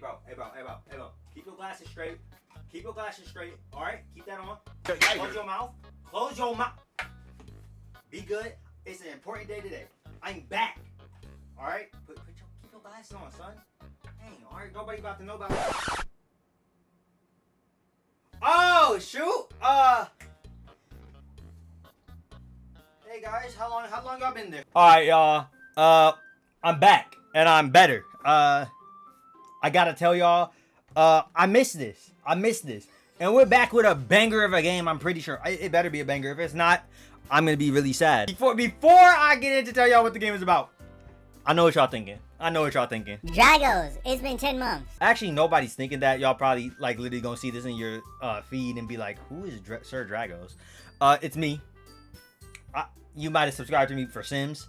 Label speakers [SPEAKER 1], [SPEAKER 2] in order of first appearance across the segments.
[SPEAKER 1] bro. Keep your glasses straight. Keep your glasses straight. All right, keep that on. Close your mouth. Close your mouth. Be good. It's an important day today. I'm back. All right, keep your glasses on, son. Dang, all right, nobody about to know about it. Oh shoot. Hey guys, how long y'all been there? All right, y'all. I'm back and I'm better. I gotta tell y'all, I missed this. And we're back with a banger of a game, I'm pretty sure. It better be a banger. If it's not, I'm gonna be really sad. Before I get in to tell y'all what the game is about, I know what y'all thinking.
[SPEAKER 2] Dragos, it's been 10 months.
[SPEAKER 1] Actually, nobody's thinking that. Y'all probably like literally gonna see this in your feed and be like, who is SirDragoz? It's me. You might have subscribed to me for Sims.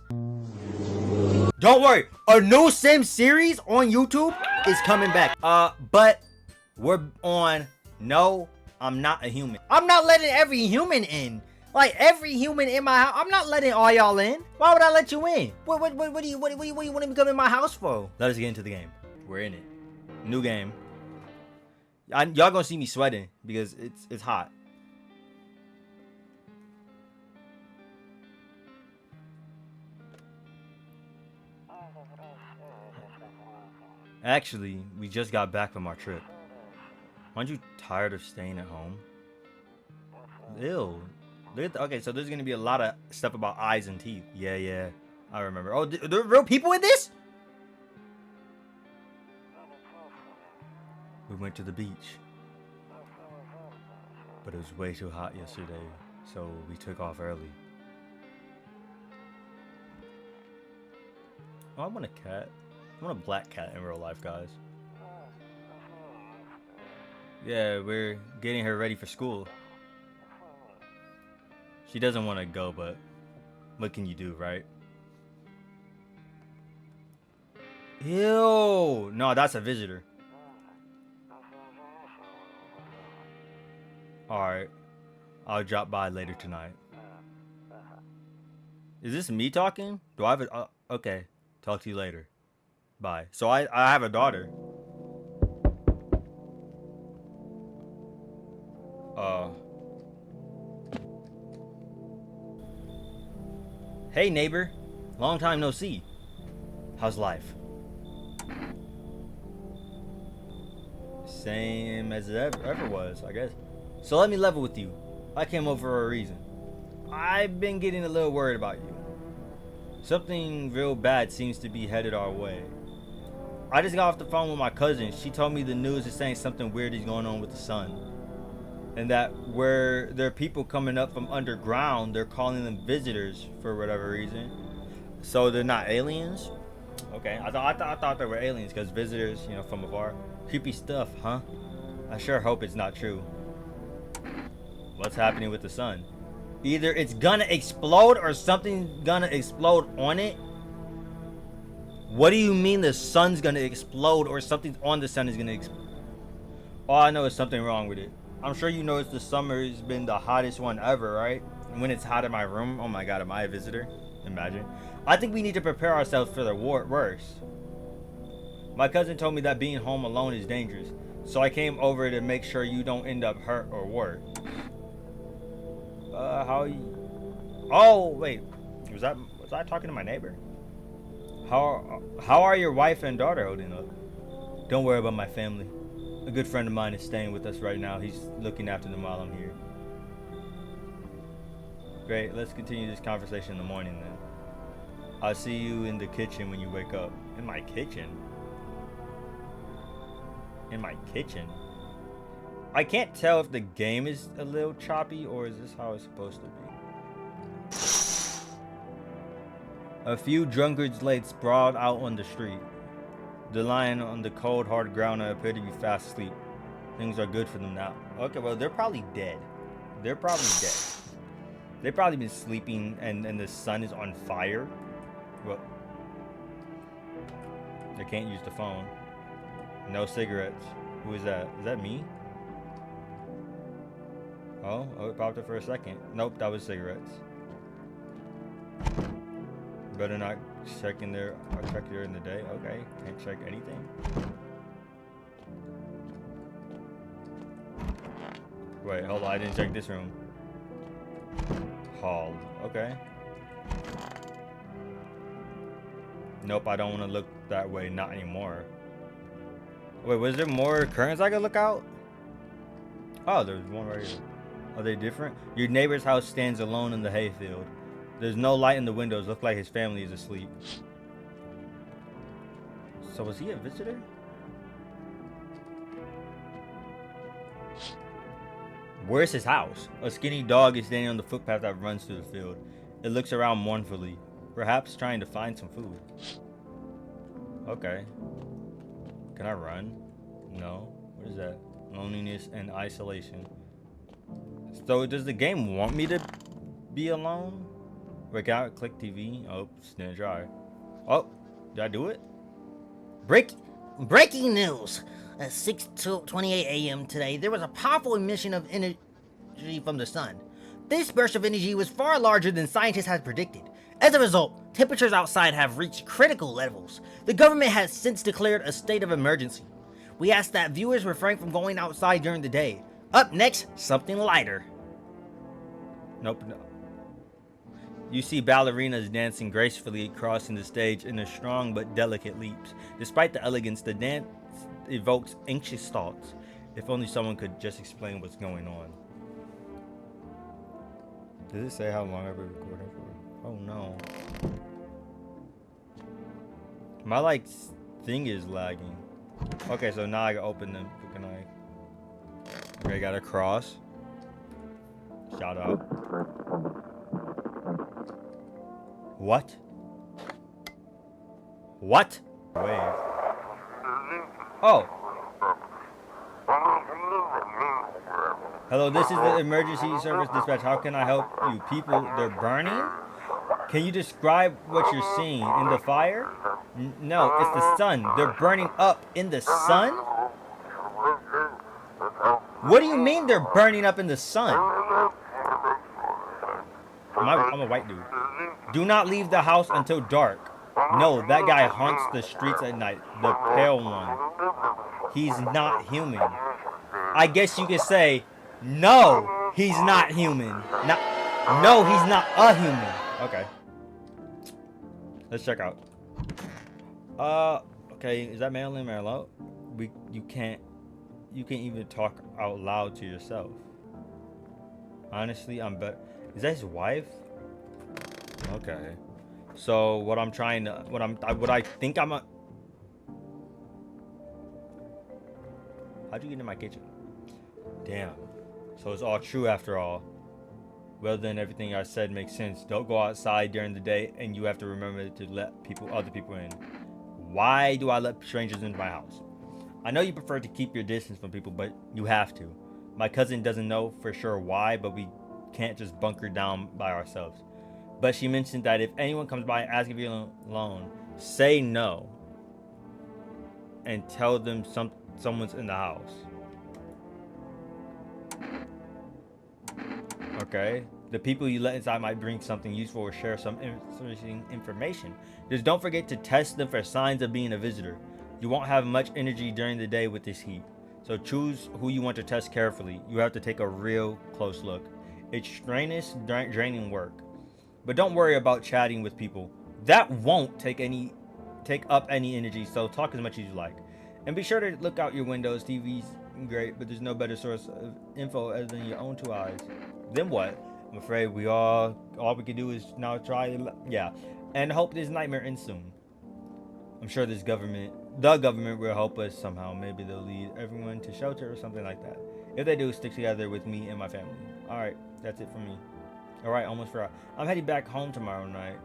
[SPEAKER 1] Don't worry, a new Sims series on YouTube is coming back. But we're on No, I'm Not a Human. I'm not letting every human in. Like every human in my house, I'm not letting all y'all in. Why would I let you in? What do you want to come in my house for? Let us get into the game. We're in it. New game. Y'all gonna see me sweating because it's hot. Actually, we just got back from our trip. Aren't you tired of staying at home? Ew. Okay, so there's gonna be a lot of stuff about eyes and teeth. Yeah, I remember. Oh, there are real people in this? We went to the beach, but it was way too hot yesterday, so we took off early. Oh, I want a cat. I want a black cat in real life, guys. Yeah, we're getting her ready for school. She doesn't want to go, but what can you do, right? Ew! No, that's a visitor. Alright. I'll drop by later tonight. Is this me talking? Do I have a... okay. Talk to you later. Bye. So I have a daughter. Hey neighbor, long time no see. How's life? Same as it ever was, I guess. So let me level with you. I came over for a reason. I've been getting a little worried about you. Something real bad seems to be headed our way. I just got off the phone with my cousin. She told me the news is saying something weird is going on with the sun. And that where there are people coming up from underground, they're calling them visitors for whatever reason. So they're not aliens? Okay, I thought they were aliens because visitors, you know, from afar. Creepy stuff, huh? I sure hope it's not true. What's happening with the sun? Either it's gonna explode or something's gonna explode on it. What do you mean the sun's gonna explode or something on the sun is gonna explode? All I know is something wrong with it. I'm sure you noticed the summer has been the hottest one ever, right? And when it's hot in my room, oh my god, am I a visitor? Imagine. I think we need to prepare ourselves for the worst. My cousin told me that being home alone is dangerous, so I came over to make sure you don't end up hurt or worse. How you... Oh, wait. Was I talking to my neighbor? How are your wife and daughter holding up? Don't worry about my family. A good friend of mine is staying with us right now. He's looking after them while I'm here. Great, let's continue this conversation in the morning then. I'll see you in the kitchen when you wake up. In my kitchen? In my kitchen? I can't tell if the game is a little choppy or is this how it's supposed to be. A few drunkards laid sprawled out on the street. The lying on the cold, hard ground appear to be fast asleep. Things are good for them now. Okay, well, they're probably dead. They've probably been sleeping and the sun is on fire. Well, they can't use the phone. No cigarettes. Who is that? Is that me? Oh, it popped up for a second. Nope, that was cigarettes. Better not check in there or check here in the day. Okay, can't check anything. Wait, hold on. I didn't check this room. Hall. Okay. Nope, I don't want to look that way. Not anymore. Wait, was there more curtains I could look out? Oh, there's one right here. Are they different? Your neighbor's house stands alone in the hayfield. There's no light in the windows. Looks like his family is asleep. So was he a visitor? Where's his house? A skinny dog is standing on the footpath that runs through the field. It looks around mournfully, perhaps trying to find some food. Okay. Can I run? No. What is that? Loneliness and isolation. So does the game want me to be alone? Wait, can I click TV? Oh, it's didn't try. Oh, did I do it?
[SPEAKER 3] Breaking news! At 6:28 a.m. today, there was a powerful emission of energy from the sun. This burst of energy was far larger than scientists had predicted. As a result, temperatures outside have reached critical levels. The government has since declared a state of emergency. We ask that viewers refrain from going outside during the day. Up next, something lighter.
[SPEAKER 1] Nope. No. You see ballerinas dancing gracefully, crossing the stage in a strong but delicate leaps. Despite the elegance, the dance evokes anxious thoughts. If only someone could just explain what's going on. Does it say how long I've been recording for? Oh no. My like thing is lagging. Okay, so now I can open them. Can I? Okay, got a cross. Shout out. What? What? Wave. Oh. Hello, this is the emergency service dispatch. How can I help you? People, they're burning? Can you describe what you're seeing? In the fire? No, it's the sun. They're burning up in the sun? What do you mean they're burning up in the sun? I'm a white dude. Do not leave the house until dark. No, that guy haunts the streets at night. The pale one. He's not human. I guess you could say, no, he's not human. No, he's not a human. Okay. Let's check out. Okay, is that Marilyn Monroe? You can't even talk out loud to yourself. Honestly, I'm bet. Is that his wife? Okay. So what I'm trying to, what I think I'm a. How'd you get in my kitchen? Damn. So it's all true after all. Well then, everything I said makes sense. Don't go outside during the day, and you have to remember to let other people in. Why do I let strangers into my house? I know you prefer to keep your distance from people, but you have to. My cousin doesn't know for sure why, but we can't just bunker down by ourselves. But she mentioned that if anyone comes by asking for you a loan, say no. And tell them someone's in the house. Okay. The people you let inside might bring something useful or share some interesting information. Just don't forget to test them for signs of being a visitor. You won't have much energy during the day with this heat. So choose who you want to test carefully. You have to take a real close look. It's strenuous, draining work. But don't worry about chatting with people. That won't take up any energy, so talk as much as you like. And be sure to look out your windows. TV's great, but there's no better source of info other than your own two eyes. Then what? I'm afraid all we can do is now try, and hope this nightmare ends soon. I'm sure the government will help us somehow. Maybe they'll lead everyone to shelter or something like that. If they do, stick together with me and my family. Alright, that's it for me. Alright, almost forgot. I'm heading back home tomorrow night.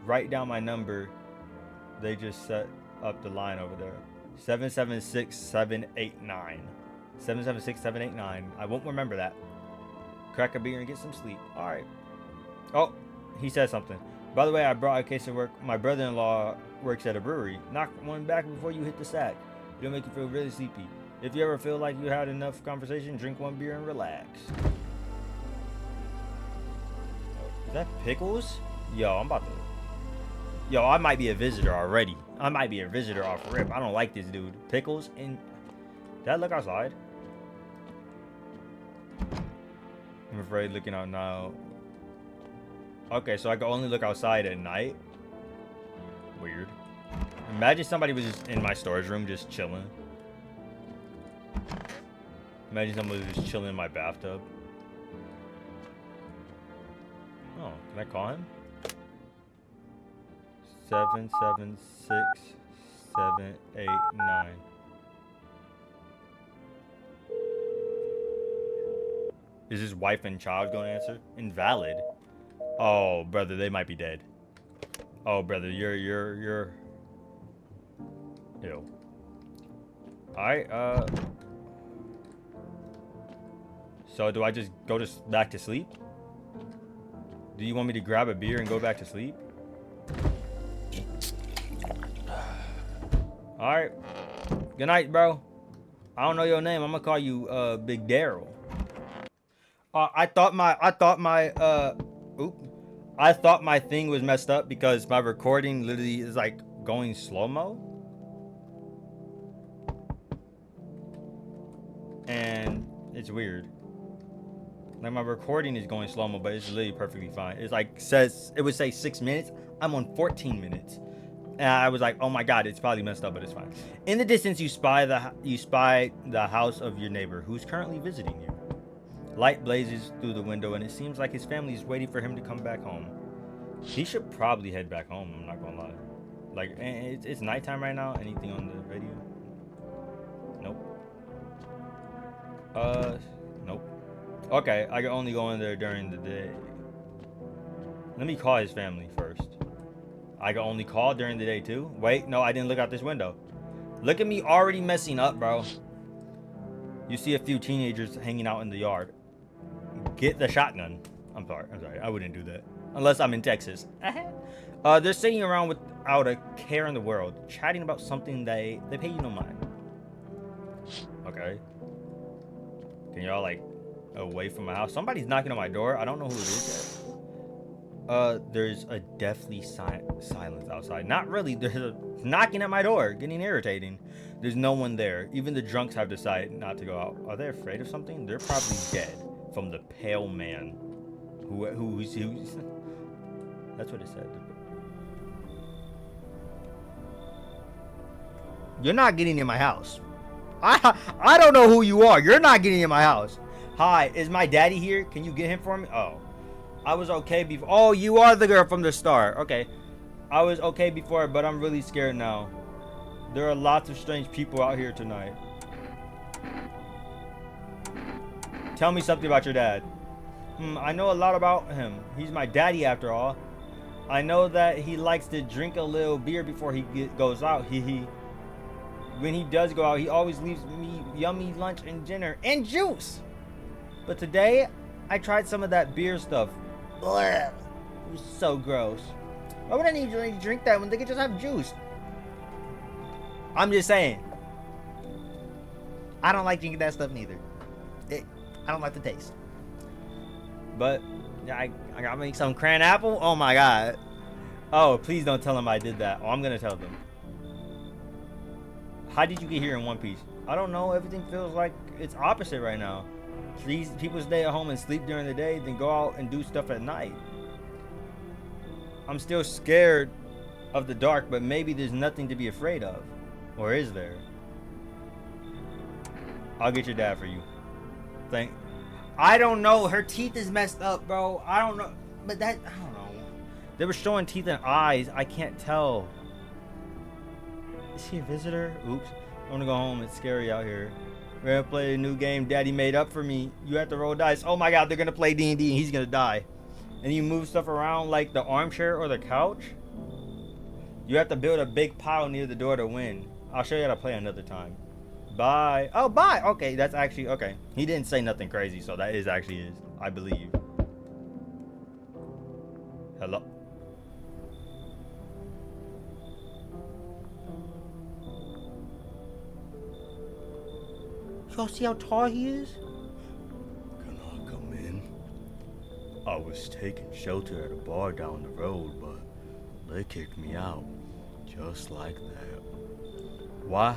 [SPEAKER 1] Write down my number. They just set up the line over there. 776-789. 776-789. I won't remember that. Crack a beer and get some sleep. Alright. Oh, he said something. By the way, I brought a case of work. My brother-in-law works at a brewery. Knock one back before you hit the sack. It'll make you feel really sleepy. If you ever feel like you had enough conversation, drink one beer and relax. Is that Pickles? Yo, I'm about to... Yo, I might be a visitor already. I might be a visitor off rip. I don't like this dude. Pickles and... Did I look outside? I'm afraid looking out now. Okay, so I can only look outside at night. Weird. Imagine somebody was just in my storage room just chilling. Imagine somebody was just chilling in my bathtub. Oh, can I call him? 776-789. Is his wife and child going to answer? Invalid. Oh, brother, they might be dead. Oh, brother, you're ew. Alright, so do I just go back to sleep? Do you want me to grab a beer and go back to sleep? Alright. Good night, bro. I don't know your name. I'm gonna call you Big Daryl. I thought my thing was messed up because my recording literally is like going slow-mo. And it's weird. Like my recording is going slow-mo, but it's literally perfectly fine. It's like it would say 6 minutes. I'm on 14 minutes. And I was like, oh my god, it's probably messed up, but it's fine. In the distance, you spy the house of your neighbor who's currently visiting you. Light blazes through the window, and it seems like his family is waiting for him to come back home. He should probably head back home, I'm not gonna lie. Like, it's nighttime right now. Anything on the radio? Nope. Nope. Okay, I can only go in there during the day. Let me call his family first. I can only call during the day too? Wait, no, I didn't look out this window. Look at me already messing up, bro. You see a few teenagers hanging out in the yard. Get the shotgun. I'm sorry, I wouldn't do that. Unless I'm in Texas. They're sitting around without a care in the world, chatting about something they pay you no mind. Okay. Can y'all, like, away from my house? Somebody's knocking on my door. I don't know who it is yet. There's a deathly silence outside. Not really. There's a knocking at my door, getting irritating. There's no one there. Even the drunks have decided not to go out. Are they afraid of something? They're probably dead from the pale man. Who's that's what it said. You're not getting in my house. I don't know who you are. You're not getting in my house. Hi, is my daddy here? Can you get him for me? Oh. I was okay before. Oh, you are the girl from the start. Okay. I was okay before, but I'm really scared now. There are lots of strange people out here tonight. Tell me something about your dad. I know a lot about him. He's my daddy after all. I know that he likes to drink a little beer before he goes out. When he does go out, he always leaves me yummy lunch and dinner and juice. But today, I tried some of that beer stuff. Blah. It was so gross. Why would I need to drink that when they could just have juice? I'm just saying. I don't like drinking that stuff neither. I don't like the taste. But I gotta make some cran apple. Oh my god. Oh, please don't tell them I did that. Oh, I'm gonna tell them. How did you get here in one piece? I don't know. Everything feels like it's opposite right now. These people stay at home and sleep during the day, then go out and do stuff at night. I'm still scared of the dark, but maybe there's nothing to be afraid of. Or is there? I'll get your dad for you. I don't know. Her teeth is messed up, bro. I don't know. But I don't know. They were showing teeth and eyes. I can't tell. Is he a visitor? Oops. I want to go home. It's scary out here. We're gonna play a new game Daddy made up for me. You have to roll dice. Oh my god, they're gonna play D&D and he's gonna die. And you move stuff around like the armchair or the couch. You have to build a big pile near the door to win. I'll show you how to play another time. Bye. Oh, bye. Okay, that's actually okay. He didn't say nothing crazy, so that is actually his. I believe. Hello. Y'all see how tall he is? Can I come in? I was taking shelter at a bar down the road, but they kicked me out. Just like that. Why?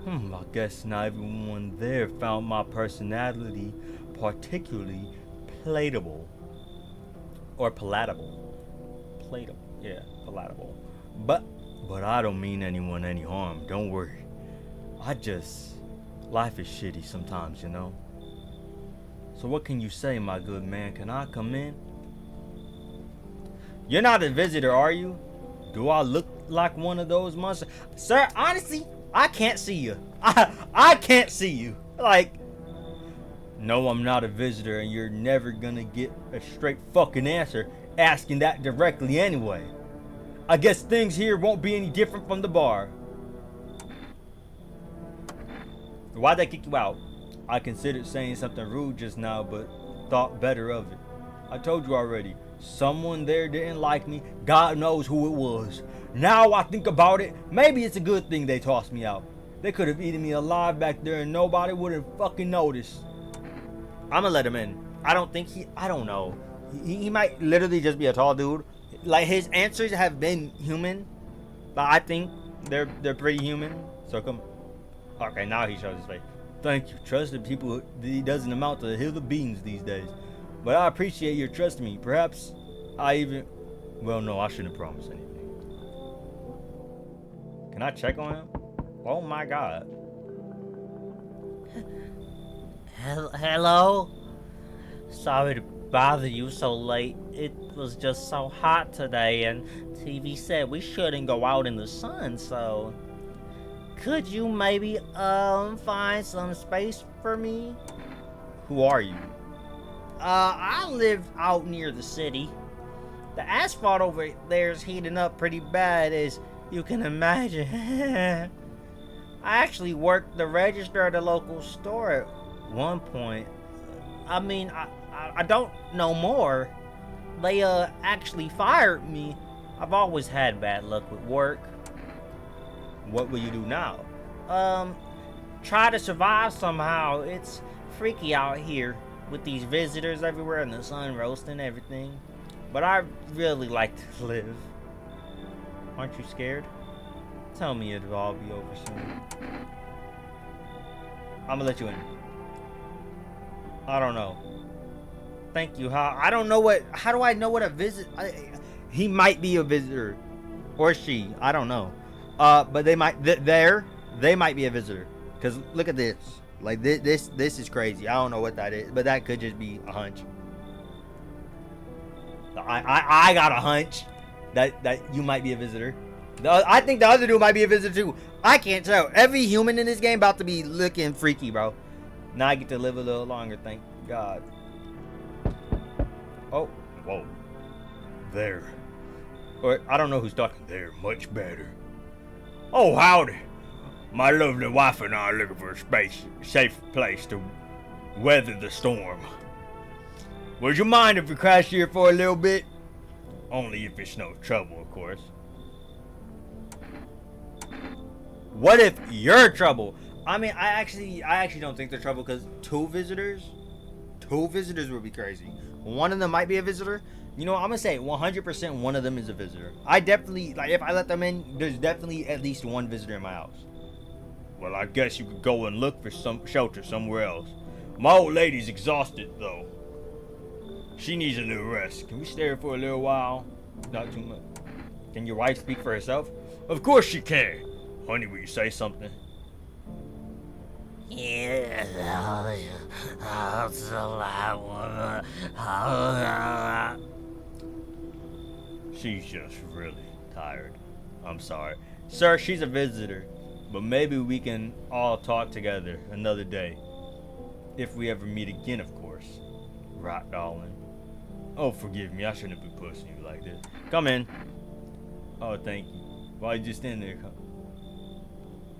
[SPEAKER 1] I guess not everyone there found my personality particularly palatable. Or palatable. Palatable. Yeah, palatable. But I don't mean anyone any harm. Don't worry. Life is shitty sometimes, you know. So what can you say, my good man? Can I come in? You're not a visitor, are you? Do I look like one of those monsters? Sir, honestly, I can't see you. I can't see you. Like, no, I'm not a visitor, and you're never gonna get a straight fucking answer asking that directly anyway. I guess things here won't be any different from the bar. Why'd they kick you out? I considered saying something rude just now, but thought better of it. I told you already. Someone there didn't like me. God knows who it was. Now I think about it, maybe it's a good thing they tossed me out. They could have eaten me alive back there and nobody would have fucking noticed. I'ma let him in. I don't know. He might literally just be a tall dude. Like, his answers have been human, but I think they're pretty human. So come. Okay, now he shows his face. Thank you. Trusting people doesn't amount to a hill of beans these days. But I appreciate your trusting me. Perhaps well, no, I shouldn't promise anything. Can I check on him? Oh my god.
[SPEAKER 4] Hello? Sorry to bother you so late. It was just so hot today, and TV said we shouldn't go out in the sun, so... Could you maybe, find some space for me?
[SPEAKER 1] Who are you?
[SPEAKER 4] I live out near the city. The asphalt over there is heating up pretty bad, as you can imagine. I actually worked the register at a local store at one point. I mean, I don't know more. They, actually fired me. I've always had bad luck with work.
[SPEAKER 1] What will you do now?
[SPEAKER 4] Try to survive somehow. It's freaky out here with these visitors everywhere and the sun roasting everything. But I really like to live. Aren't you scared? Tell me it'll all be over soon. I'm gonna let you in. I don't know. Thank you. How do I know what a visit? He might be a visitor, or she. I don't know. But they might. They might be a visitor. Cause look at this. Like this is crazy. I don't know what that is, but that could just be a hunch. I got a hunch that you might be a visitor. I think the other dude might be a visitor too. I can't tell. Every human in this game about to be looking freaky, bro. Now I get to live a little longer, thank God. Oh, whoa. There. Or I don't know who's talking. There, much better. Oh, howdy. My lovely wife and I are looking for a safe place to weather the storm. Would you mind if we crash here for a little bit? Only if it's no trouble, of course. What if you're trouble? I mean, I actually don't think they're trouble, because two visitors would be crazy. One of them might be a visitor. You know, I'm gonna say 100% one of them is a visitor. I definitely, like, if I let them in, there's definitely at least one visitor in my house. Well, I guess you could go and look for some shelter somewhere else. My old lady's exhausted, though. She needs a little rest. Can we stay here for a little while? Not too much. Can your wife speak for herself? Of course she can. Honey, will you say something? Yeah,
[SPEAKER 1] She's just really tired. I'm sorry. Sir, she's a visitor. But maybe we can all talk together another day. If we ever meet again, of course. Right, darling. Oh, forgive me. I shouldn't be pushing you like this. Come in. Oh, thank you. Why you just in there?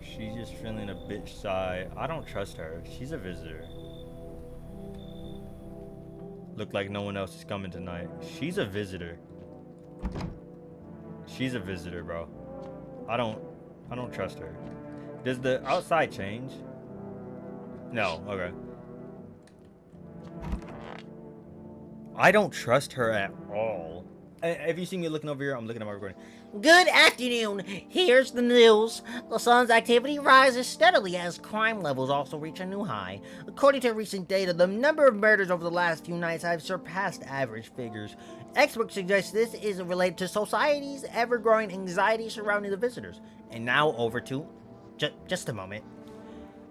[SPEAKER 1] She's just feeling a bit shy. I don't trust her. She's a visitor. Look like no one else is coming tonight. She's a visitor. She's a visitor, bro. I don't trust her. Does the outside change? No, okay. I don't trust her at all. If you see me looking over here, I'm looking at my recording.
[SPEAKER 3] Good afternoon. Here's the news. The sun's activity rises steadily as crime levels also reach a new high. According to recent data, the number of murders over the last few nights have surpassed average figures. Experts suggest this is related to society's ever-growing anxiety surrounding the visitors. And now over to... just a moment.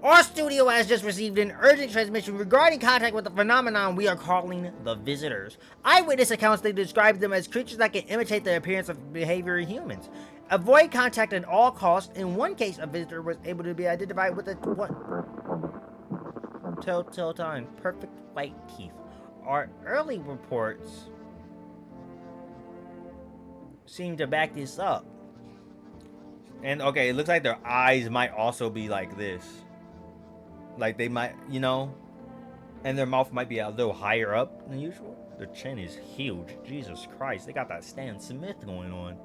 [SPEAKER 3] Our studio has just received an urgent transmission regarding contact with the phenomenon we are calling the visitors. Eyewitness accounts they describe them as creatures that can imitate the appearance of behavior in humans. Avoid contact at all costs. In one case, a visitor was able to be identified with a telltale sign, perfect white teeth. Our early reports seem to back this up.
[SPEAKER 1] And okay, it looks like their eyes might also be like this. Like they might, you know, and their mouth might be a little higher up than usual. Their chin is huge. Jesus Christ, they got that Stan Smith going on.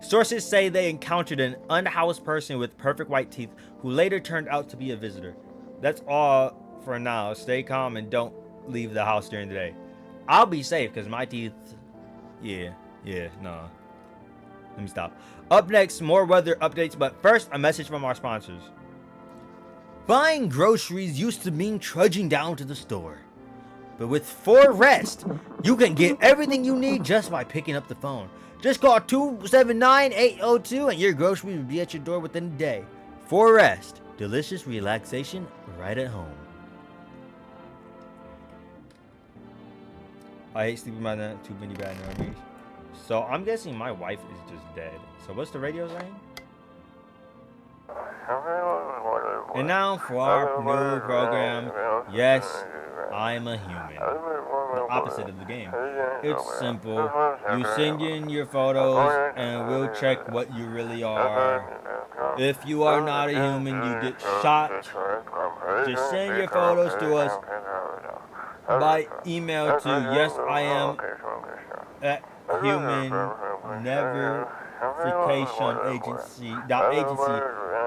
[SPEAKER 1] Sources say they encountered an unhoused person with perfect white teeth who later turned out to be a visitor. That's all for now. Stay calm and don't leave the house during the day. I'll be safe because my teeth, nah. Let me stop. Up next, more weather updates, but first, a message from our sponsors. Buying groceries used to mean trudging down to the store. But with 4Rest, you can get everything you need just by picking up the phone. Just call 279-802 and your groceries will be at your door within a day. 4Rest, delicious relaxation right at home. I hate sleeping by night, too many bad memories. So I'm guessing my wife is just dead. So what's the radio saying? And now for our new program, Yes, I'm a Human. The opposite of the game. It's simple. You send in your photos and we'll check what you really are. If you are not a human, you get shot. Just send your photos to us by email to yesiam at human verification agency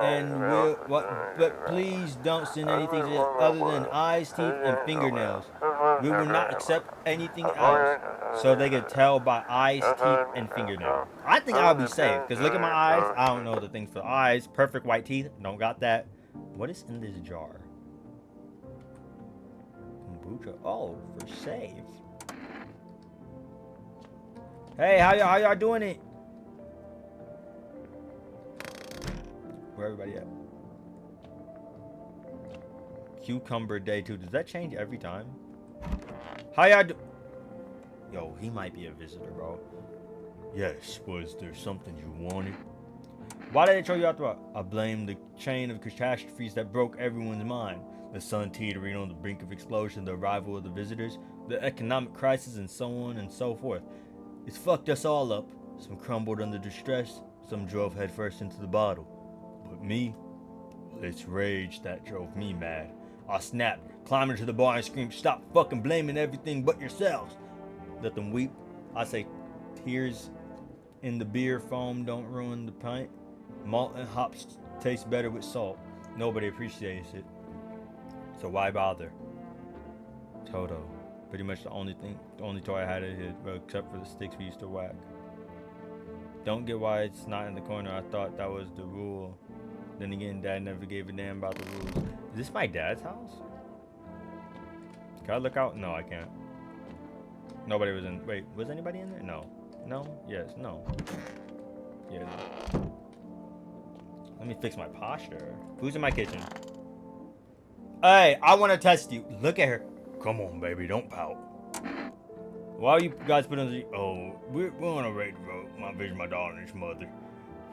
[SPEAKER 1] and but please don't send anything other than eyes, teeth, and fingernails. We will not accept anything else, so they can tell by eyes, teeth, and fingernails. I think I'll be safe because look at my eyes. I don't know the things for the eyes. Perfect white teeth. Don't got that. What is in this jar? Kombucha. Oh, for save. Hey, how y'all doing it? Where everybody at? Cucumber day 2. Does that change every time? How y'all do? Yo, he might be a visitor, bro. Yes, was there something you wanted? Why did they throw you out the rock? I blame the chain of catastrophes that broke everyone's mind. The sun teetering on the brink of explosion, the arrival of the visitors, the economic crisis, and so on and so forth. It's fucked us all up. Some crumbled under distress, some drove headfirst into the bottle. But me, it's rage that drove me mad. I snapped, climbed into the bar and screamed, "Stop fucking blaming everything but yourselves." Let them weep. I say, tears in the beer foam don't ruin the pint. Malt and hops taste better with salt. Nobody appreciates it. So why bother? Toto. Pretty much the only toy I had at it, except for the sticks we used to whack. Don't get why it's not in the corner. I thought that was the rule. Then again, Dad never gave a damn about the rules. Is this my dad's house? Can I look out? No, I can't. Nobody was in. Wait, was anybody in there? No. No? Yes. No. Yeah. No. Let me fix my posture. Who's in my kitchen? Hey, I want to test you. Look at her. Come on, baby, don't pout. Why are you guys putting the... Oh, we're on a raid road. My vision, my daughter and his mother.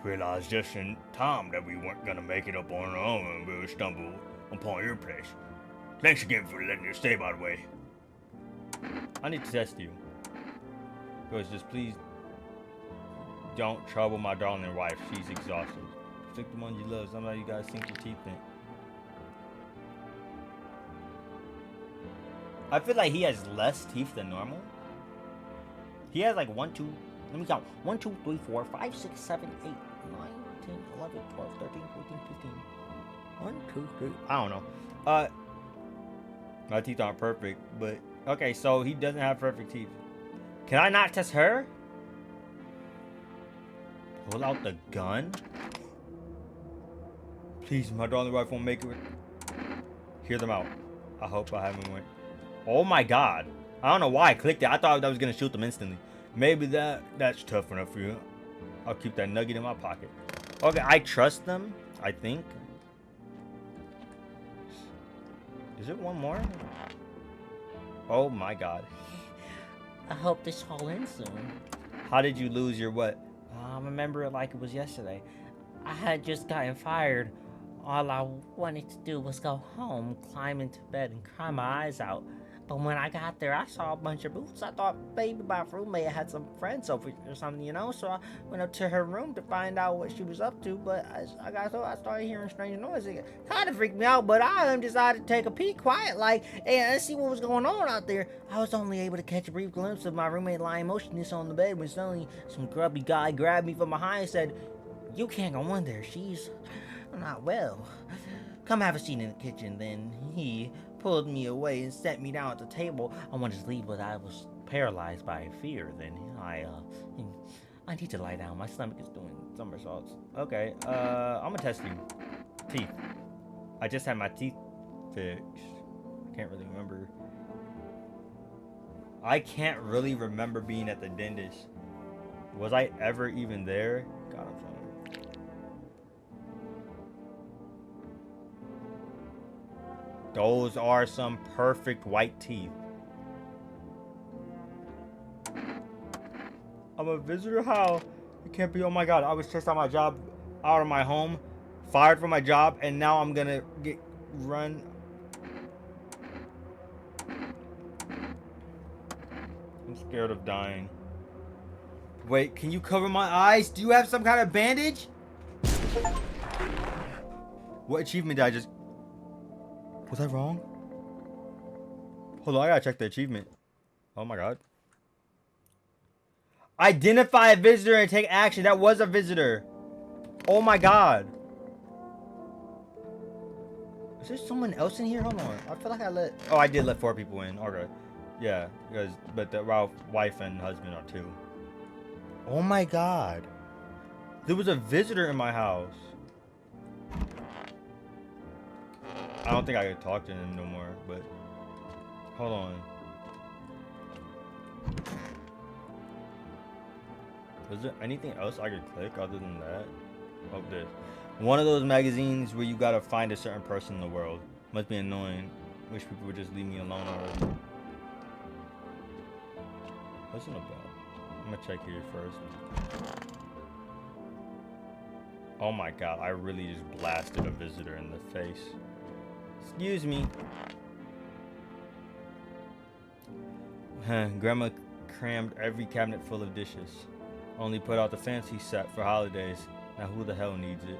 [SPEAKER 1] Realized just in time that we weren't going to make it up on our own and we would stumble upon your place. Thanks again for letting us stay, by the way. I need to test you. Because just please don't trouble my darling wife. She's exhausted. Protect the one you love. Somehow you guys sink your teeth in. I feel like he has less teeth than normal. He has like 1, 2, let me count. 1, 2, 3, 4, 5, 6, 7, 8, 9, 10, 11, 12, 13, 14, 15. 1, 2, 3. I don't know. My teeth aren't perfect, but okay, so he doesn't have perfect teeth. Can I not test her? Pull out the gun? Please, my darling wife won't make it. Hear them out. I hope I haven't went. Oh my god. I don't know why I clicked it. I thought I was gonna shoot them instantly. Maybe that's tough enough for you. I'll keep that nugget in my pocket. Okay, I trust them, I think. Is it one more? Oh my god.
[SPEAKER 3] I hope this all ends soon.
[SPEAKER 1] How did you lose your what?
[SPEAKER 3] I remember it like it was yesterday. I had just gotten fired. All I wanted to do was go home, climb into bed, and cry my eyes out. But when I got there, I saw a bunch of boots. I thought maybe my roommate had some friends over or something, you know? So I went up to her room to find out what she was up to. But I started hearing strange noises. It kind of freaked me out, but I decided to take a peek quiet, like, and see what was going on out there. I was only able to catch a brief glimpse of my roommate lying motionless on the bed when suddenly some grubby guy grabbed me from behind and said, "You can't go in there. She's not well. Come have a seat in the kitchen." Then he pulled me away and set me down at the table. I wanted to leave, but I was paralyzed by fear. Then I need to lie down. My stomach is doing somersaults. Okay, I'm gonna test you. Teeth. I just had my teeth fixed. I can't really remember. I can't really remember being at the dentist. Was I ever even there? God, I'm sorry. Those are some perfect white teeth. I'm a visitor? How? It can't be. Oh my god, I was chased out my job, out of my home, fired from my job, and now I'm gonna get run. I'm scared of dying. Wait, can you cover my eyes? Do you have some kind of bandage? What achievement did I just... Was I wrong? Hold on, I gotta check the achievement. Oh my god. Identify a visitor and take action. That was a visitor. Oh my god. Is there someone else in here? Hold on. I feel like I let... Oh, I did let 4 people in. Okay. Yeah, because... But the wife and husband are 2. Oh my god. There was a visitor in my house. I don't think I could talk to him no more, but hold on. Was there anything else I could click other than that? Oh, this. One of those magazines where you gotta find a certain person in the world. Must be annoying. Wish people would just leave me alone already. What's it about? I'm gonna check here first. Oh my god, I really just blasted a visitor in the face. Excuse me. Grandma crammed every cabinet full of dishes. Only put out the fancy set for holidays. Now who the hell needs it?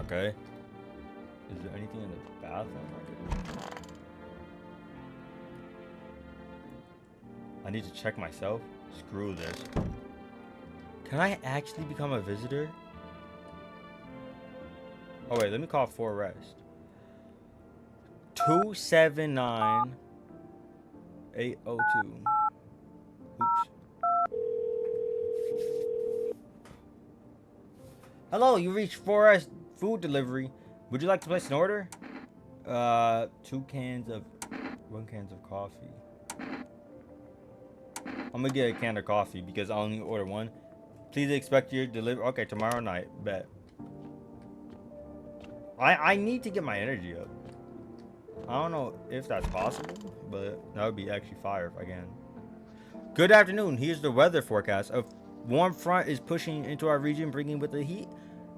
[SPEAKER 3] Okay. Is there anything in the bathroom I could do? I need to check myself. Screw this. Can I actually become a visitor? Oh wait, let me call for arrest. 279 802. Oops. Hello, you reached Forest Food Delivery. Would you like to place an order? 1 can of coffee. I'm gonna get a can of coffee because I only order 1. Please expect your delivery. Okay, tomorrow night. Bet. I need to get my energy up. I don't know if that's possible, but that would be actually fire if I can. Good afternoon. Here's the weather forecast. A warm front is pushing into our region, bringing with the heat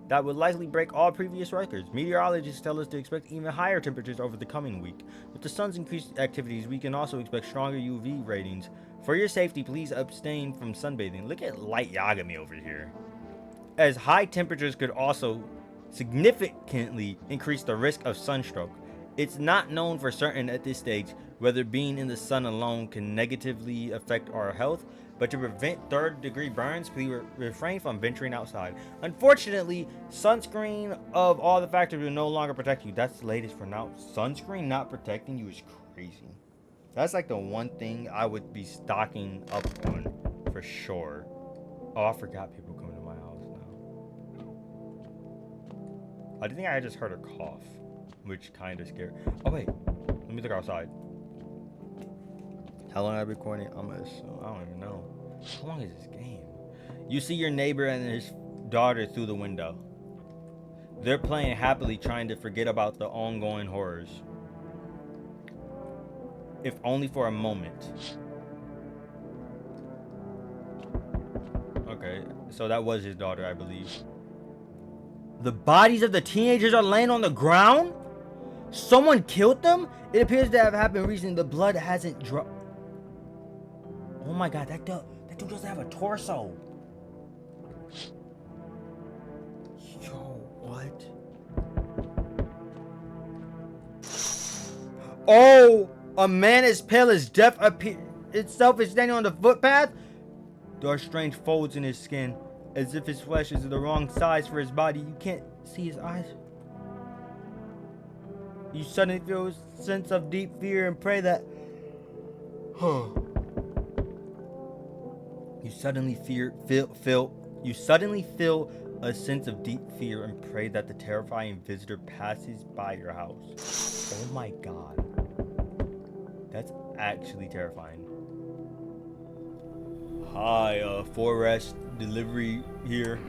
[SPEAKER 3] that would likely break all previous records. Meteorologists tell us to expect even higher temperatures over the coming week. With the sun's increased activities, we can also expect stronger UV ratings. For your safety, please abstain from sunbathing. Look at Light Yagami over here. As high temperatures could also significantly increase the risk of sunstroke. It's not known for certain at this stage whether being in the sun alone can negatively affect our health, but to prevent third-degree burns, please refrain from venturing outside. Unfortunately, sunscreen of all the factors will no longer protect you. That's the latest for now. Sunscreen not protecting you is crazy. That's like the one thing I would be stocking up on
[SPEAKER 1] for sure. Oh, I forgot people coming to my house now. I think I just heard a cough, which kind of scared. Oh wait, let me look outside. How long have I been recording? I don't even know. How long is this game? You see your neighbor and his daughter through the window. They're playing happily, trying to forget about the ongoing horrors. If only for a moment. Okay, so that was his daughter, I believe. The bodies of the teenagers are laying on the ground? Someone killed them? It appears to have happened recently. The blood hasn't dropped. Oh my god, that dude doesn't have a torso. Yo, what? Oh, a man as pale as death itself is standing on the footpath. There are strange folds in his skin, as if his flesh is the wrong size for his body. You can't see his eyes. You suddenly feel a sense of deep fear and pray that... You suddenly feel a sense of deep fear and pray that the terrifying visitor passes by your house. Oh my god. That's actually terrifying. Hi, Forest Delivery here.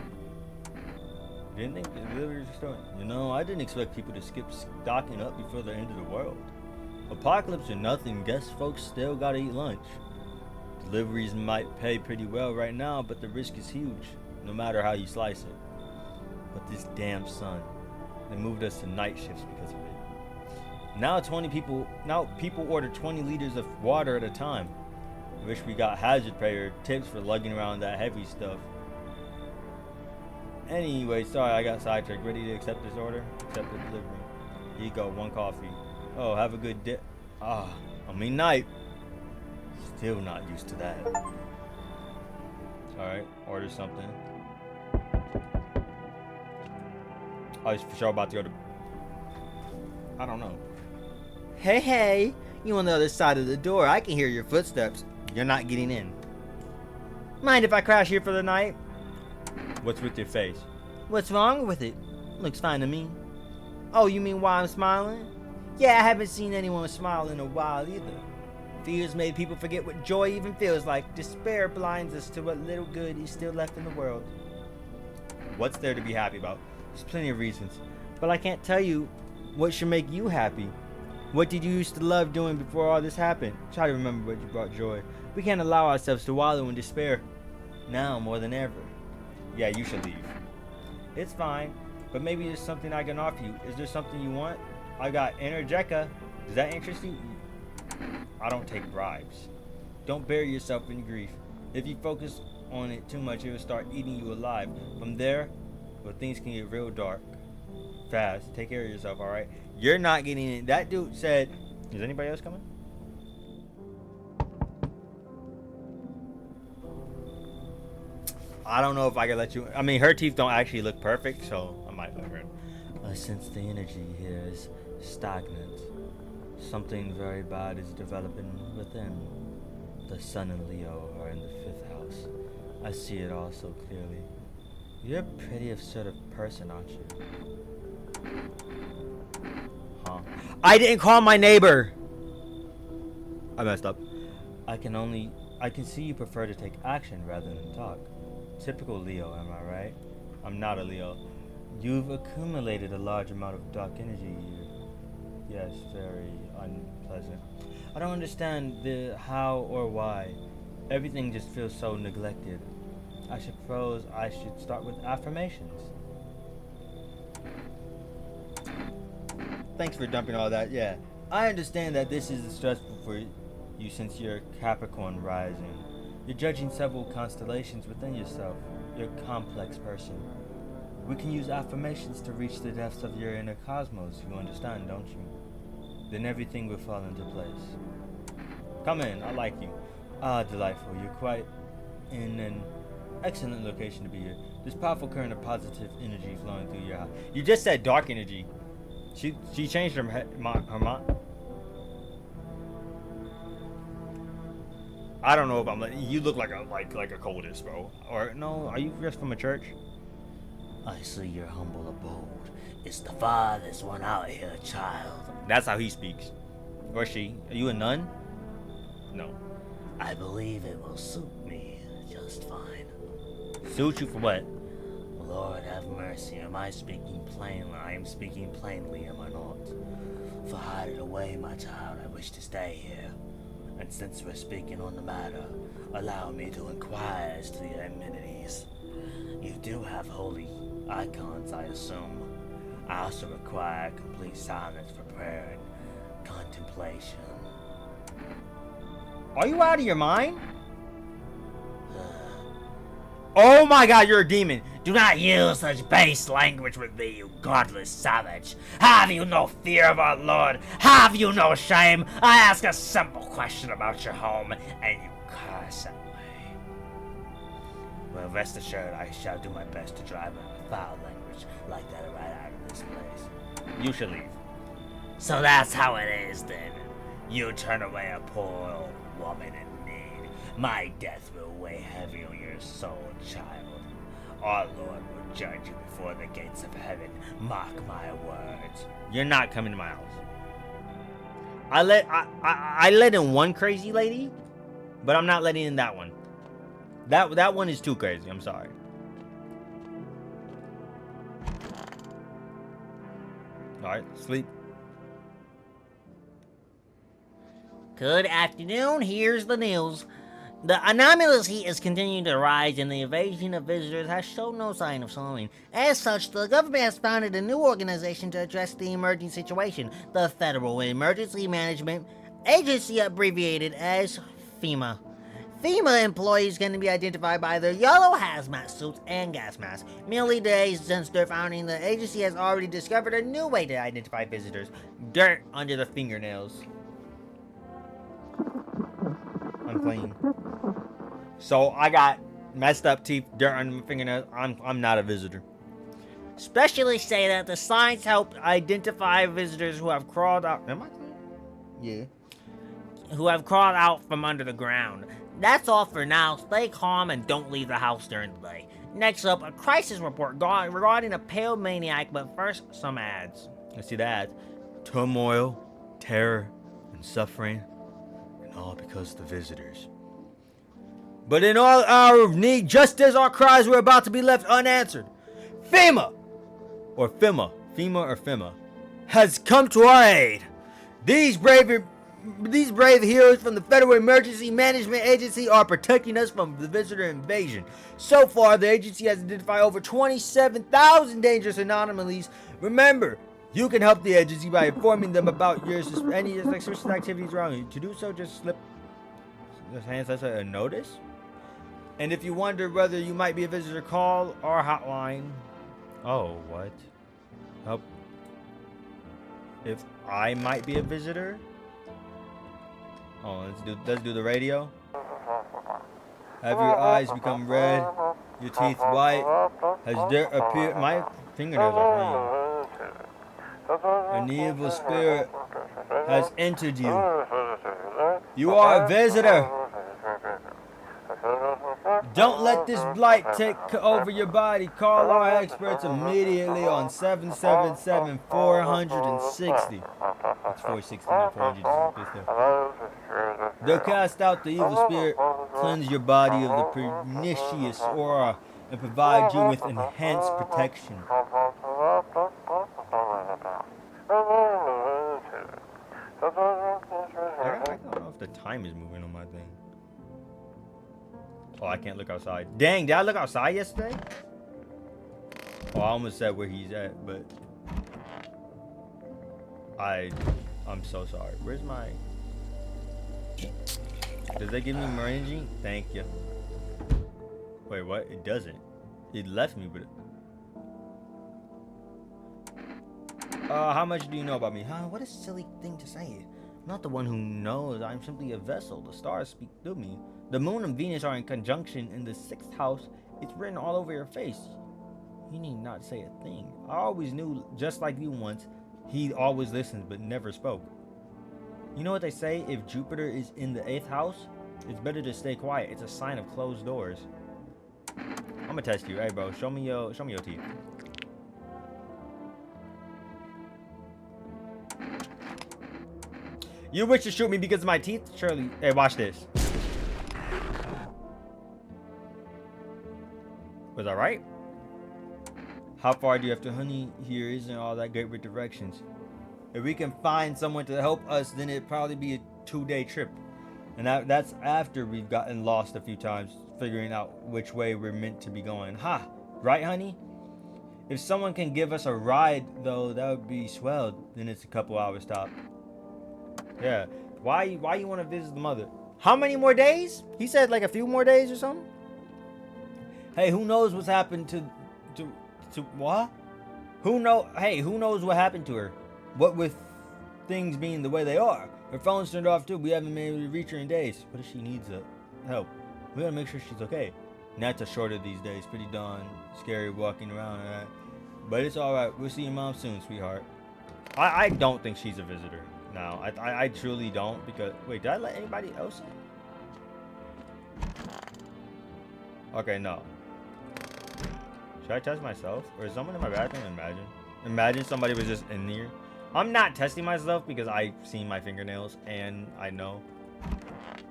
[SPEAKER 1] Didn't think the deliveries were starting. You know, I didn't expect people to skip stocking up before the end of the world. Apocalypse or nothing, guess folks still gotta eat lunch. Deliveries might pay pretty well right now, but the risk is huge, no matter how you slice it. But this damn sun, they moved us to night shifts because of it. Now people order 20 liters of water at a time. Wish we got hazard pay or tips for lugging around that heavy stuff. Anyway, sorry I got sidetracked. Ready to accept this order? Accept the delivery. Here you go, 1 coffee. Oh, have a good day. Night. Still not used to that. Alright, order something. I was for sure about to go to... I don't know. Hey, you on the other side of the door. I can hear your footsteps. You're not getting in. Mind if I crash here for the night? What's with your face? What's wrong with it? Looks fine to me. Oh, you mean why I'm smiling? Yeah, I haven't seen anyone smile in a while either. Fears made people forget what joy even feels like. Despair blinds us to what little good is still left in the world. What's there to be happy about? There's plenty of reasons. But I can't tell you what should make you happy. What did you used to love doing before all this happened? Try to remember what you brought joy. We can't allow ourselves to wallow in despair. Now more than ever. Yeah, you should leave. It's fine. But maybe there's something I can offer you. Is there something you want? I got Energeca. Does that interest you? I don't take bribes. Don't bury yourself in grief. If you focus on it too much, it will start eating you alive. From there, well, things can get real dark. Fast. Take care of yourself, alright? You're not getting in. That dude said... Is anybody else coming? I don't know if I can let you... I mean, her teeth don't actually look perfect, so I might let her in. I sense the energy here is stagnant. Something very bad is developing within. The sun and Leo are in the 5th house. I see it all so clearly. You're a pretty sort of person, aren't you? Huh? I didn't call my neighbor! I messed up. I can see you prefer to take action rather than talk. Typical Leo, am I right? I'm not a Leo. You've accumulated a large amount of dark energy here. Yes, very unpleasant. I don't understand the how or why. Everything just feels so neglected. I suppose I should start with affirmations. Thanks for dumping all that. Yeah, I understand that this is stressful for you since you're Capricorn rising. You're judging several constellations within yourself. You're a complex person. We can use affirmations to reach the depths of your inner cosmos. You understand, don't you? Then everything will fall into place. Come in, I like you. Ah, delightful. You're quite in an excellent location to be here. There's powerful current of positive energy flowing through your house. You just said dark energy. She changed her mind. I don't know if I'm like, you look like a cultist, bro. Or no, are you just from a church?
[SPEAKER 5] I see your humble abode. It's the farthest one out here, child.
[SPEAKER 1] That's how he speaks. Or she. Are you a nun? No.
[SPEAKER 5] I believe it will suit me just fine.
[SPEAKER 1] Suit you for what?
[SPEAKER 5] Lord have mercy, am I speaking plainly? I am speaking plainly, am I not? For hide it away, my child, I wish to stay here. And since we're speaking on the matter, allow me to inquire as to the amenities. You do have holy icons, I assume. I also require complete silence for prayer and contemplation.
[SPEAKER 1] Are you out of your mind? Oh my god, you're a demon.
[SPEAKER 5] Do not use such base language with me, you godless savage. Have you no fear of our Lord? Have you no shame? I ask a simple question about your home, and you curse at me. Well, rest assured, I shall do my best to drive a foul language like that right out of this place.
[SPEAKER 1] You should leave.
[SPEAKER 5] So that's how it is, then. You turn away a poor old woman in need. My death will weigh heavy on your soul, child. Our Lord will judge you before the gates of heaven. Mark my words.
[SPEAKER 1] You're not coming to my house. I let in one crazy lady, but I'm not letting in that one. That one is too crazy. I'm sorry. All right, sleep.
[SPEAKER 3] Good afternoon, here's the news. The anomaly is continuing to rise and the invasion of visitors has shown no sign of slowing. As such, the government has founded a new organization to address the emerging situation, the Federal Emergency Management Agency, abbreviated as FEMA. FEMA employees can be identified by their yellow hazmat suits and gas masks. Merely days since their founding, the agency has already discovered a new way to identify visitors: dirt under the fingernails. I'm clean. So I got messed up teeth, dirt on my fingernails. I'm not a visitor. Specialists say that the signs help identify visitors who have crawled out. Am I clean? Yeah. Who have crawled out from under the ground. That's all for now. Stay calm and don't leave the house during the day. Next up, a crisis report regarding a pale maniac, but first, some ads. Let's see the ads. Turmoil, terror, and suffering. All because of the visitors. But in all hour of need, just as our cries were about to be left unanswered, FEMA or FEMA has come to our aid. These brave heroes from the Federal Emergency Management Agency are protecting us from the visitor invasion. So far, the agency has identified over 27,000 dangerous anomalies. Remember, you can help the agency by informing them about any suspicious activities around you. To do so, just slip hands us a notice. And if you wonder whether you might be a visitor, call our hotline. Oh, what? Help. If I might be a visitor? Oh, let's do the radio. Have your eyes become red, your teeth white? Has dirt appeared? My fingernails are clean. An evil spirit has entered you. You are a visitor. Don't let this blight take over your body. Call our experts immediately on 777-460. That's 460, not 400. They'll cast out the evil spirit, cleanse your body of the pernicious aura, and provide you with enhanced protection. I don't know if the time is moving on my thing. Oh, I can't look outside. Dang, did I look outside yesterday? Oh, I almost said where he's at, but I'm so sorry. Where's my... Does that give me ranging? Thank you. Wait, what? It doesn't. It left me, but... how much do you know about me? Huh? What a silly thing to say. I'm not the one who knows. I'm simply a vessel. The stars speak through me. The moon and Venus are in conjunction in the 6th house. It's written all over your face. You need not say a thing. I always knew, just like you once, he always listened but never spoke. You know what they say? If Jupiter is in the 8th house,
[SPEAKER 1] It's better to stay quiet. It's a sign of closed doors. I'm gonna test you. Hey, bro, show me your teeth. You wish to shoot me because of my teeth? Surely. Hey, watch this. Was that right? How far do you have to, honey? Here isn't all that great with directions. If we can find someone to help us, then it'd probably be a 2-day trip. And that's after we've gotten lost a few times, figuring out which way we're meant to be going. Ha! Right, honey? If someone can give us a ride, though, that would be swell. Then it's a couple hours stop. Yeah. Why you want to visit the mother? How many more days? He said like a few more days or something. Hey, who knows what's happened to what? Who knows what happened to her? What with things being the way they are. Her phone's turned off too. We haven't been able to reach her in days. What if she needs help? We gotta make sure she's okay. Nights are shorter these days. Pretty darn scary walking around. Right? But it's alright. We'll see your mom soon, sweetheart. I don't think she's a visitor. No, I truly don't. Because wait, did I let anybody else in? Okay, no. Should I test myself? Or is someone in my bathroom? Imagine somebody was just in here. I'm not testing myself because I've seen my fingernails and I know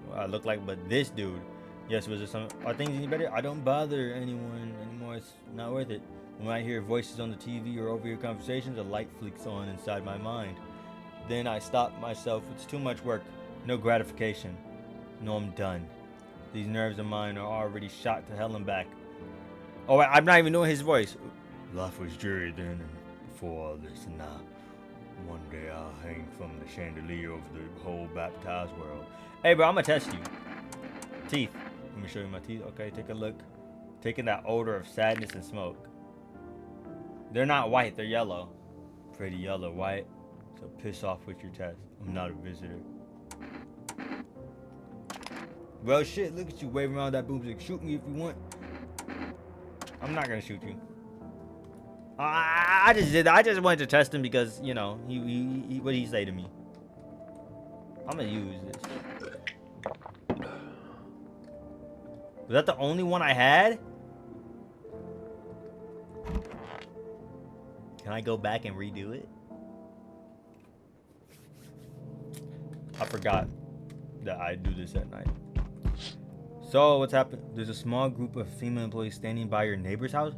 [SPEAKER 1] what I look like. But this dude, yes, was there some? Are things any better? I don't bother anyone anymore. It's not worth it. When I hear voices on the TV or overhear conversations, a light flicks on inside my mind. Then I stop myself. It's too much work. No gratification. No, I'm done. These nerves of mine are already shot to hell and back. Oh, wait, I'm not even doing his voice. Life was dreary then and before all this, and now one day I'll hang from the chandelier over the whole baptized world. Hey, bro, I'm gonna test you. Teeth. Let me show you my teeth. Okay, take a look. Taking that odor of sadness and smoke. They're not white, they're yellow. Pretty yellow, white. So piss off with your test. I'm not a visitor. Well, shit, look at you waving around that boomstick. Shoot me if you want. I'm not gonna shoot you. I just wanted to test him because, you know, he what did he say to me? I'm gonna use this. Was that the only one I had? Can I go back and redo it? I forgot that I do this at night. So what's happened? There's a small group of female employees standing by your neighbor's house.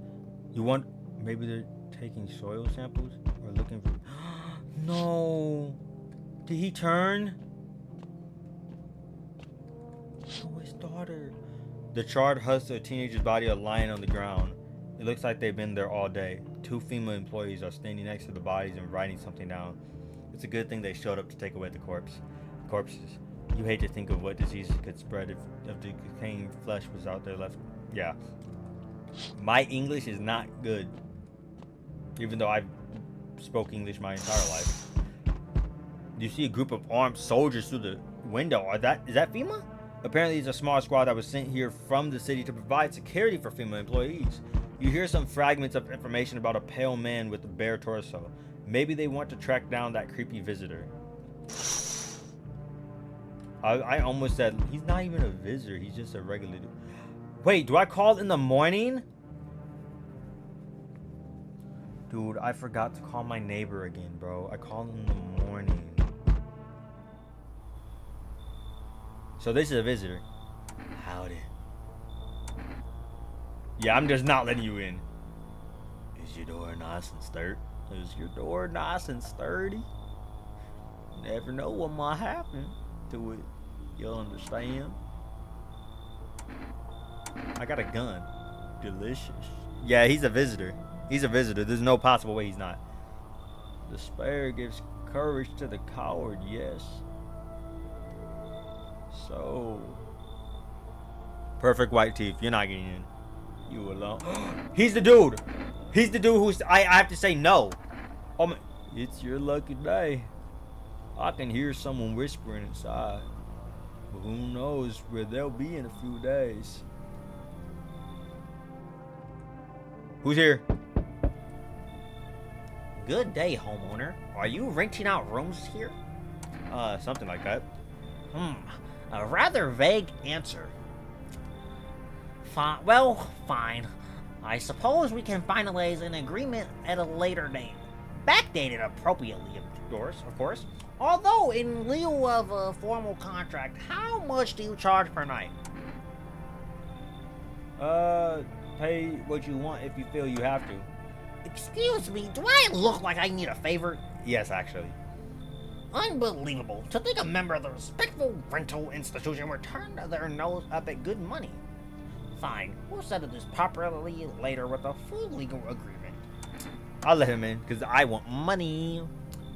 [SPEAKER 1] You want? Maybe they're taking soil samples or looking for. No. Did he turn? Oh, his daughter. The charred husk of a teenager's body are lying on the ground. It looks like they've been there all day. 2 female employees are standing next to the bodies and writing something down. It's a good thing they showed up to take away the corpses. You hate to think of what diseases could spread if the decaying flesh was out there left. Yeah. My English is not good. Even though I've spoke English my entire life. You see a group of armed soldiers through the window. Is that FEMA? Apparently it's a small squad that was sent here from the city to provide security for female employees. You hear some fragments of information about a pale man with a bare torso. Maybe they want to track down that creepy visitor. I almost said, he's not even a visitor, he's just a regular dude. Wait, do I call in the morning? Dude, I forgot to call my neighbor again, bro. I called in the morning. So this is a visitor. Howdy. Yeah, I'm just not letting you in. Is your door nice and sturdy? Is your door nice and sturdy? You never know what might happen to it. You'll understand. I got a gun. Delicious. Yeah, he's a visitor. He's a visitor. There's no possible way he's not. Despair gives courage to the coward, yes. So. Perfect white teeth. You're not getting in. You alone. He's the dude. He's the dude who's. I have to say no. Oh my. It's your lucky day. I can hear someone whispering inside. But who knows where they'll be in a few days. Who's here?
[SPEAKER 3] Good day, homeowner. Are you renting out rooms here?
[SPEAKER 1] Something like that.
[SPEAKER 3] A rather vague answer. Well, fine. I suppose we can finalize an agreement at a later date. Backdated appropriately, of course. Although, in lieu of a formal contract, how much do you charge per night?
[SPEAKER 1] Pay what you want if you feel you have to.
[SPEAKER 3] Excuse me, do I look like I need a favor?
[SPEAKER 1] Yes, actually.
[SPEAKER 3] Unbelievable. To think a member of the respectful rental institution would turn their nose up at good money. Fine, we'll settle this properly later with a full legal agreement.
[SPEAKER 1] I'll let him in, because I want money.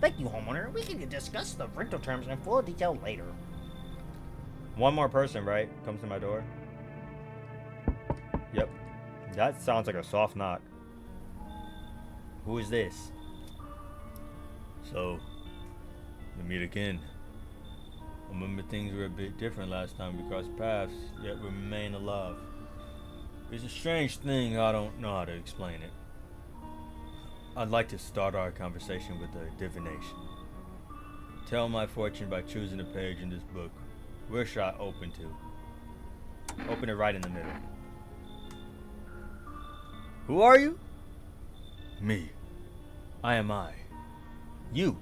[SPEAKER 3] Thank you, homeowner. We can discuss the rental terms in full detail later.
[SPEAKER 1] One more person, right? Comes to my door. Yep. That sounds like a soft knock. Who is this? So, we meet again. I remember things were a bit different last time we crossed paths, yet we remain alive. It's a strange thing, I don't know how to explain it. I'd like to start our conversation with a divination. Tell my fortune by choosing a page in this book. Where should I open to? Open it right in the middle. Who are you? Me. I am I. You.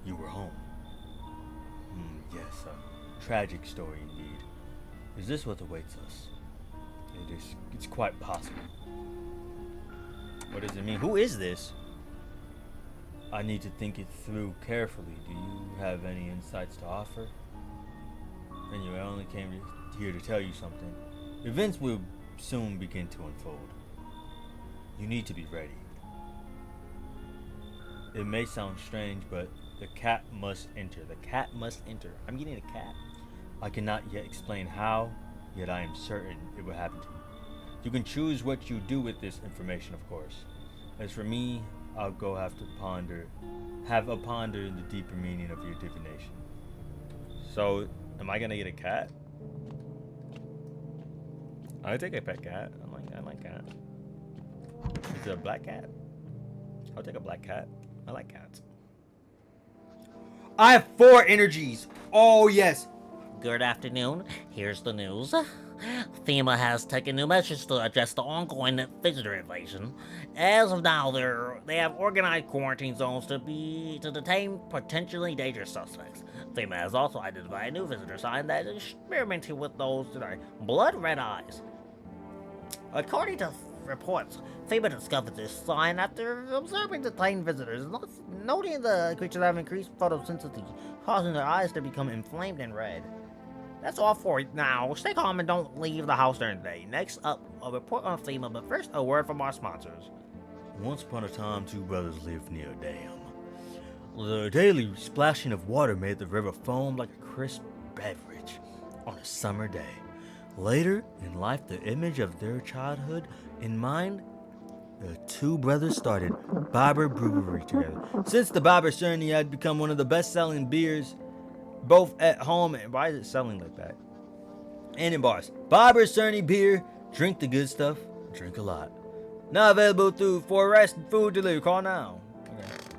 [SPEAKER 1] You were home. Yes, a tragic story indeed. Is this what awaits us? It's quite possible. What does it mean? Who is this? I need to think it through carefully. Do you have any insights to offer? Anyway, I only came here to tell you something. Events will soon begin to unfold. You need to be ready. It may sound strange, but the cat must enter. The cat must enter. I'm getting a cat. I cannot yet explain how, yet I am certain it will happen to you. You can choose what you do with this information, of course. As for me, I'll go have a ponder in the deeper meaning of your divination. So, am I gonna get a cat? I'll take a pet cat. I like cat. Is it a black cat? I'll take a black cat. I like cats. I have 4 energies. Oh yes.
[SPEAKER 3] Good afternoon. Here's the news. FEMA has taken new measures to address the ongoing visitor invasion. As of now, they have organized quarantine zones to detain potentially dangerous suspects. FEMA has also identified a new visitor sign that is experimenting with those that are blood red eyes. According to reports, FEMA discovered this sign after observing detained visitors, noting the creatures have increased photosynthesis, causing their eyes to become inflamed and red. That's all for now. Stay calm and don't leave the house during the day. Next up, a report on FEMA, but first, a word from our sponsors.
[SPEAKER 1] Once upon a time, 2 brothers lived near a dam. The daily splashing of water made the river foam like a crisp beverage on a summer day. Later in life, the image of their childhood in mind, the 2 brothers started Barber Brewery together. Since the Barber Cerny had become one of the best-selling beers, both at home and why is it selling like that? And in bars. Barber Cerny beer, drink the good stuff, drink a lot. Now available through fast food delivery. Call now.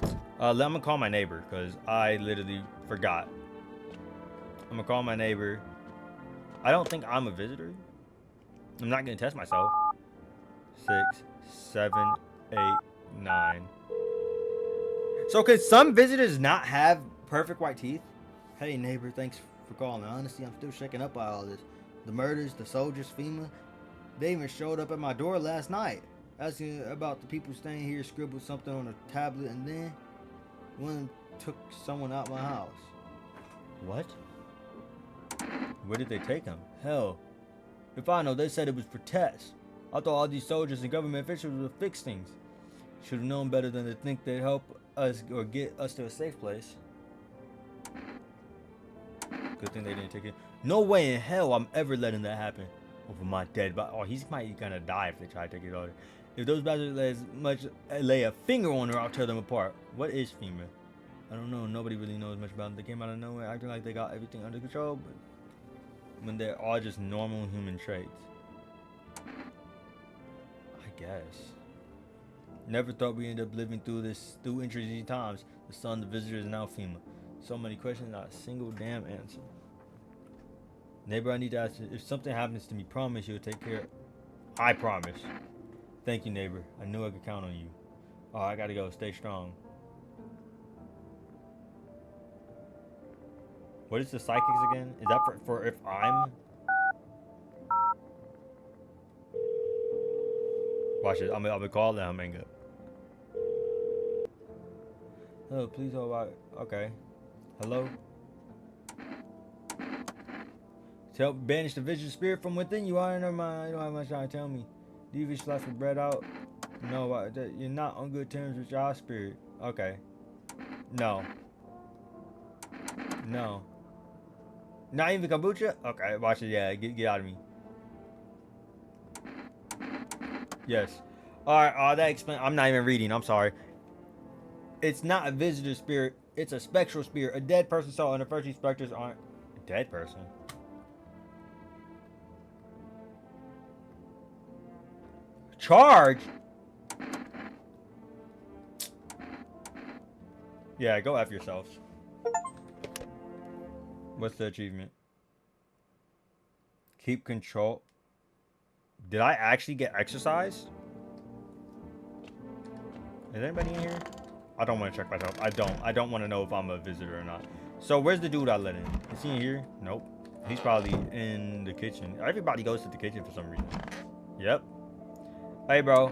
[SPEAKER 1] Okay. I'm gonna call my neighbor because I literally forgot. I'm gonna call my neighbor. I don't think I'm a visitor. I'm not gonna test myself. 6, 7, 8, 9. So could some visitors not have perfect white teeth? Hey neighbor, thanks for calling. Honestly, I'm still shaken up by all this. The murders, the soldiers, FEMA. They even showed up at my door last night, asking about the people staying here, scribbled something on a tablet, and then one took someone out my house. What? Where did they take him? Hell, if I know, they said it was for tests. I thought all these soldiers and government officials would fix things. Should have known better than to think they'd help us or get us to a safe place. Good thing they didn't take it. No way in hell I'm ever letting that happen over my dead body. Oh, he's might gonna die if they try to take it over. If those bastards lay a finger on her, I'll tear them apart. What is FEMA? I don't know. Nobody really knows much about them. They came out of nowhere acting like they got everything under control, but when they're all just normal human traits. I guess. Never thought we'd end up living through interesting times. The sun, the visitors, and now FEMA. So many questions, not a single damn answer. Neighbor, I need to ask you, if something happens to me, promise you'll take care. I promise. Thank you, neighbor. I knew I could count on you. Oh, I gotta go. Stay strong. What is the psychics again? Is that for if I'm... Watch it. I'm gonna call them. Hang up. Oh, please hold on. Okay. Hello? To help banish the vicious spirit from within you. I don't have much time to tell me. Devious life for bread out. No, you're not on good terms with your spirit. Okay. No. No. Not even kombucha? Okay, watch it. Yeah, get out of me. Yes. Alright, that explains. I'm not even reading. I'm sorry. It's not a visitor spirit. It's a spectral spirit. A dead person saw, and the first specters aren't a dead person. Charge? Yeah, go F yourselves. What's the achievement? Keep control. Did I actually get exercise? Is anybody in here? I don't want to check myself. I don't want to know if I'm a visitor or not. So where's the dude I let in? Is he in here? Nope. He's probably in the kitchen. Everybody goes to the kitchen for some reason. Yep. Hey, bro.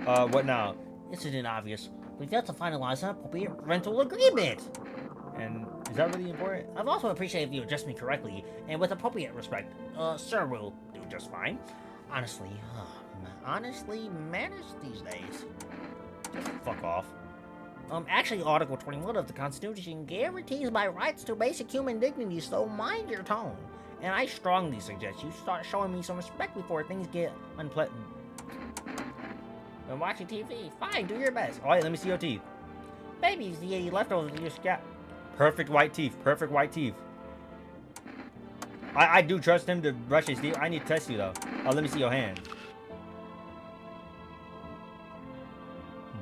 [SPEAKER 1] What now?
[SPEAKER 3] This isn't obvious. We've got to finalize an appropriate rental agreement.
[SPEAKER 1] And is that really important?
[SPEAKER 3] I'd also appreciate if you address me correctly and with appropriate respect. Sir will do just fine. Honestly, manners these days.
[SPEAKER 1] Just fuck off.
[SPEAKER 3] Actually, Article 21 of the Constitution guarantees my rights to basic human dignity, so mind your tone. And I strongly suggest you start showing me some respect before things get unpleasant. When watching TV, fine, do your best.
[SPEAKER 1] Alright, let me see your teeth.
[SPEAKER 3] Babies, the leftovers of your scalp.
[SPEAKER 1] Perfect white teeth. Perfect white teeth. I do trust him to brush his teeth. I need to test you, though. Oh, let me see your hand.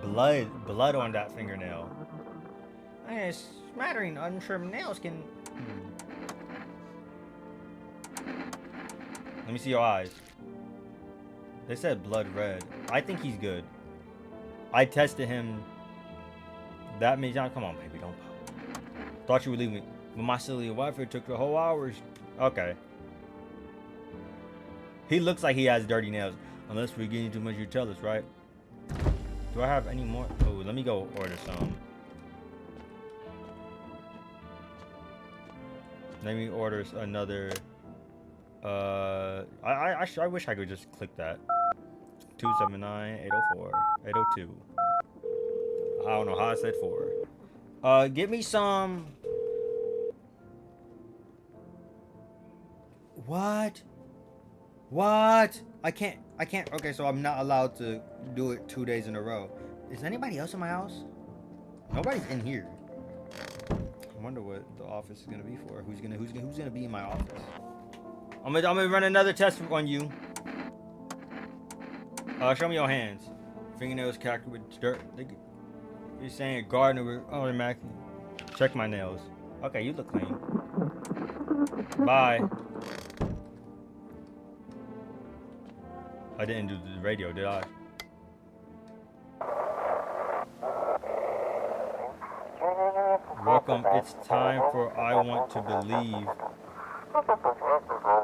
[SPEAKER 1] Blood on that fingernail.
[SPEAKER 3] A smattering untrimmed nails can...
[SPEAKER 1] Let me see your eyes. They said blood red. I think he's good. I tested him that many times. Come on, baby, don't pop. Thought you would leave me. But my silly wife, it took the whole hours. Okay. He looks like he has dirty nails. Unless we're getting too much, you tell us, right? Do I have any more? Oh, let me go order some. Let me order another. I wish I could just click that. 279 804 802. I don't know how I said 4. Give me some. What? I can't. Okay, so I'm not allowed to do it 2 days in a row. Is anybody else in my house? Nobody's in here. I wonder what the office is gonna be for. Who's gonna be in my office? I'm gonna run another test on you. Show me your hands. Fingernails cracked with dirt. You're saying gardener with automatically. Check my nails. Okay, you look clean. Bye. I didn't do the radio, did I? Welcome. It's time for I Want to Believe.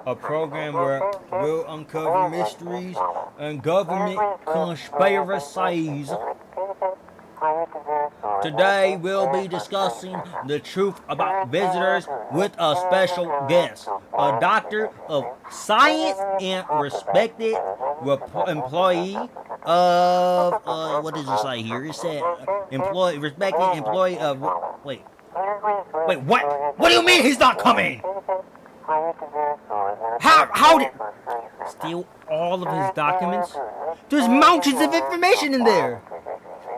[SPEAKER 1] A program where we'll uncover mysteries and government conspiracies. Today we'll be discussing the truth about visitors with a special guest, a doctor of science and respected employee of what does it say here? It said respected employee of wait, what do you mean he's not coming? How did steal all of his documents? There's mountains of information in there.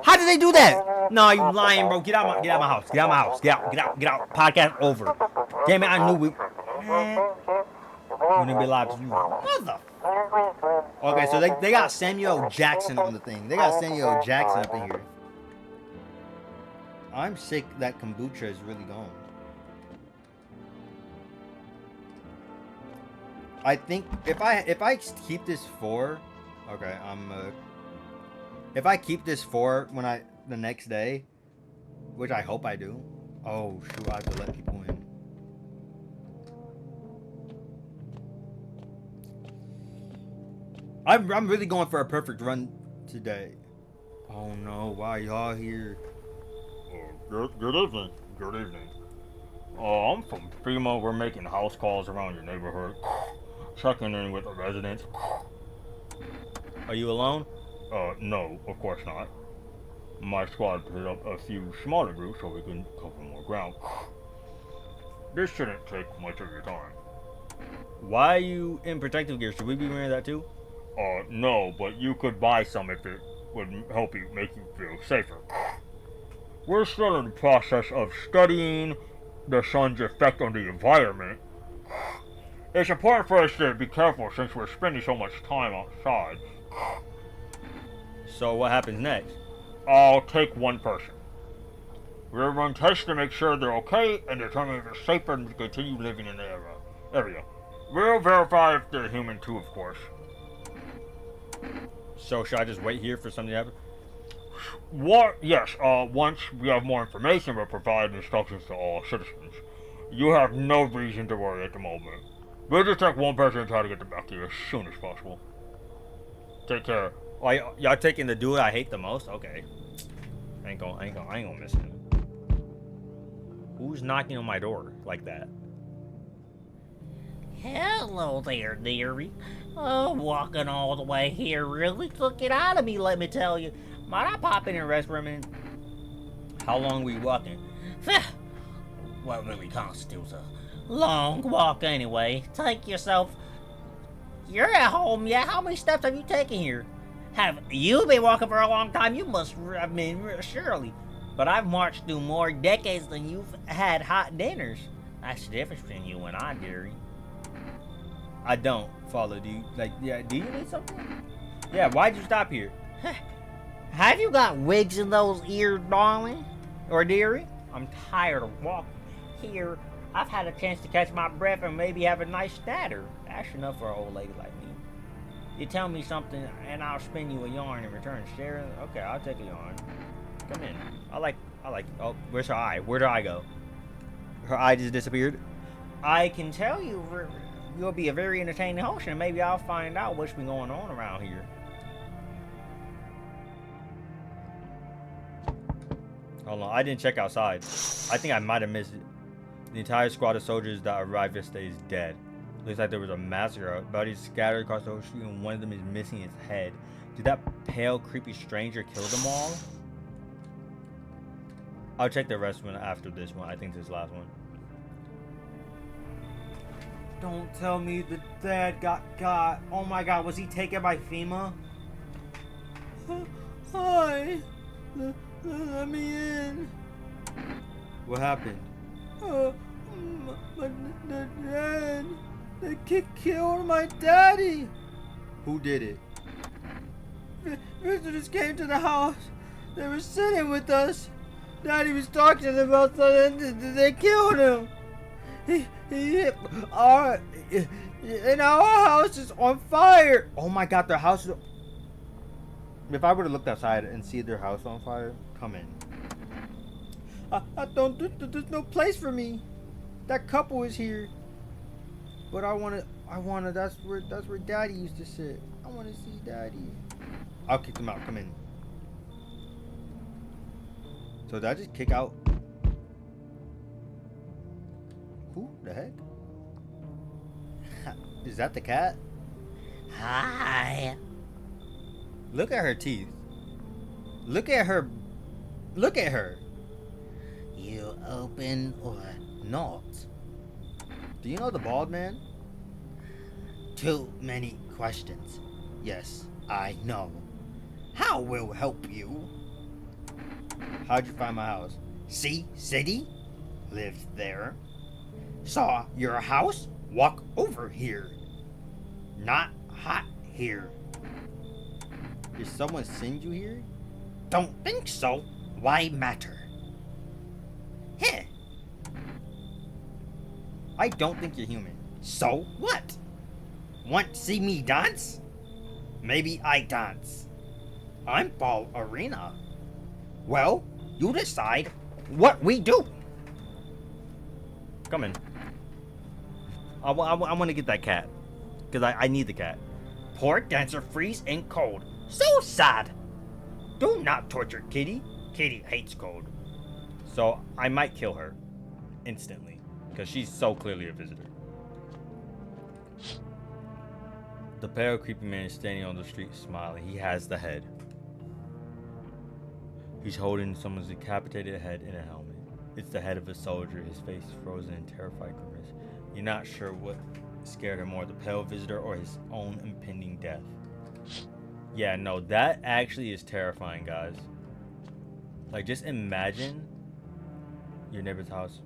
[SPEAKER 1] How did they do that? No, you lying, bro. Get out my house. Get out. Podcast over. Damn it, I knew we wouldn't be allowed to do that. Okay, so they got Samuel Jackson on the thing. They got Samuel Jackson up in here. I'm sick that kombucha is really gone. I think if I keep this 4, okay, if I keep this 4 the next day, which I hope I do. Oh shoot, I have to let people in. I'm really going for a perfect run today. Oh no, why y'all here?
[SPEAKER 6] Good evening. Good evening. I'm from FEMA. We're making house calls around your neighborhood. Checking in with the residents.
[SPEAKER 1] Are you alone?
[SPEAKER 6] No, of course not. My squad put up a few smaller groups so we can cover more ground. This shouldn't take much of your time.
[SPEAKER 1] Why are you in protective gear? Should we be wearing that too?
[SPEAKER 6] No, but you could buy some if it would help you, make you feel safer. We're still in the process of studying the sun's effect on the environment. It's important for us to be careful since we're spending so much time outside.
[SPEAKER 1] So what happens next?
[SPEAKER 6] I'll take one person. We'll run tests to make sure they're okay and determine if it's safe for them to continue living in the area. We'll verify if they're human too, of course.
[SPEAKER 1] So should I just wait here for something to happen?
[SPEAKER 6] Yes, once we have more information, we'll provide instructions to all citizens. You have no reason to worry at the moment. We'll just take one person and try to get them back to you as soon as possible. Take care.
[SPEAKER 1] Oh, y'all taking the dude I hate the most? Okay. I ain't gonna miss him. Who's knocking on my door like that?
[SPEAKER 3] Hello there, dearie. Walking all the way here really took it out of me, let me tell you. Might I pop in the restroom and...
[SPEAKER 1] How long we walking?
[SPEAKER 3] What really constitutes a long walk anyway. Take yourself... You're at home, yeah? How many steps have you taken here? Have you been walking for a long time? You must, surely. But I've marched through more decades than you've had hot dinners. That's the difference between you and I, dearie.
[SPEAKER 1] I don't follow. Do you need something? Yeah, why'd you stop here?
[SPEAKER 3] Have you got wigs in those ears, darling? Or dearie? I'm tired of walking. Here, I've had a chance to catch my breath and maybe have a nice statter. That's enough for an old lady like me. You tell me something and I'll spin you a yarn in return. Sharon? Okay, I'll take a yarn. Come in. I like, oh, where's her eye? Where did I go? Her eye just disappeared? I can tell you, you'll be a very entertaining host and maybe I'll find out what's been going on around here. Hold on, I didn't check outside. I think I might have missed it. The entire squad of soldiers that arrived yesterday is dead. Looks like there was a massacre. Bodies scattered across the whole street and one of them is missing its head. Did that pale, creepy stranger kill them all? I'll check the rest one after this one. I think this last one. Don't tell me the dad got. Oh my god, was he taken by FEMA? Hi. Let me in. What happened? My dad. They killed my daddy. Who did it? Visitors came to the house. They were sitting with us. Daddy was talking to them about something. They killed him. And our house is on fire. Oh my god, their house is... If I were to look outside and see their house on fire, come in. I don't. There's no place for me. That couple is here. But I wanna. That's where Daddy used to sit. I wanna see Daddy. I'll kick them out. Come in. So did I just kick out? Who the heck? Is that the cat? Hi.
[SPEAKER 1] Look at her teeth. Look at her. Look at her.
[SPEAKER 3] You open or not?
[SPEAKER 1] Do you know the bald man?
[SPEAKER 3] Too many questions. Yes, I know. How will help you?
[SPEAKER 1] How'd you find my house?
[SPEAKER 3] See city? Lived there. Saw your house? Walk over here. Not hot here.
[SPEAKER 1] Did someone send you here?
[SPEAKER 3] Don't think so. Why matter?
[SPEAKER 1] I don't think you're human.
[SPEAKER 3] So what? Want to see me dance? Maybe I dance. I'm Paul Arena. Well, you decide what we do.
[SPEAKER 4] Come in. I want to get that cat. Because I need the cat.
[SPEAKER 3] Poor dancer freeze and cold. So sad. Do not torture Kitty. Kitty hates cold.
[SPEAKER 4] So I might kill her. Instantly. Because she's so clearly a visitor. The pale, creepy man is standing on the street smiling. He has the head. He's holding someone's decapitated head in a helmet. It's the head of a soldier, his face frozen in terrified grimace. You're not sure what scared him more, the pale visitor or his own impending death. Yeah, no, that actually is terrifying, guys. Like, just imagine your neighbor's house,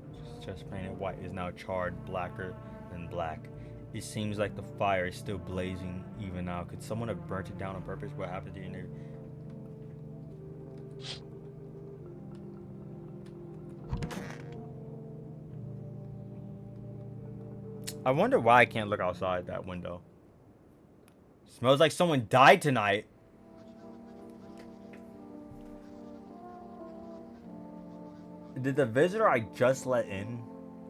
[SPEAKER 4] just painted white, is now charred blacker than black. It seems like the fire is still blazing even now. Could someone have burnt it down on purpose? What happened to your neighbor? I wonder why I can't look outside that window. Smells like someone died tonight. Did the visitor I just let in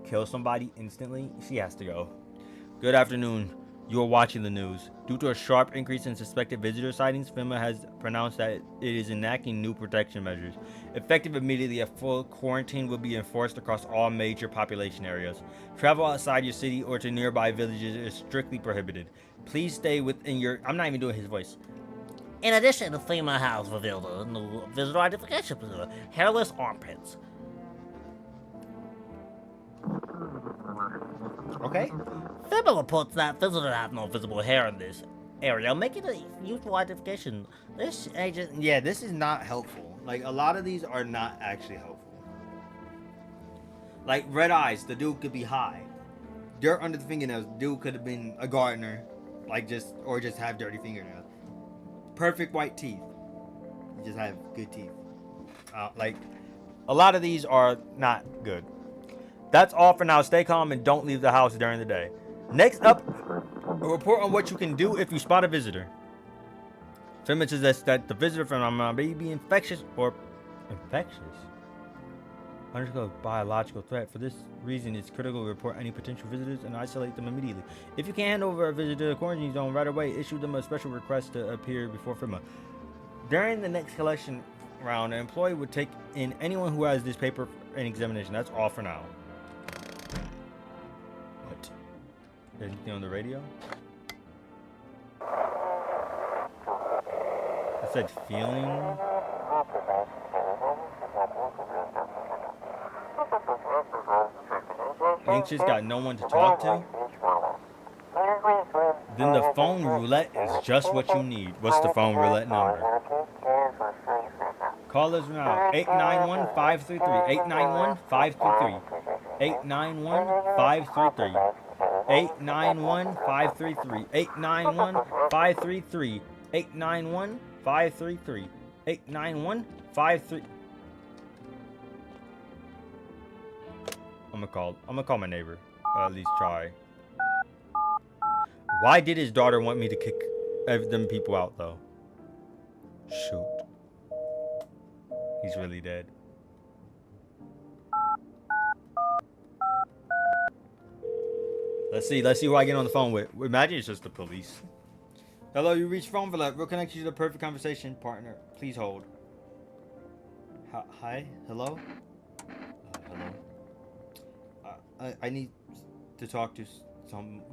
[SPEAKER 4] kill somebody instantly? She has to go. Good afternoon. You are watching the news. Due to a sharp increase in suspected visitor sightings, FEMA has pronounced that it is enacting new protection measures. Effective immediately, a full quarantine will be enforced across all major population areas. Travel outside your city or to nearby villages is strictly prohibited. Please stay within your... I'm not even doing his voice.
[SPEAKER 5] In addition, the FEMA has revealed a new visitor identification procedure, hairless armpits.
[SPEAKER 3] Okay.
[SPEAKER 5] FEMA reports that visitors have no visible hair in this area, making it a useful identification. This agent...
[SPEAKER 3] Yeah, this is not helpful. Like, a lot of these are not actually helpful. Like, red eyes, the dude could be high. Dirt under the fingernails, dude could have been a gardener. Like, just have dirty fingernails. Perfect white teeth. You just have good teeth.
[SPEAKER 4] Like, a lot of these are not good. That's all for now. Stay calm and don't leave the house during the day. Next up, a report on what you can do if you spot a visitor. FEMA suggests that the visitor phenomenon may be infectious or undergo a biological threat. For this reason, it's critical to report any potential visitors and isolate them immediately. If you can't hand over a visitor to the quarantine zone right away, issue them a special request to appear before FEMA. During the next collection round, an employee would take in anyone who has this paper for an examination. That's all for now. What? Anything on the radio? I said feeling. Anxious, got no one to talk to? Then the phone roulette is just what you need. What's the phone roulette number? Call us now. 891-533. 891-533. 891-533. 891-533. 891-533. 891-533. 891-533. I'm gonna call my neighbor. Or at least try. Why did his daughter want me to kick them people out though? Shoot. He's really dead. Let's see who I get on the phone with. Imagine it's just the police. Hello, you reached phone for that. We'll connect you to the perfect conversation partner. Please hold. Hi? Hello? Hello? I need to talk to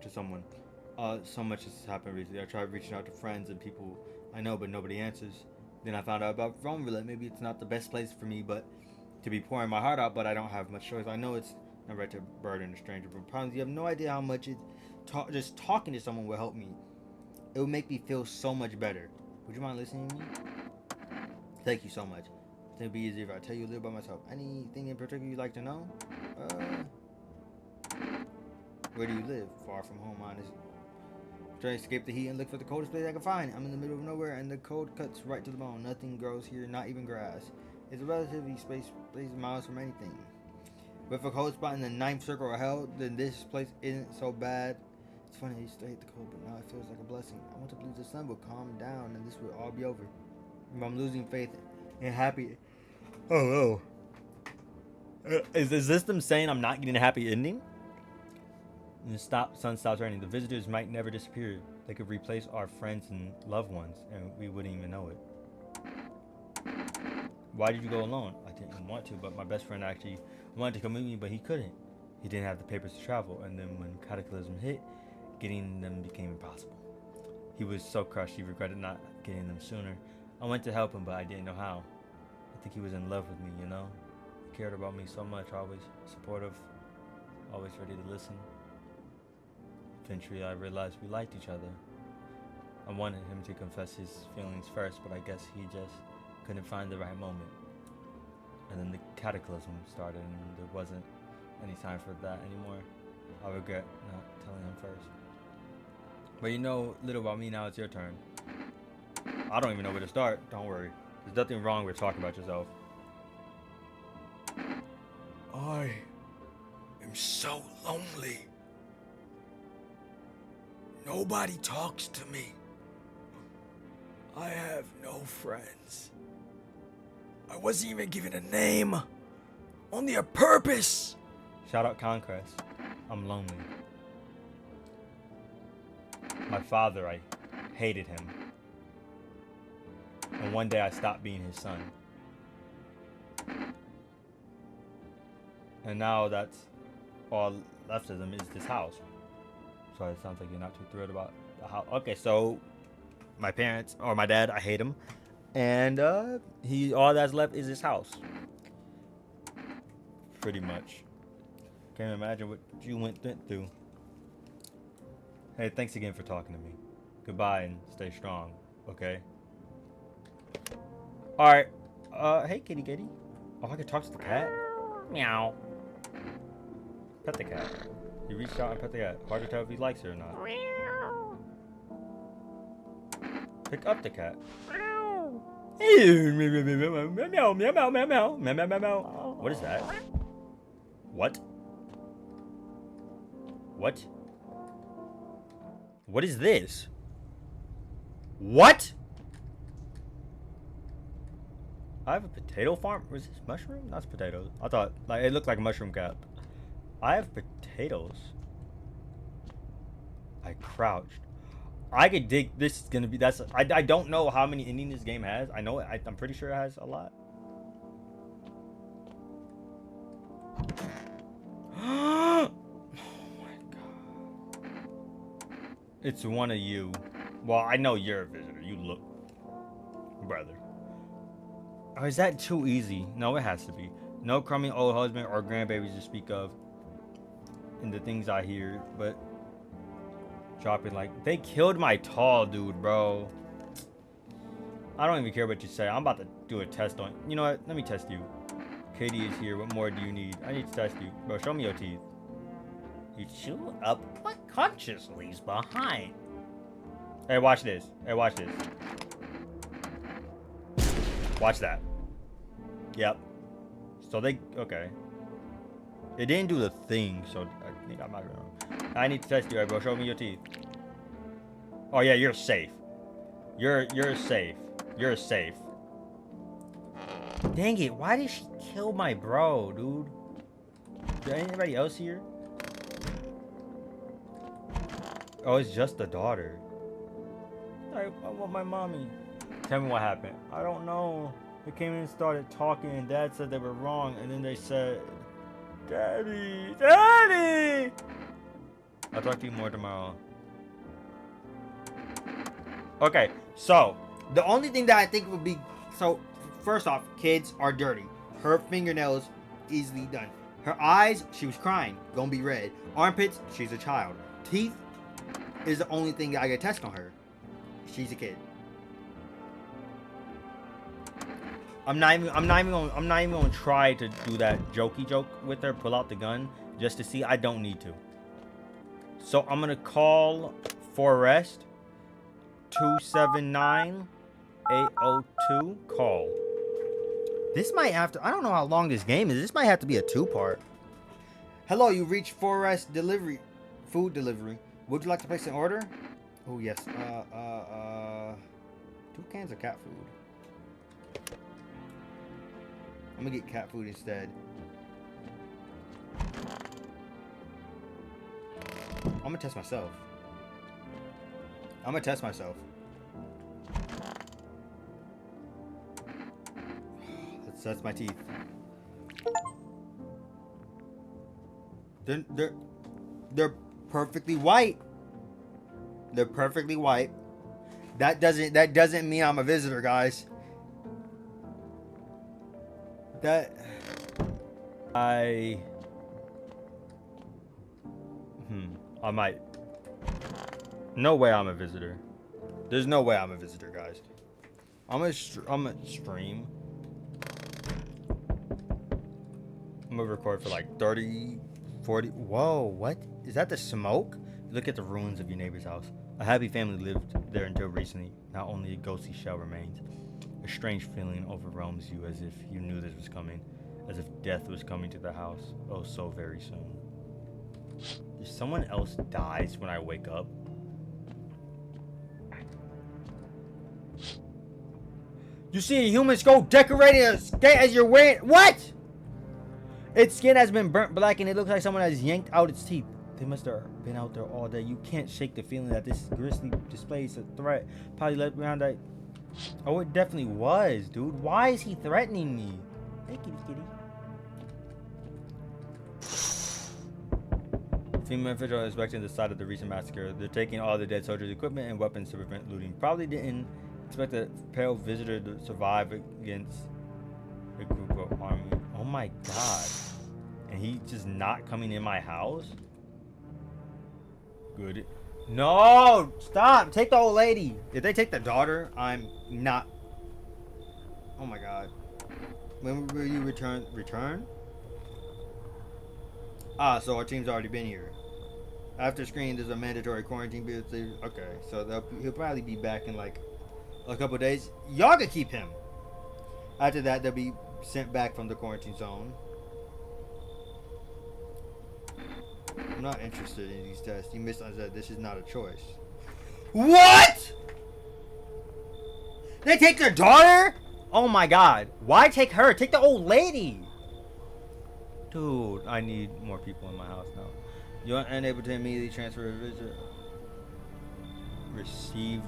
[SPEAKER 4] someone. So much has happened recently. I tried reaching out to friends and people I know, but nobody answers. Then I found out about phone roulette. Maybe it's not the best place for me, but to be pouring my heart out, but I don't have much choice. I know it's not right to burden a stranger, but problems you have no idea how much just talking to someone will help me. It would make me feel so much better. Would you mind listening to me? Thank you so much. It'd be easier if I tell you a little about myself. Anything in particular you'd like to know? Where do you live? Far from home, honestly. Trying to escape the heat and look for the coldest place I can find. I'm in the middle of nowhere and the cold cuts right to the bone. Nothing grows here, not even grass. It's a relatively space miles from anything. With a cold spot in the 9th circle of hell, then this place isn't so bad. It's funny, I used to hate the cold, but now it feels like a blessing. I want to believe the sun will calm down and this will all be over. I'm losing faith and happy.
[SPEAKER 1] Oh no. Is this them saying I'm not getting a happy ending? And the sun stops raining. The visitors might never disappear. They could replace our friends and loved ones, and we wouldn't even know it. Why did you go alone? I didn't want to, but my best friend actually wanted to come with me, but he couldn't. He didn't have the papers to travel, and then when Cataclysm hit, getting them became impossible. He was so crushed, he regretted not getting them sooner. I went to help him, but I didn't know how. I think he was in love with me, you know? He cared about me so much, always supportive, always ready to listen. Eventually, I realized we liked each other. I wanted him to confess his feelings first, but I guess he just couldn't find the right moment. And then the cataclysm started, and there wasn't any time for that anymore. I regret not telling him first. But you know little about me now, it's your turn. I don't even know where to start. Don't worry. There's nothing wrong with talking about yourself.
[SPEAKER 7] I am so lonely. Nobody talks to me. I have no friends. I wasn't even given a name. Only a purpose.
[SPEAKER 1] Shout out Conquest. I'm lonely. My father, I hated him. And one day I stopped being his son. And now that's all left of him is this house. So it sounds like you're not too thrilled about the house. Okay, so my parents, or my dad, I hate him. And all that's left is his house. Pretty much. Can't imagine what you went through. Hey, thanks again for talking to me. Goodbye and stay strong, okay? Alright. Hey, kitty kitty. Oh, I can talk to the cat? Meow. Pet the cat. You reached out and pet the cat. Hard to tell if he likes it or not. Pick up the cat. What is that? What? What? What is this? What? I have a potato farm? Was this mushroom? That's potatoes. I thought, like, it looked like a mushroom cap. I have potatoes. I crouched. I could dig. This is gonna be. That's. I don't know how many endings this game has. I know. I'm pretty sure it has a lot. Oh my god. It's one of you. Well, I know you're a visitor. You look, brother. Or is that too easy? No, it has to be. No crummy old husband or grandbabies to speak of. And the things I hear, but dropping like they killed my tall dude, bro. I don't even care what you say. I'm about to do a test on. You know what? Let me test you. Katie is here. What more do you need? I need to test you, bro. Show me your teeth. You chew up what conscious leaves behind. Hey, watch this. Hey, watch this. Watch that. Yep. So they okay. It didn't do the thing, so I think I might be wrong. I need to test you, right, bro. Show me your teeth. Oh yeah, you're safe. You're safe. You're safe. Dang it! Why did she kill my bro, dude? Is there anybody else here? Oh, it's just the daughter. I want my mommy. Tell me what happened. I don't know. They came in and started talking, and Dad said they were wrong, and then they said, "Daddy, Daddy." I'll talk to you more tomorrow.
[SPEAKER 4] Okay, so the only thing that I think would be so. First off, kids are dirty. Her fingernails easily done. Her eyes, she was crying, gonna be red. Armpits, she's a child. Teeth is the only thing I get test on her. She's a kid.
[SPEAKER 1] I'm not even gonna try to do that jokey joke with her, pull out the gun, just to see. I don't need to. So I'm gonna call Forrest 279-802. Call. This might have to. I don't know how long this game is. This might have to be a 2-part.
[SPEAKER 4] Hello, you reached Forrest Delivery, food delivery.
[SPEAKER 1] Would you like to place an order? Oh yes. 2 cans of cat food. I'm gonna get cat food instead. I'm gonna test myself. That's my teeth. They're perfectly white. They're perfectly white. That doesn't mean I'm a visitor, guys. I might. No way I'm a visitor. There's no way I'm a visitor, guys. I'm gonna stream. I'm gonna record for like 30, 40. Whoa, what? Is that the smoke? Look at the ruins of your neighbor's house. A happy family lived there until recently. Now only a ghostly shell remains. A strange feeling overwhelms you as if you knew this was coming. As if death was coming to the house. Oh, so very soon. If someone else dies when I wake up. You see a human skull decorating a skate as you're wearing. What? Its skin has been burnt black and it looks like someone has yanked out its teeth. They must have been out there all day. You can't shake the feeling that this grisly display is a threat. Probably left behind that. Oh, it definitely was, dude. Why is he threatening me? Hey, kitty, kitty. Female official is inspecting the site of the recent massacre. They're taking all the dead soldiers' equipment and weapons to prevent looting. Probably didn't expect a pale visitor to survive against a group of army. Oh my god. And he's just not coming in my house? Good. No! Stop! Take the old lady! If they take the daughter, I'm not... Oh my god. When will you return? Return? Ah, so our team's already been here. After screening, there's a mandatory quarantine period. Okay, so he'll probably be back in like a couple days. Y'all can keep him. After that, they'll be sent back from the quarantine zone. I'm not interested in these tests. You misunderstood. This is not a choice. What? They take their daughter? Oh my god. Why take her? Take the old lady. Dude, I need more people in my house now. You're unable to immediately transfer a visit. Received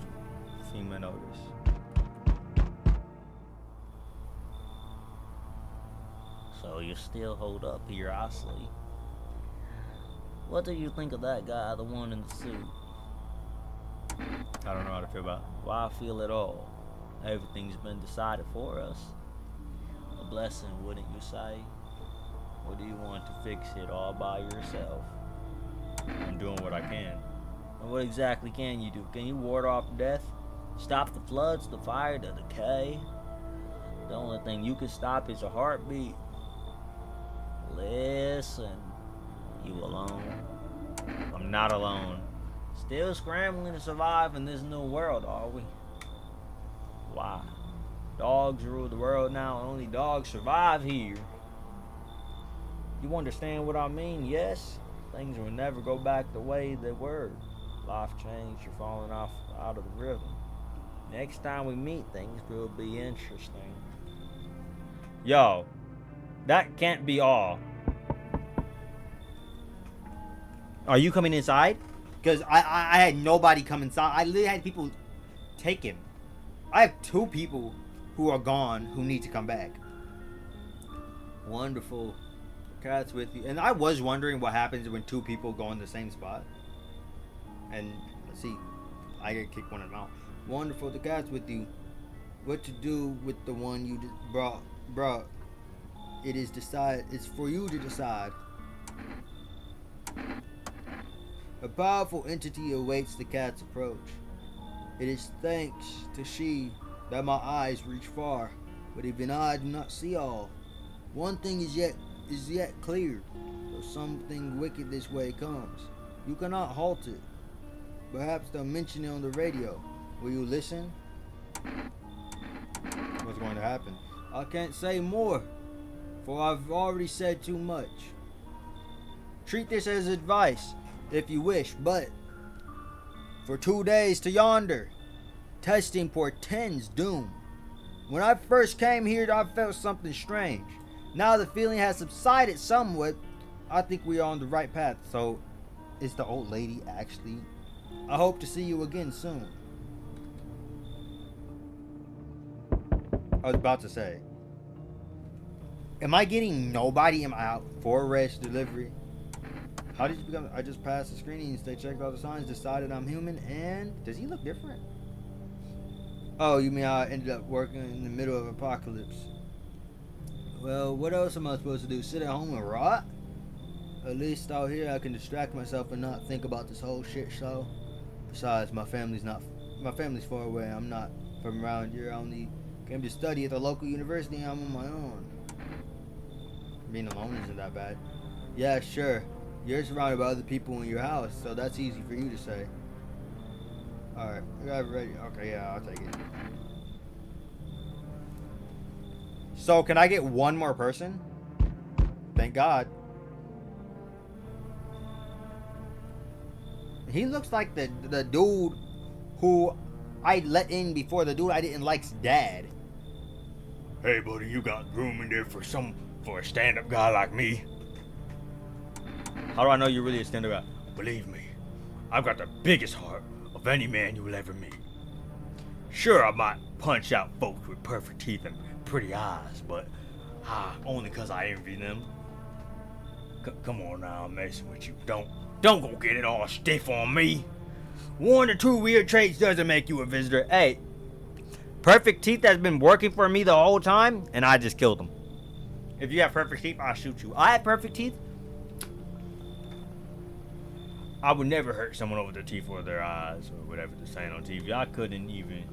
[SPEAKER 1] FEMA notice.
[SPEAKER 5] So you still hold up here, I see. What do you think of that guy, the one in the suit?
[SPEAKER 1] I don't know how to feel about it.
[SPEAKER 5] Why feel at all? Everything's been decided for us. A blessing, wouldn't you say? Or do you want to fix it all by yourself?
[SPEAKER 1] I'm doing what I can.
[SPEAKER 5] And what exactly can you do? Can you ward off death? Stop the floods, the fire, the decay? The only thing you can stop is a heartbeat. Listen, you alone?
[SPEAKER 1] I'm not alone.
[SPEAKER 5] Still scrambling to survive in this new world, are we? Why? Dogs rule the world now, and only dogs survive here. You understand what I mean? Yes? Things will never go back the way they were. Life changed, you're falling off out of the rhythm. Next time we meet, things will be interesting.
[SPEAKER 1] Yo, that can't be all. Are you coming inside? Because I had nobody come inside. I literally had people take him. I have 2 people who are gone who need to come back. Wonderful. Cat's with you. And I was wondering what happens when 2 people go in the same spot. And let's see, I get kicked one of them out. Wonderful, the cat's with you. What to do with the one you just brought? It's for you to decide. A powerful entity awaits the cat's approach. It is thanks to she that my eyes reach far, but even I do not see all. One thing is yet clear, though something wicked this way comes. You cannot halt it. Perhaps they'll mention it on the radio. Will you listen? What's going to happen? I can't say more, for I've already said too much. Treat this as advice, if you wish, but
[SPEAKER 4] For 2 days to yonder. Testing portends doom. When I first came here, I felt something strange. Now the feeling has subsided somewhat. I think we are on the right path. So, is the old lady actually? I hope to see you again soon. I was about to say, am I getting nobody in my out for arrest delivery? How did you become? I just passed the screenings. They checked all the signs, decided I'm human, and does he look different? Oh, you mean I ended up working in the middle of apocalypse? Well, what else am I supposed to do? Sit at home and rot? At least out here I can distract myself and not think about this whole shit show. Besides, my family's far away. I'm not from around here. I only came to study at the local university. I'm on my own. Being alone isn't that bad. Yeah, sure. You're surrounded by other people in your house, so that's easy for you to say. Alright, I got it ready. Okay, yeah, I'll take it. So, can I get one more person? Thank God. He looks like the dude who I let in before, the dude I didn't like's dad.
[SPEAKER 6] Hey, buddy, you got room in there for a stand-up guy like me?
[SPEAKER 1] How do I know you're really a stand-up guy?
[SPEAKER 6] Believe me, I've got the biggest heart of any man you'll ever meet. Sure, I might punch out folks with perfect teeth and pretty eyes, but only 'cause I envy them. Come on now, I'm messing with you. Don't go get it all stiff on me.
[SPEAKER 4] 1 or 2 weird traits doesn't make you a visitor. Hey, perfect teeth has been working for me the whole time, and I just killed him. If you have perfect teeth, I'll shoot you. I have perfect teeth.
[SPEAKER 1] I would never hurt someone over their teeth or their eyes or whatever they're saying on TV. I couldn't even.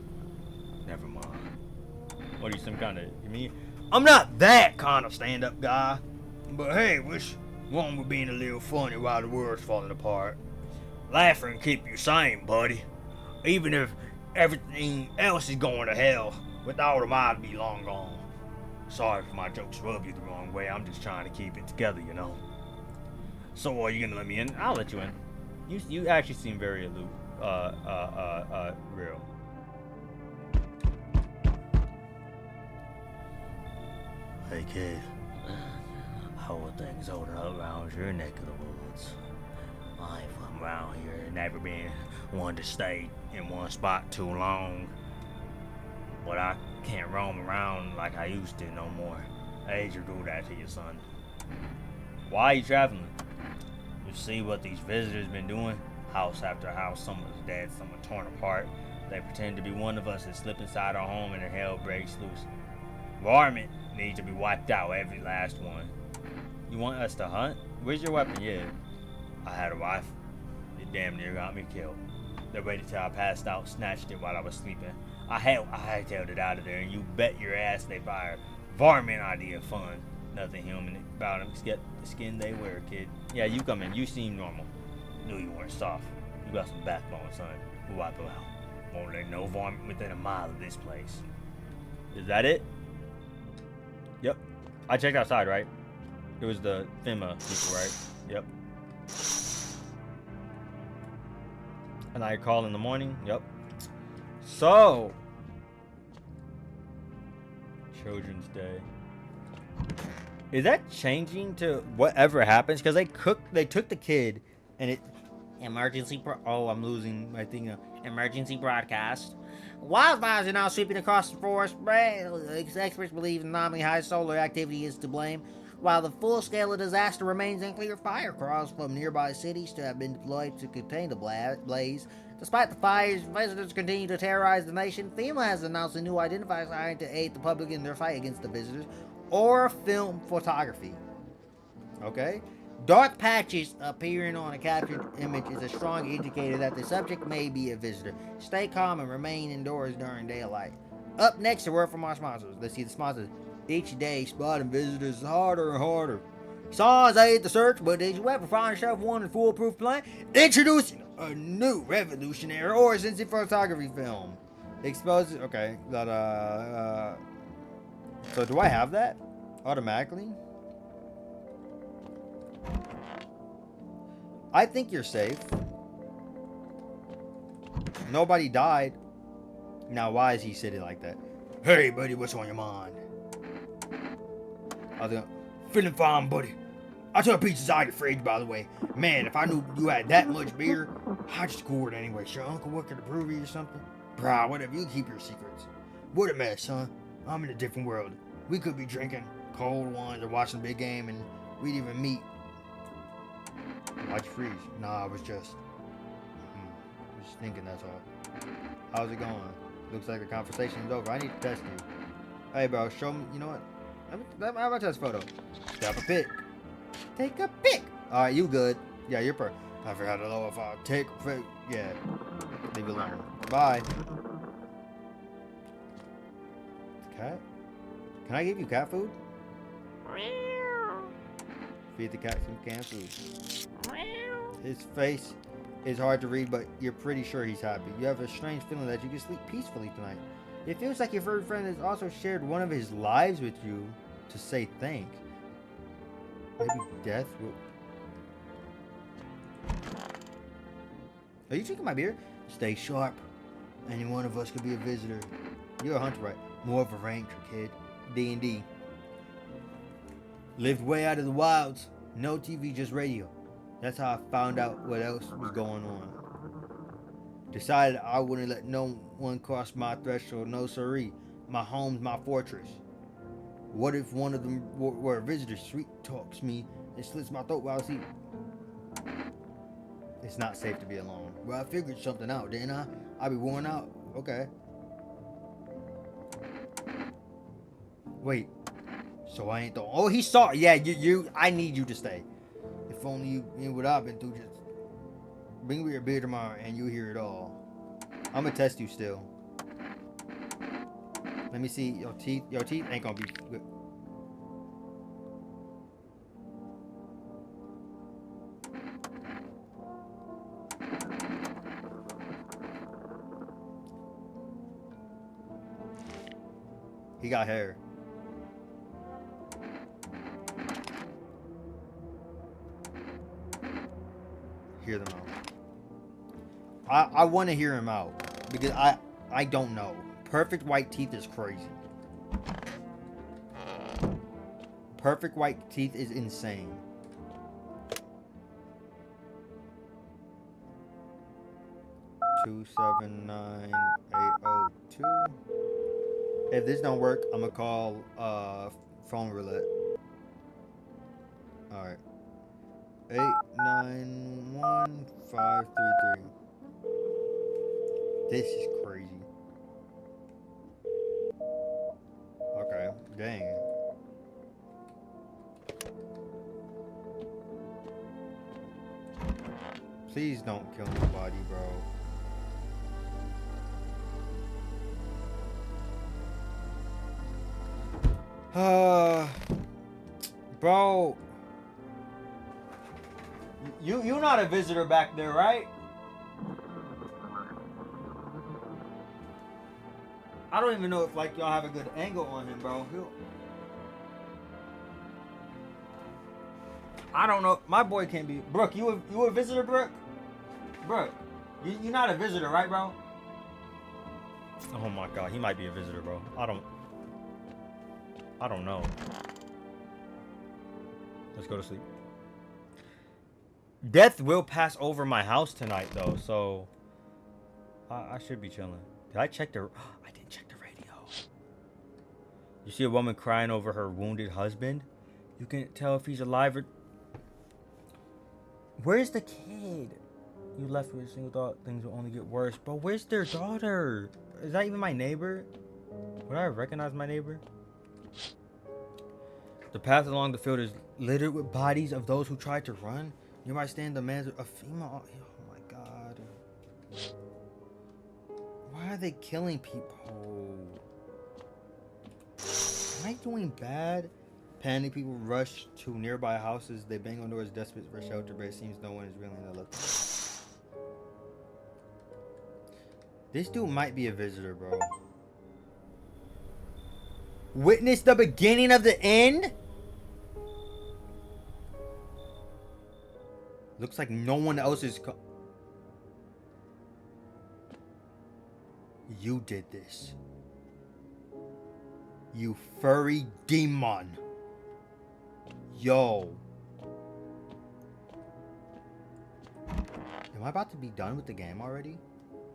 [SPEAKER 1] Never mind. What are you, some kind of? You mean?
[SPEAKER 4] I'm not that kind of stand-up guy. But hey, what's wrong with being a little funny while the world's falling apart?
[SPEAKER 6] Laughing keep you sane, buddy. Even if everything else is going to hell, without them I'd be long gone. Sorry if my jokes rub you the wrong way. I'm just trying to keep it together, you know. So are you gonna let me in?
[SPEAKER 1] I'll let you in. You actually seem very aloof. Real.
[SPEAKER 5] Hey kid, how are things holding up around your neck of the woods? I ain't from around here, never been one to stay in one spot too long. But I can't roam around like I used to no more. Age will do that to you, son.
[SPEAKER 1] Why are you traveling?
[SPEAKER 5] You see what these visitors been doing? House after house, some is dead, some are torn apart. They pretend to be one of us and slip inside our home and the hell breaks loose. Varmint needs to be wiped out, every last one.
[SPEAKER 1] You want us to hunt? Where's your weapon? Yeah.
[SPEAKER 5] I had a wife. It damn near got me killed. They waited till I passed out, snatched it while I was sleeping. I hightailed it out of there, and you bet your ass they fired. Varmint idea fun. Nothing human about them except the skin they wear, kid.
[SPEAKER 1] Yeah, you come in. You seem normal.
[SPEAKER 5] Knew you weren't soft. You got some backbone, son. We'll wipe them out. Won't let no varmint within a mile of this place.
[SPEAKER 1] Is that it? Yep. I checked outside, right? It was the FEMA people, right? Yep. And I call in the morning. Yep. So, Children's Day. Is that changing to whatever happens? Because they took the kid, and it I'm losing my thing now.
[SPEAKER 3] Emergency broadcast. Wildfires are now sweeping across the forest. Experts believe anomaly high solar activity is to blame. While the full scale of disaster remains unclear, fire crews from nearby cities to have been deployed to contain the blaze. Despite the fires, visitors continue to terrorize the nation. FEMA has announced a new identifier sign to aid the public in their fight against the visitors, or film photography. Okay? Dark patches appearing on a captured image is a strong indicator that the subject may be a visitor. Stay calm and remain indoors during daylight. Up next, a word from our sponsors. Let's see the sponsors. Each day, spotting visitors is harder and harder. Signs aid the search, but did you ever find yourself wanting a foolproof plan? Introducing a new revolutionary origins in photography film. Exposes. Okay. So do I have that automatically? I think you're safe.
[SPEAKER 4] Nobody died. Now, why is he sitting like that? Hey, buddy, what's on your mind? I was like, feeling fine, buddy. I took pieces out of your fridge, by the way. Man, if I knew you had that much beer, I'd just score it anyway. Sure, Uncle work at a brewery or something? Brah, whatever, you keep your secrets. What a mess, son. I'm in a different world. We could be drinking cold ones or watching the big game, and we'd even meet. Why'd you freeze? Nah, I was just thinking, that's all. How's it going? Looks like the conversation's over. I need to test you. Hey, bro, show me. You know what? How about test photo? Step a pic. Take a pic. All right, you good? Yeah, you're perfect. I forgot to lower if I take a pic. Yeah. Leave it alone. Bye. Cat? Can I give you cat food? Feed the cat some canned food. His face is hard to read, but you're pretty sure he's happy. You have a strange feeling that you can sleep peacefully tonight. It feels like your furry friend has also shared one of his lives with you to say thanks. Maybe death will... Are you drinking my beer? Stay sharp. Any one of us could be a visitor. You're a hunter, right? More of a ranger, kid. D&D. Lived way out of the wilds. No TV, just radio. That's how I found out what else was going on. Decided I wouldn't let no one cross my threshold. No siree. My home's my fortress. What if one of them were a visitor? Sweet talks me and slits my throat while I sleep. It's not safe to be alone. Well, I figured something out, didn't I? I'll be worn out. Okay. Wait. So I ain't the... Oh, he saw... Yeah, you... I need you to stay. If only you knew what I've been through. Just bring me your beer tomorrow and you'll hear it all. I'm gonna test you still. Let me see your teeth. Your teeth ain't gonna be good. He got hair. Hear them out. I want to hear him out because I don't know. Perfect white teeth is crazy. Perfect white teeth is insane. Two 79802. If this don't work, I'm gonna call phone roulette. All right. 891533. This is crazy. Okay, dang. Please don't kill nobody, bro. Bro. You're not a visitor back there, right? I don't even know if like y'all have a good angle on him, bro. I don't know. My boy can't be. Brooke, you a visitor, Brooke? Brooke, you're not a visitor, right, bro? Oh my God, he might be a visitor, bro. I don't know. Let's go to sleep. Death will pass over my house tonight, though, so I should be chilling. Did I check the... I didn't check the radio. You see a woman crying over her wounded husband? You can't tell if he's alive or... Where's the kid? You left with a single thought things will only get worse. But where's their daughter? Is that even my neighbor? Would I recognize my neighbor? The path along the field is littered with bodies of those who tried to run. Nearby stand the man, a female. Oh my God. Why are they killing people? Am I doing bad? Panic people rush to nearby houses. They bang on doors desperate for shelter, but it seems no one is willing to look. This dude might be a visitor, bro. Witness the beginning of the end? Looks like no one else is You did this. You furry demon. Yo. Am I about to be done with the game already?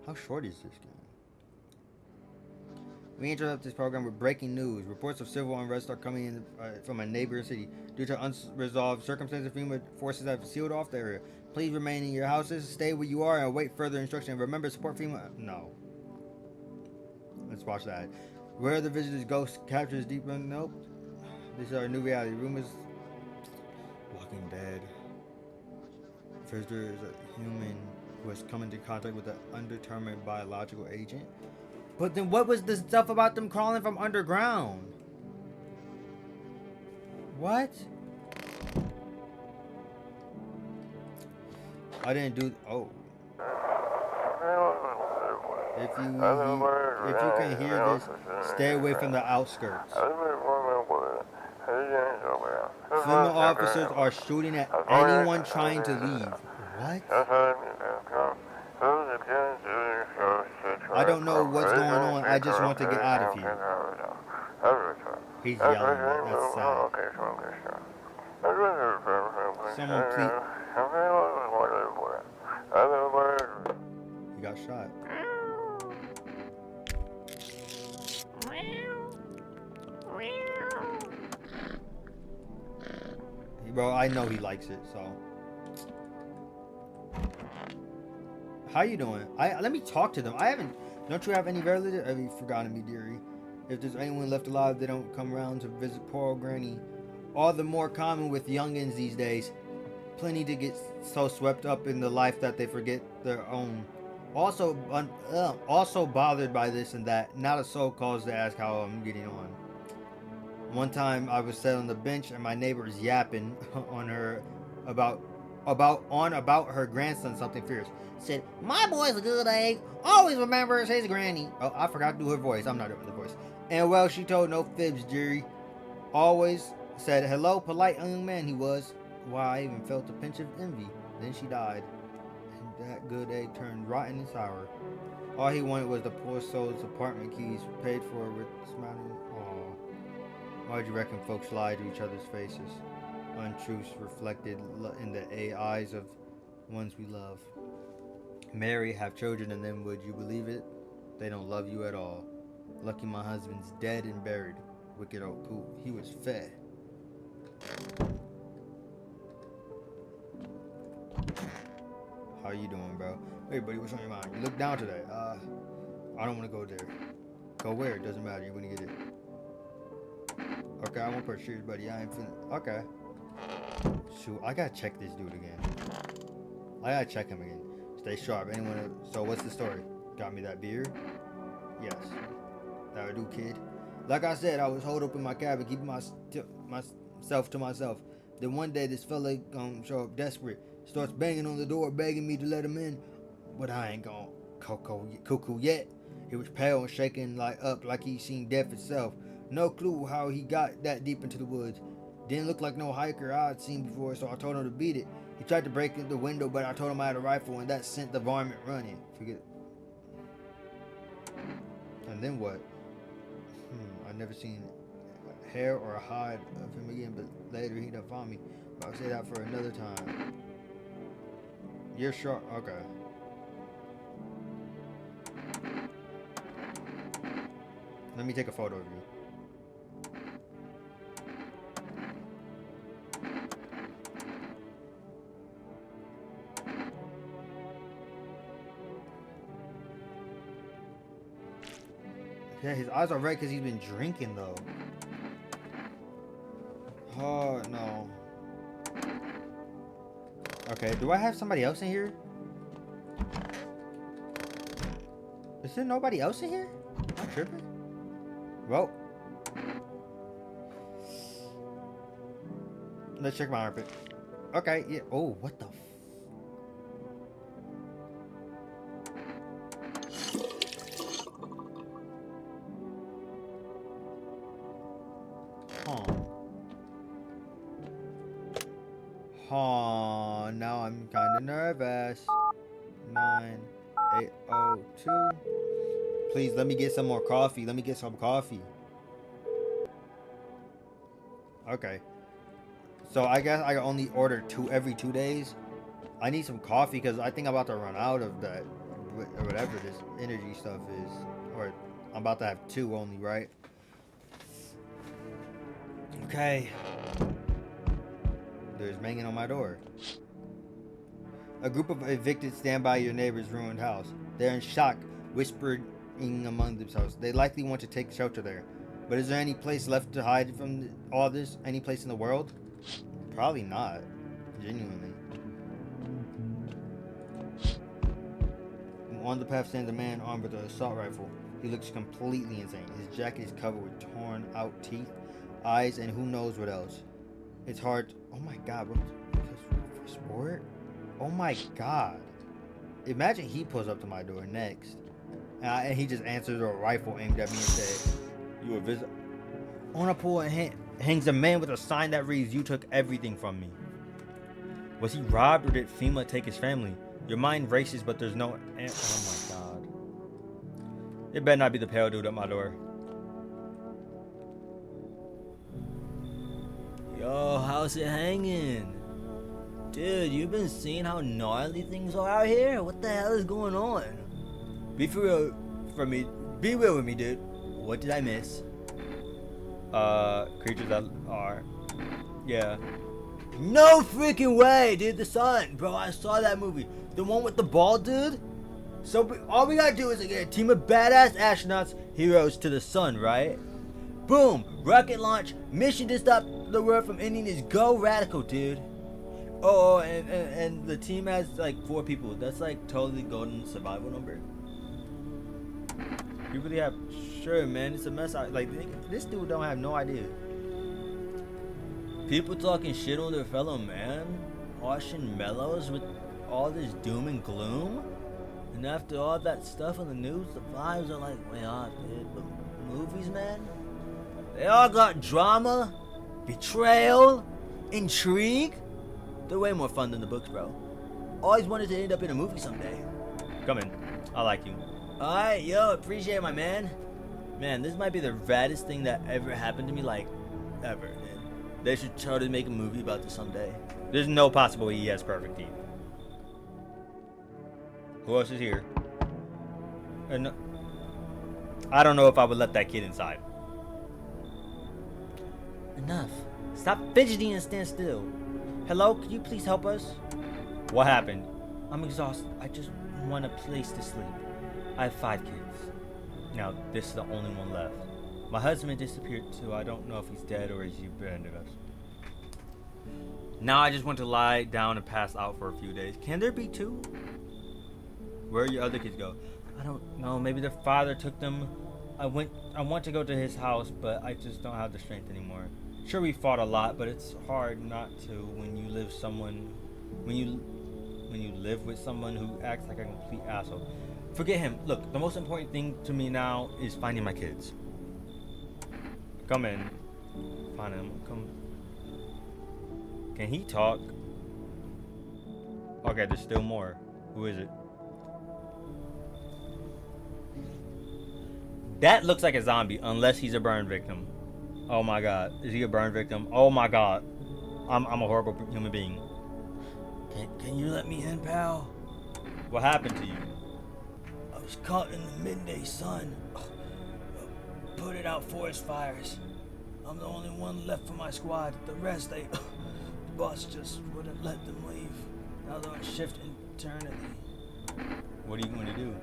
[SPEAKER 4] How short is this game? We interrupt this program with breaking news. Reports of civil unrest are coming in from a neighboring city. Due to unresolved circumstances, FEMA forces have sealed off the area. Please remain in your houses, stay where you are, and await further instruction. Remember, support FEMA. No. Let's watch that. Where the visitor's ghost captures deep run. Nope. These are a new reality. Rumors. Walking Dead. Visitor is a human who has come into contact with an undetermined biological agent. But then what was the stuff about them crawling from underground? What? I didn't do. Oh. If you can hear this, stay away from the outskirts. FEMA officers are shooting at anyone trying to leave. What? I don't know what's going on. I just want to get out of here. He's yelling. That's sad. Someone please. He got shot. Bro, I know he likes it, so. How you doing? Let me talk to them. Don't you have any relatives? Have you forgotten me, dearie? If there's anyone left alive, they don't come around to visit poor old granny. All the more common with youngins these days. Plenty to get so swept up in the life that they forget their own. Also bothered by this and that. Not a soul calls to ask how I'm getting on. One time I was sat on the bench and my neighbor was yapping on her about her grandson something fierce. Said, "My boy's a good egg. Always remembers his granny." Oh, I forgot to do her voice. I'm not doing the voice. And well, she told no fibs, Jerry. Always said hello, polite young man he was. Why, I even felt a pinch of envy. Then she died. And that good egg turned rotten and sour. All he wanted was the poor soul's apartment keys paid for with smiling. Aw. Why'd you reckon folks lie to each other's faces? Untruths reflected in the eyes of ones we love. Marry, have children, and then would you believe it? They don't love you at all. Lucky my husband's dead and buried. Wicked old cool. He was fed. How you doing, bro? Hey, buddy, what's on your mind? You look down today. I don't want to go there. Go where? It doesn't matter. You're gonna get it. Okay, I won't put cheers, buddy. I ain't finna. Okay. Shoot, I gotta check this dude again. I gotta check him again. Stay sharp. Anyone? So what's the story? Got me that beer? Yes. That'll do, kid. Like I said, I was holed up in my cabin, keeping myself to myself. Then one day, this fella show up desperate, starts banging on the door, begging me to let him in. But I ain't gone cuckoo yet. He was pale and shaking up like he seen death itself. No clue how he got that deep into the woods. Didn't look like no hiker I'd seen before, so I told him to beat it. He tried to break in the window, but I told him I had a rifle, and that sent the varmint running. Forget it. And then what? I never seen hair or a hide of him again, but later he done found me. But I'll say that for another time. You're sharp. Okay. Let me take a photo of you. Yeah, his eyes are red because he's been drinking, though. Oh, no. Okay, do I have somebody else in here? Is there nobody else in here? Am I tripping? Well. Let's check my armpit. Okay, yeah. Oh, what the f... Now I'm kind of nervous. 9802. Please, let me get some more coffee. Let me get some coffee. Okay. So I guess I only order 2 every 2 days. I need some coffee because I think I'm about to run out of that, or whatever this energy stuff is. Or I'm about to have 2 only, right? Okay. There's banging on my door. A group of evicted stand by your neighbor's ruined house. They're in shock, whispering among themselves. They likely want to take shelter there. But is there any place left to hide from all this? Any place in the world? Probably not. Genuinely. On the path stands a man armed with an assault rifle. He looks completely insane. His jacket is covered with torn out teeth, eyes, and who knows what else. It's hard. Oh my god, what for sport? Oh my god. Imagine he pulls up to my door next. And he just answers with a rifle aimed at me and said, "You a visitor?" On a pole hangs a man with a sign that reads, "You took everything from me." Was he robbed or did FEMA take his family? Your mind races, but there's no... Oh my god. It better not be the pale dude at my door.
[SPEAKER 1] Yo, how's it hanging? Dude, you been seeing how gnarly things are out here? What the hell is going on? Be real with me, dude. What did I miss? Creatures that are... Yeah. No freaking way, dude. The Sun. Bro, I saw that movie. The one with the ball, dude? So all we gotta do is get a team of badass astronauts, heroes to the sun, right? Boom! Rocket launch, mission to stop the world from ending is go radical, dude. Oh, and the team has like 4 people. That's like totally golden survival number. You really have... Sure, man. It's a mess out. Like, this dude don't have no idea. People talking shit on their fellow man. Harshing mellows with all this doom and gloom. And after all that stuff on the news, the vibes are like way off, dude. But movies, man, they all got drama, betrayal, intrigue. They're way more fun than the books, bro. Always wanted to end up in a movie someday. Come in. I like you. Alright, yo, appreciate it, my man. Man, this might be the raddest thing that ever happened to me, like, ever, dude. They should try to make a movie about this someday. There's no possible way he has perfect teeth. Who else is here? And I don't know if I would let that kid inside. Enough. Stop fidgeting and stand still. Hello, could you please help us? What happened? I'm exhausted. I just want a place to sleep. I have 5 kids. Now, this is the only one left. My husband disappeared too. I don't know if he's dead or he's abandoned us. Now I just want to lie down and pass out for a few days. Can there be 2? Where your other kids go? I don't know. Maybe their father took them. I want to go to his house, but I just don't have the strength anymore. Sure, we fought a lot, but it's hard not to when you live with someone who acts like a complete asshole. Forget him. Look, the most important thing to me now is finding my kids. Come in. Find him. Come. Can he talk? Okay, there's still more. Who is it? That looks like a zombie, unless he's a burn victim. Oh my god. Is he a burn victim? Oh my god. I'm a horrible human being. Can you let me in, pal? What happened to you? I was caught in the midday sun. Putting out forest fires. I'm the only one left for my squad. The rest, the boss just wouldn't let them leave. Now they're on shift eternity. What are you going to do?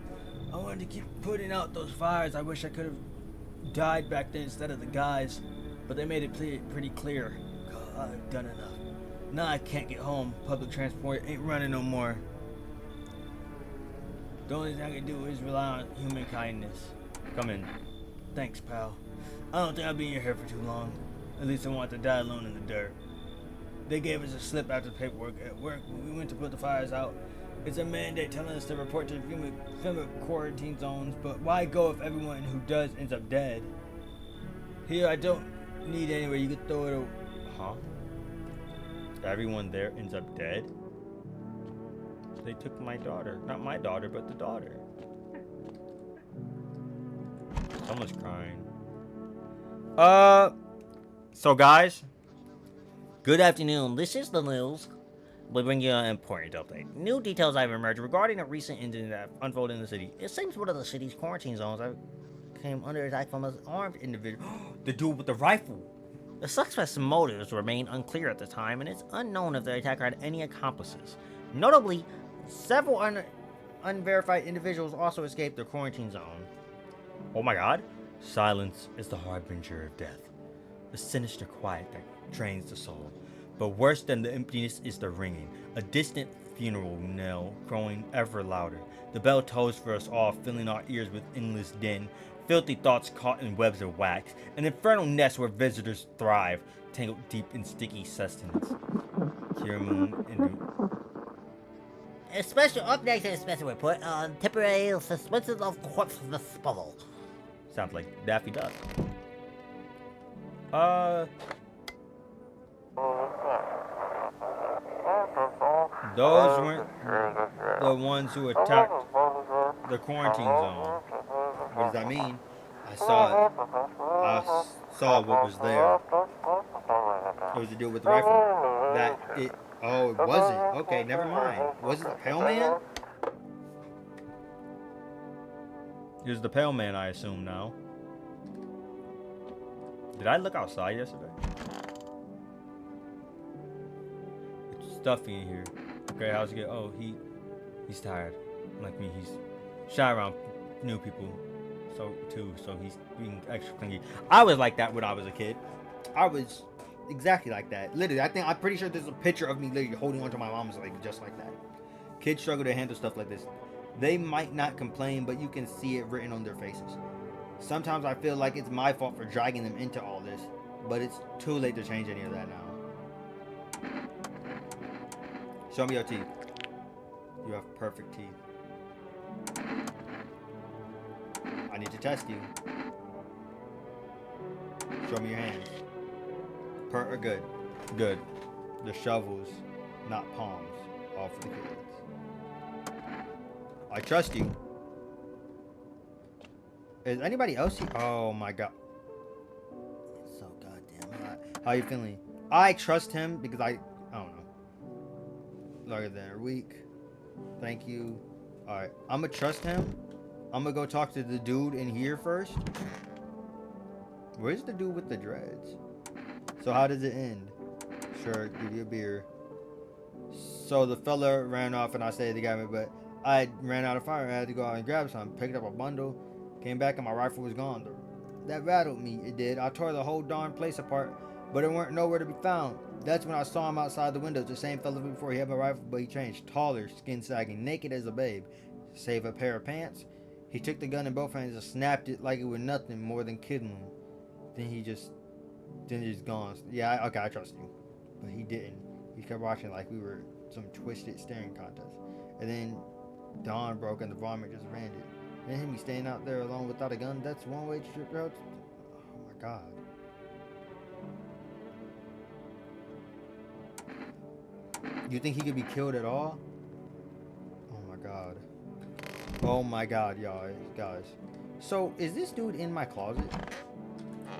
[SPEAKER 1] I wanted to keep putting out those fires. I wish I could have died back then instead of the guys. But they made it pretty clear. God, I've done enough. Now I can't get home. Public transport ain't running no more. The only thing I can do is rely on human kindness. Come in. Thanks, pal. I don't think I'll be in here for too long. At least I want to die alone in the dirt. They gave us a slip after the paperwork at work when we went to put the fires out. It's a mandate telling us to report to FEMA quarantine zones, but why go if everyone who does ends up dead? Here, I don't need anywhere. You could throw it away. Huh? Everyone there ends up dead? They took my daughter. Not my daughter, but the daughter. Someone's crying. So guys,
[SPEAKER 3] Good afternoon. This is the news. We bring you an important update. New details have emerged regarding a recent incident that unfolded in the city. It seems one of the city's quarantine zones came under attack from an armed individual.
[SPEAKER 1] the dude with the rifle.
[SPEAKER 3] The suspect's motives remain unclear at the time, and it's unknown if the attacker had any accomplices. Notably, several unverified individuals also escaped the quarantine zone.
[SPEAKER 1] Oh my god. Silence is the harbinger of death. A sinister quiet that drains the soul. But worse than the emptiness is the ringing, a distant funeral knell growing ever louder. The bell tolls for us all, filling our ears with endless din, filthy thoughts caught in webs of wax, an infernal nest where visitors thrive, tangled deep in sticky sustenance. Kira Moon and
[SPEAKER 3] A special update to the special report on temporary suspension of corpse disposal.
[SPEAKER 1] sounds like Daffy Duck. Those weren't the ones who attacked the quarantine zone. What does that mean? I saw it. I saw what was there. It was the dude with the rifle. Oh, it wasn't. Okay, never mind. Was it the Pale Man? It was the Pale Man, I assume now. Did I look outside yesterday? It's stuffy in here. Okay, how's it get? Oh, he's tired. Like me, he's shy around new people. So he's being extra clingy. I was like that when I was a kid. I was exactly like that. Literally, I'm pretty sure there's a picture of me literally holding onto my mom's leg just like that. Kids struggle to handle stuff like this. They might not complain, but you can see it written on their faces. Sometimes I feel like it's my fault for dragging them into all this, but it's too late to change any of that now. Show me your teeth. You have perfect teeth. I need to test you. Show me your hands. Good. Good. The shovels, not palms. All for the kids. I trust you. Is anybody else here? Oh my god. It's so goddamn hot. How you feeling? I trust him because I don't know. Longer than a week. Thank you. Alright. I'm gonna trust him. I'm gonna go talk to the dude in here first. Where's the dude with the dreads? So how does it end? Sure, give you a beer. So the fella ran off and I saved the guy, but I ran out of fire and I had to go out and grab some. Picked up a bundle, came back and my rifle was gone. That rattled me, it did. I tore the whole darn place apart, but it weren't nowhere to be found. That's when I saw him outside the windows. The same fella before. He had my rifle, but he changed. Taller, skin sagging, naked as a babe. Save a pair of pants. He took the gun in both hands and snapped it like it was nothing more than kidding. Then he's gone. Yeah, okay, I trust you. But he didn't. He kept watching like we were some twisted staring contest. And then dawn broke and the vomit just ran it. And him staying out there alone without a gun, that's one way to trip out. Oh my god. You think he could be killed at all? Oh my god. Oh my god, y'all, guys. So, is this dude in my closet?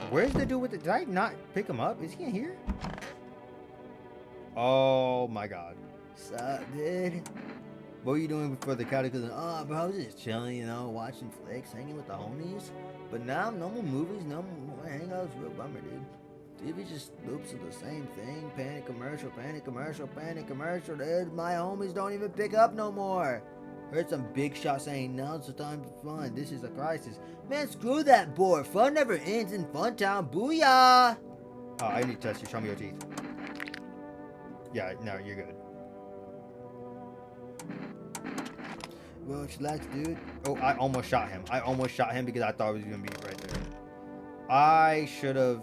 [SPEAKER 1] Where's the dude with the... Did I not pick him up? Is he in here? Oh my god. Sup, dude? What were you doing before the cataclysm? Oh, bro, I was just chilling, you know, watching flicks, hanging with the homies. But now, no more movies, no more hangouts. Real bummer, dude. TV just loops of the same thing. Panic commercial, panic commercial, panic commercial. Dude, my homies don't even pick up no more. Heard some big shot saying, now's the time for fun. This is a crisis. Man, screw that board. Fun never ends in Fun Town. Booyah! Oh, I need to test you. Show me your teeth. Yeah, no, you're good. Well, relax, dude. Oh, I almost shot him. I almost shot him because I thought it was going to be right there. I should have...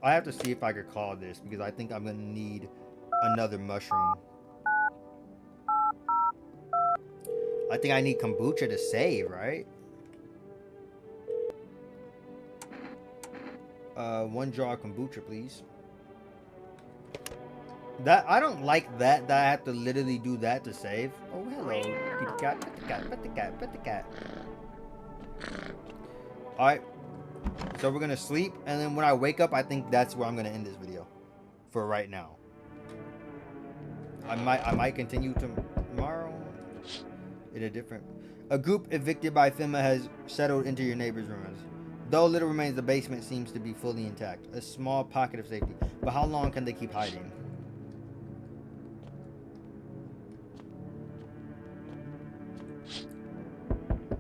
[SPEAKER 1] I have to see if I could call this because I think I'm going to need another mushroom. I think I need kombucha to save, right? One jar of kombucha, please. That I don't like that I have to literally do that to save. Oh, hello. Kitty cat, pet the cat, pet the cat, pet the cat.
[SPEAKER 4] Alright. So we're gonna sleep, and then when I wake up, I think that's where I'm gonna end this video. For right now. I might continue tomorrow. A group evicted by FEMA has settled into your neighbor's rooms. Though little remains, the basement seems to be fully intact. A small pocket of safety. But how long can they keep hiding?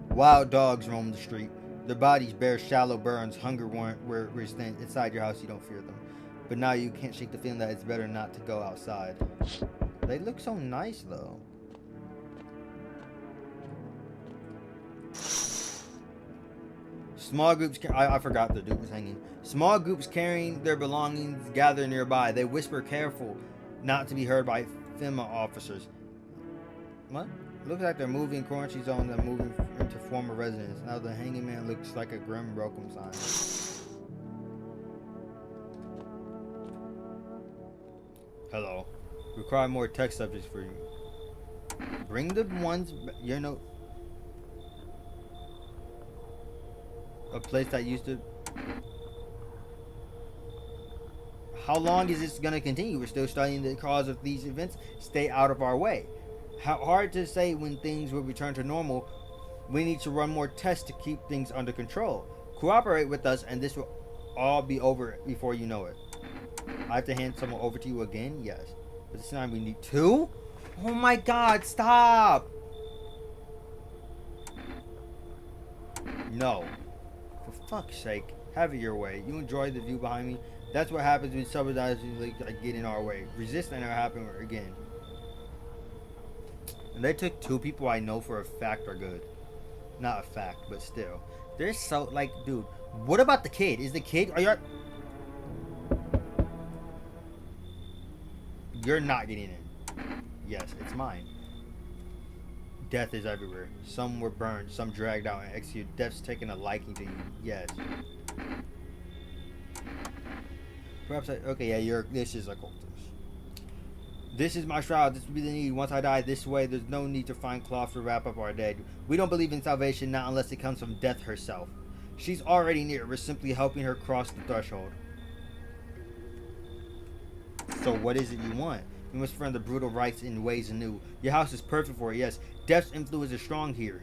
[SPEAKER 4] Wild dogs roam the street. Their bodies bear shallow burns. Hunger where inside your house you don't fear them. But now you can't shake the feeling that it's better not to go outside. They look so nice though. Small groups, I forgot the dude was hanging. Small groups carrying their belongings gather nearby. They whisper careful not to be heard by FEMA officers. What? Looks like they're moving quarantine zones and moving into former residence. Now the hanging man looks like a grim welcome sign. Hello. Require more text subjects for you. Bring the ones, you know, a place that used to. How long is this going to continue? We're still studying the cause of these events. Stay out of our way. How hard to say when things will return to normal. We need to run more tests to keep things under control. Cooperate with us and this will all be over before you know it. I have to hand someone over to you again? Yes. But this time we need 2? Oh my god, stop! No. For fuck's sake, have it your way. You enjoy the view behind me? That's what happens when subsidizers get in our way. Resist and it'll happen again. And they took 2 people I know for a fact are good. Not a fact, but still. They're so, like, dude. What about the kid? Is the kid, are you... You're not getting in. Yes, it's mine. Death is everywhere. Some were burned, some dragged out and executed. Death's taken a liking to you. Yes. Perhaps okay, yeah, this is a cultist. This is my shroud. This will be the need. Once I die this way, there's no need to find cloth to wrap up our dead. We don't believe in salvation, not unless it comes from death herself. She's already near. We're simply helping her cross the threshold. So what is it you want? You must friend the brutal rites in ways anew. Your house is perfect for it, yes. Death's influence is strong here.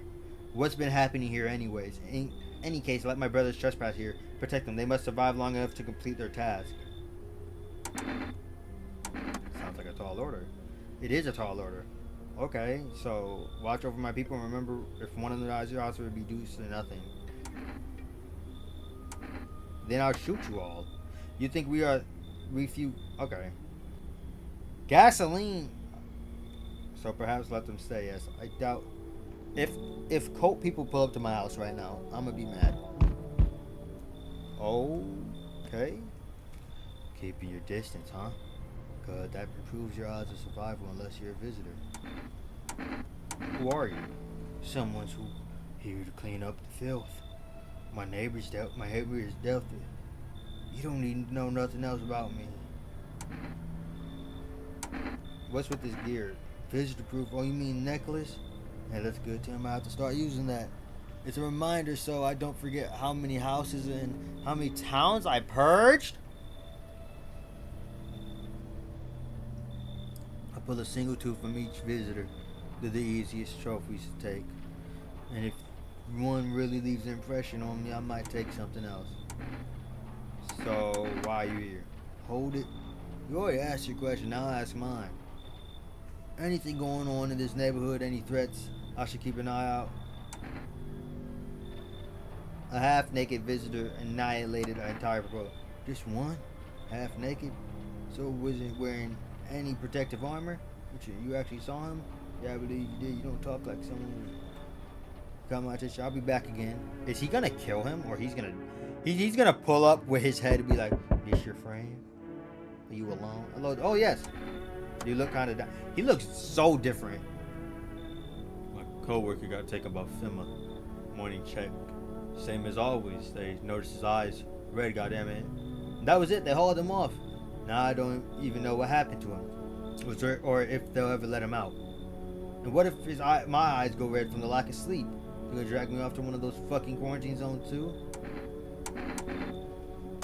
[SPEAKER 4] What's been happening here anyways? In any case, let my brothers trespass here. Protect them. They must survive long enough to complete their task. Sounds like a tall order. It is a tall order. Okay, so watch over my people and remember if one of them dies, your house will be reduced to nothing. Then I'll shoot you all. You think we are... Okay. Gasoline. So perhaps let them stay. Yes, I doubt. If cult people pull up to my house right now, I'm gonna be mad. Okay. Keeping your distance, huh? Cause that improves your odds of survival unless you're a visitor. Who are you? Someone's who here to clean up the filth. My neighbor is dealt with. You don't need to know nothing else about me. What's with this gear? Visitor proof? Oh, you mean necklace? Hey, that's good. Tell me I have to start using that. It's a reminder so I don't forget how many houses and how many towns I purged. I pull a single tooth from each visitor. They're the easiest trophies to take. And if one really leaves an impression on me, I might take something else. So, why are you here? Hold it. You already asked your question, now I'll ask mine. Anything going on in this neighborhood? Any threats I should keep an eye out? A half-naked visitor annihilated our entire proposal. Just one? Half-naked? So wasn't wearing any protective armor? You actually saw him? Yeah, I believe you did. You don't talk like someone who got my attention. I'll be back again. Is he gonna kill him, or he's gonna pull up with his head and be like, "This your friend? Are you alone?" Hello. Oh yes. You look kind of. He looks so different. My coworker got taken by FEMA. Morning check. Same as always. They noticed his eyes red. Goddamn it. That was it. They hauled him off. Now I don't even know what happened to him, or if they'll ever let him out. And what if my eyes go red from the lack of sleep? You gonna drag me off to one of those fucking quarantine zones too?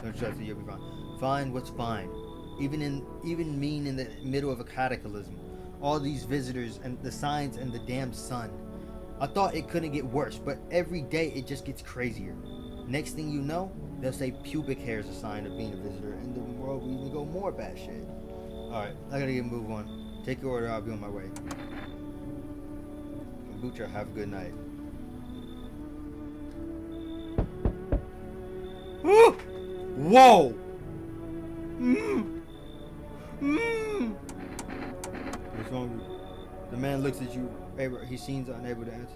[SPEAKER 4] Don't trust it, you'll be fine. Fine, what's fine? Even mean in the middle of a cataclysm. All these visitors and the signs and the damn sun. I thought it couldn't get worse, but every day it just gets crazier. Next thing you know, they'll say pubic hair is a sign of being a visitor, and the world will even go more bad shit. Alright, I gotta get a move on. Take your order, I'll be on my way. Kombucha, have a good night. Woo! Whoa! What's wrong with you? The man looks at you. He seems unable to answer.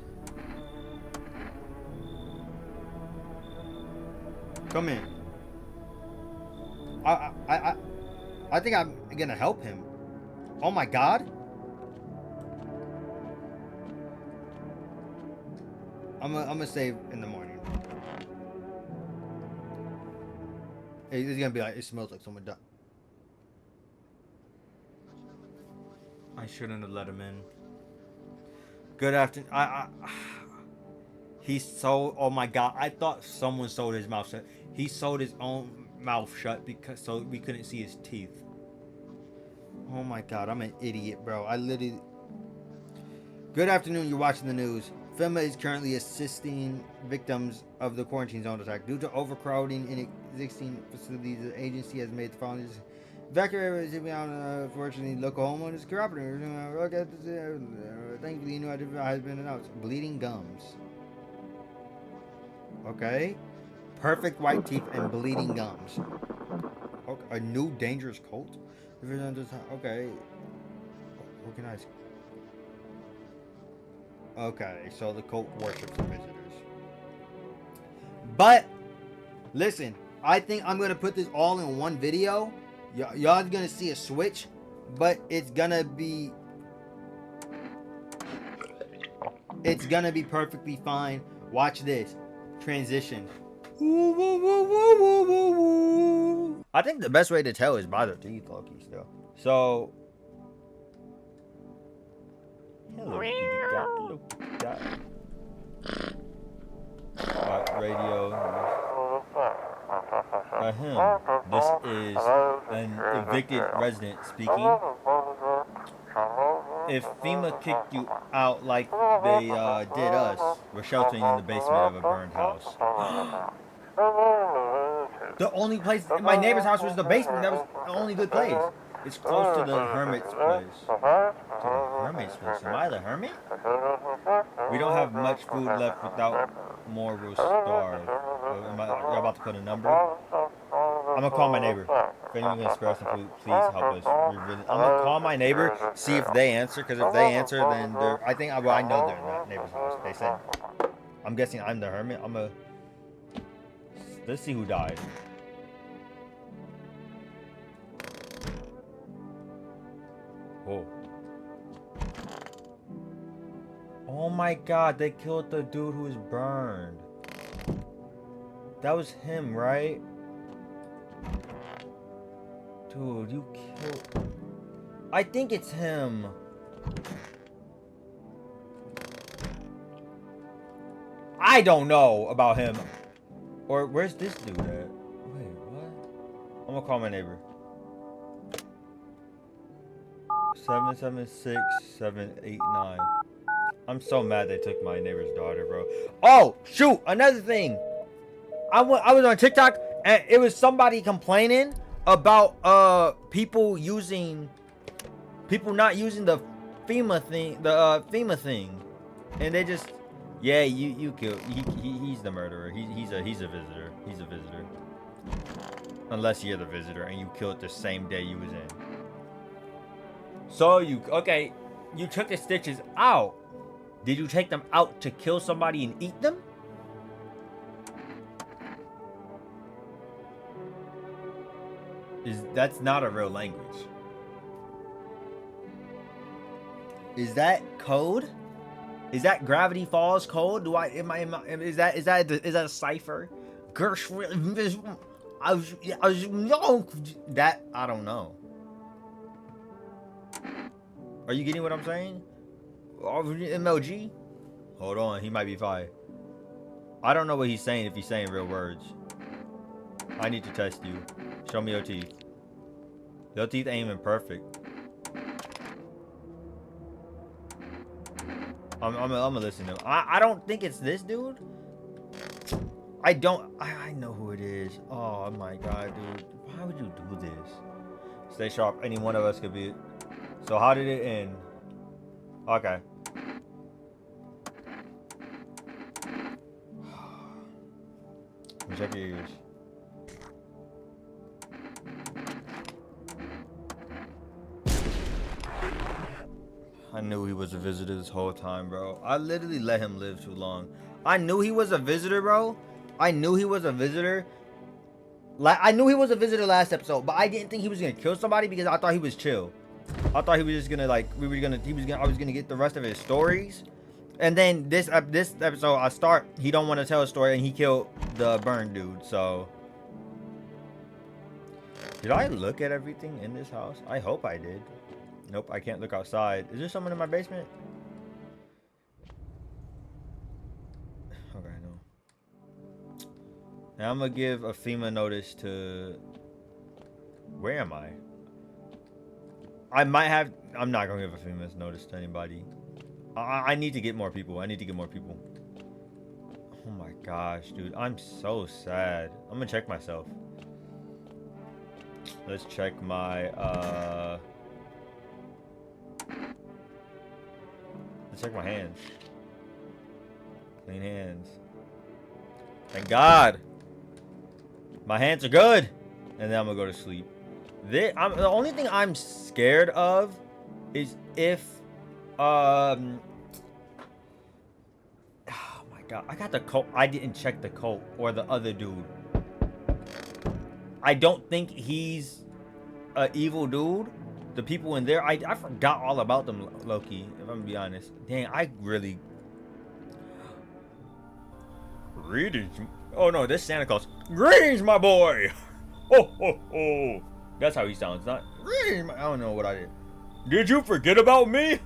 [SPEAKER 4] Come in. I think I'm gonna help him. Oh my God. I'm gonna save in the morning. It's gonna be like, it smells like someone died. I shouldn't have let him in. Good afternoon. He sold. Oh my God! I thought someone sold his mouth shut. He sold his own mouth shut because so we couldn't see his teeth. Oh my God! I'm an idiot, bro. I literally. Good afternoon. You're watching the news. FEMA is currently assisting victims of the quarantine zone attack due to overcrowding in existing facilities. The agency has made the following decisions. Evacuate unfortunately local homeowners cooperative. Thankfully, new identifier has been announced. Bleeding gums. Okay. Perfect white teeth and bleeding gums. Okay. A new dangerous cult? Okay. Organized. Okay, so the cult worships the visitors. But, listen, I think I'm going to put this all in one video. Y'all gonna see a switch, but it's gonna be perfectly fine. Watch this transition. I think the best way to tell is by their teeth, Loki. Still, so hello, radio. This is an evicted resident speaking. If FEMA kicked you out like they did us, we're sheltering in the basement of a burned house. The only place, my neighbor's house was the basement. That was the only good place. It's close to the hermit's place. To the hermit's place? Am I the hermit? We don't have much food left. Without more, we'll starve. You're about to put a number? I'm gonna call my neighbor. If anyone's gonna spare us some food, please help us. I'm gonna call my neighbor, see if they answer. Because if they answer, then they're. I think. Well, I know they're in that neighbor's house. They said. I'm guessing I'm the hermit. Let's see who died. Oh. Oh my God! They killed the dude who was burned. That was him, right? Dude, you killed... I think it's him. I don't know about him. Or where's this dude at? Wait, what? I'm gonna call my neighbor. 776-789. I'm so mad they took my neighbor's daughter, bro. Oh, shoot! Another thing. I was on TikTok and it was somebody complaining about people not using the FEMA thing, and they just, yeah, you killed, he's the murderer, he's a visitor, unless you're the visitor and you killed the same day you was in. So you took the stitches out. Did you take them out to kill somebody and eat them? That's not a real language. Is that code? Is that Gravity Falls code? Is that a cipher? That I don't know. Are you getting what I'm saying? MLG? Hold on, he might be fine. I don't know what he's saying if he's saying real words.
[SPEAKER 1] I need to test you. Show me your teeth. Your teeth ain't even perfect. I'm gonna listen to him. I don't think it's this dude. I know who it is. Oh my god, dude. Why would you do this? Stay sharp. Any one of us could be it. So how did it end? Okay. Check your ears. I knew he was a visitor this whole time, bro. I literally let him live too long. I knew he was a visitor, bro. I knew he was a visitor. Like, I knew he was a visitor last episode, but I didn't think he was gonna kill somebody because I thought he was chill. I thought he was just gonna, like, I was gonna get the rest of his stories. And then this episode, he don't want to tell a story, and he killed the burn dude. So, did I look at everything in this house? I hope I did. Nope, I can't look outside. Is there someone in my basement? Okay, no. Now I'm gonna give a FEMA notice to... Where am I? I'm not gonna give a FEMA notice to anybody. I need to get more people. Oh my gosh, dude. I'm so sad. I'm gonna check myself. Let's check my, let's check my hands. Clean hands. Thank God. My hands are good. And then I'm gonna go to sleep. The only thing I'm scared of is if, oh my God, I got the coat. I didn't check the coat or the other dude. I don't think he's an evil dude. The people in there, I forgot all about them, Loki, if I'm gonna be honest. Dang, I really... Greetings. Oh no, this Santa Claus. Greetings, my boy. Ho, ho, ho. That's how he sounds, not greetings. I don't know what I did. Did you forget about me?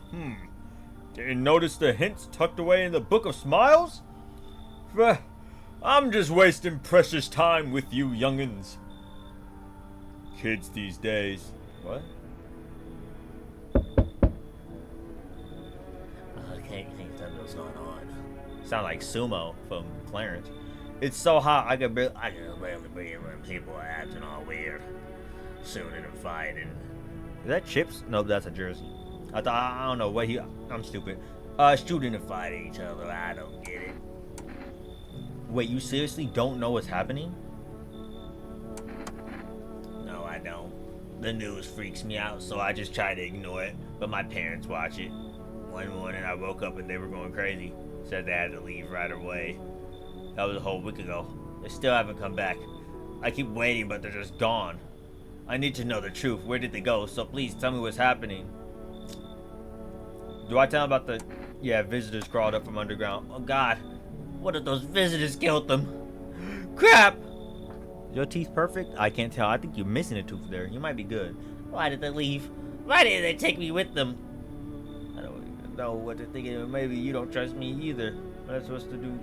[SPEAKER 1] Didn't notice the hints tucked away in the Book of Smiles? I'm just wasting precious time with you youngins. Kids these days. What?
[SPEAKER 5] I can't tell what's going on.
[SPEAKER 1] Sound like Sumo from Clarence. It's so hot, I can barely
[SPEAKER 5] breathe when people are acting all weird. Shooting and fighting.
[SPEAKER 1] Is that Chips? No, that's a jersey. I don't know what I'm stupid. Shooting and fighting
[SPEAKER 5] each other. I don't get it.
[SPEAKER 1] Wait, you seriously don't know what's happening?
[SPEAKER 5] No, I don't. The news freaks me out, so I just try to ignore it. But my parents watch it. One morning I woke up and they were going crazy. Said they had to leave right away. That was a whole week ago. They still haven't come back. I keep waiting, but they're just gone. I need to know the truth. Where did they go? So please tell me what's happening. Do I tell them about the... Yeah, visitors crawled up from underground. Oh God. What if those visitors killed them? Crap! Is your teeth perfect? I can't tell. I think you're missing a tooth there. You might be good. Why did they leave? Why didn't they take me with them? I don't even know what they're thinking. Maybe you don't trust me either. What am I supposed to do?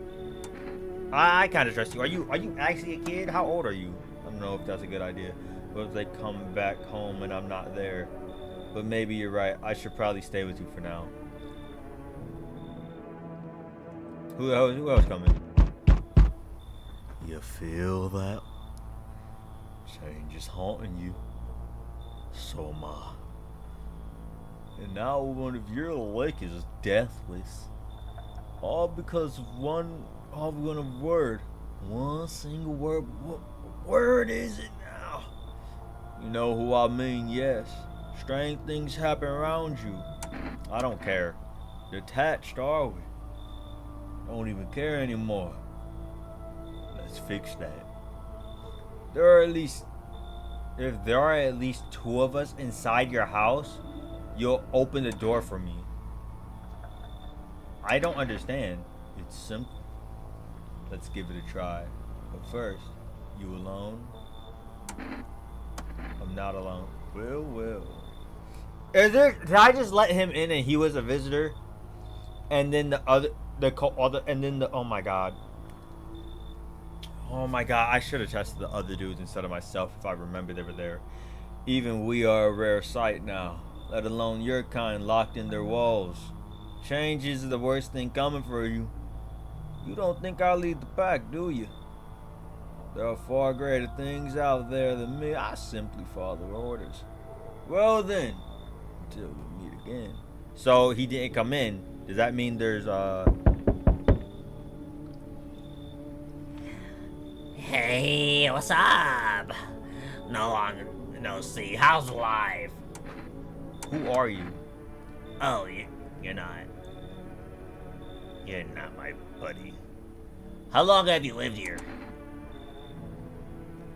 [SPEAKER 5] I kind of trust you. Are you actually a kid? How old are you? I don't know if that's a good idea. What if they come back home and I'm not there? But maybe you're right. I should probably stay with you for now. Who else coming? You feel that? Change is haunting you. So am I. And now one of your like is deathless. All because of one word. One single word. What word is it now? You know who I mean, yes. Strange things happen around you. I don't care. Detached, are we? Don't even care anymore. Let's fix that. If there are at least 2 of us inside your house, you'll open the door for me. I don't understand. It's simple. Let's give it a try. But first, you alone? I'm not alone. Will. Did I just let him in and he was a visitor? And then oh my God.
[SPEAKER 1] Oh my god, I should have trusted the other dudes instead of myself if I remember they were there. Even we are a rare sight now, let alone your kind locked in their walls. Change is the worst thing coming for you. You don't think I'll lead the pack, do you? There are far greater things out there than me. I simply follow orders. Well then, until we meet again. So he didn't come in. Does that mean there's
[SPEAKER 5] Hey, what's up? No see. How's life?
[SPEAKER 1] who are you?
[SPEAKER 5] Oh, you're not. You're not my buddy. How long have you lived here?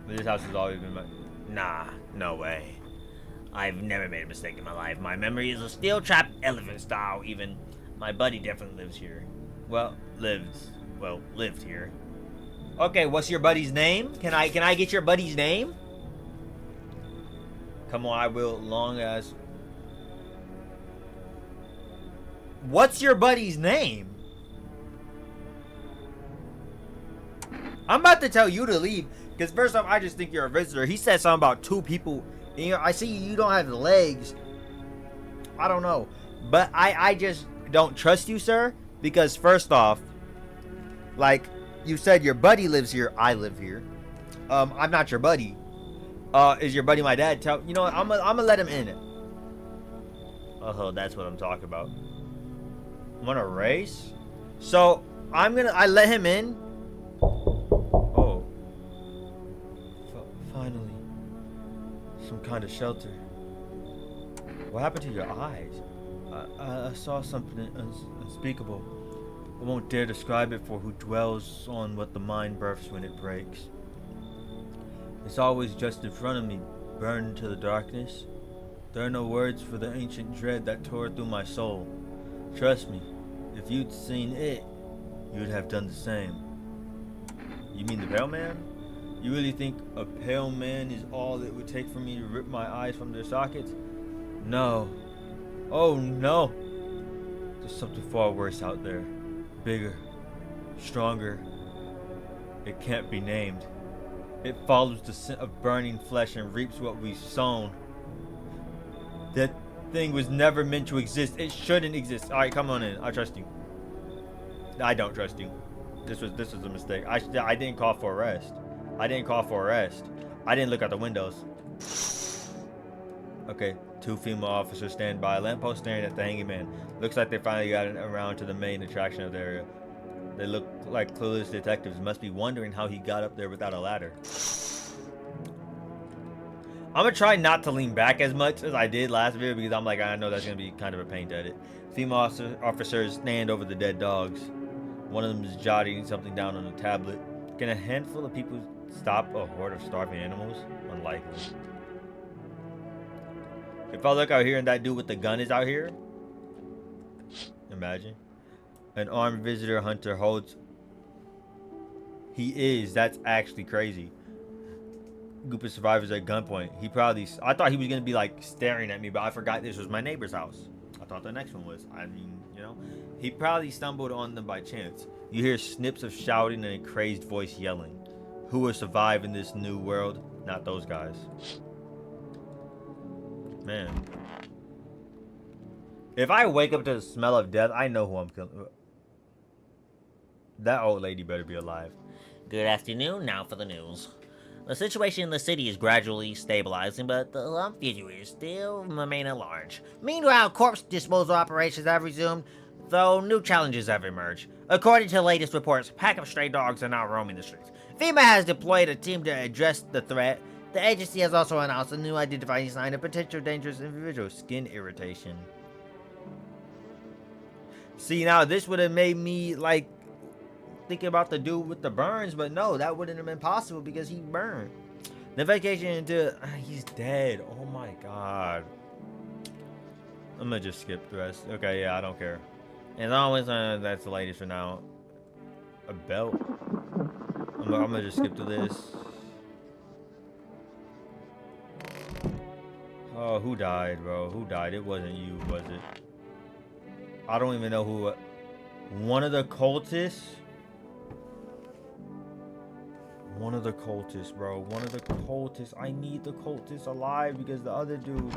[SPEAKER 1] This house has always been my.
[SPEAKER 5] Nah, no way. I've never made a mistake in my life. My memory is a steel-trapped elephant style. Even my buddy definitely lives here.
[SPEAKER 1] Well,
[SPEAKER 5] Lived here.
[SPEAKER 1] okay, what's your buddy's name? Can I get your buddy's name? Come on, I will, long as. What's your buddy's name? I'm about to tell you to leave, because first off, I just think you're a visitor. He said something about 2 people. You know, I see you don't have the legs. I don't know. But I just don't trust you, sir. Because first off, like, you said your buddy lives here. I live here. I'm not your buddy. Is your buddy my dad? You know what? I'm gonna let him in. Oh, that's what I'm talking about. Wanna race? So, I let him in. Oh. Finally. Some kind of shelter. What happened to your eyes? I saw something unspeakable. I won't dare describe it for who dwells on what the mind births when it breaks. It's always just in front of me, burned into the darkness. There are no words for the ancient dread that tore through my soul. Trust me, if you'd seen it, you'd have done the same. You mean the pale man? You really think a pale man is all it would take for me to rip my eyes from their sockets? No. Oh no. There's something far worse out there. Bigger. Stronger. It can't be named. It follows the scent of burning flesh and reaps what we've sown. That thing was never meant to exist. It shouldn't exist. Alright, come on in. I trust you. I don't trust you. This was a mistake. I didn't call for arrest. I didn't call for arrest. I didn't look out the windows. Okay, 2 female officers stand by a lamppost staring at the hanging man. Looks like they finally got around to the main attraction of the area. They look like clueless detectives. Must be wondering how he got up there without a ladder. I'm gonna try not to lean back as much as I did last video because I'm like, I know that's gonna be kind of a pain to edit. Female officers stand over the dead dogs. One of them is jotting something down on a tablet. Can a handful of people stop a horde of starving animals? Unlikely. If I look out here and that dude with the gun is out here, imagine. An armed visitor hunter holds. He is. That's actually crazy. Group of survivors at gunpoint. He probably. I thought he was gonna be like staring at me, but I forgot this was my neighbor's house. I thought the next one was. I mean, you know, he probably stumbled on them by chance. You hear snips of shouting and a crazed voice yelling. Who will survive in this new world? Not those guys. Man. If I wake up to the smell of death, I know who I'm killing. That old lady better be alive.
[SPEAKER 5] Good afternoon, now for the news. The situation in the city is gradually stabilizing, but the lump figures still remain at large.
[SPEAKER 3] Meanwhile, corpse disposal operations have resumed, though new challenges have emerged. According to the latest reports, a pack of stray dogs are now roaming the streets. FEMA has deployed a team to address the threat. The agency has also announced a new identifying sign of potential dangerous individual: skin irritation.
[SPEAKER 1] See, now this would have made me like thinking about the dude with the burns, but no, that wouldn't have been possible because he burned. The vacation into he's dead. Oh my god. I'm gonna just skip the rest. Okay, yeah, I don't care. As always, that's the latest for now. A belt. I'm gonna just skip to this. Oh, who died, bro? Who died? It wasn't you, was it? I don't even know who. One of the cultists? One of the cultists, bro. One of the cultists. I need the cultist alive because the other dude,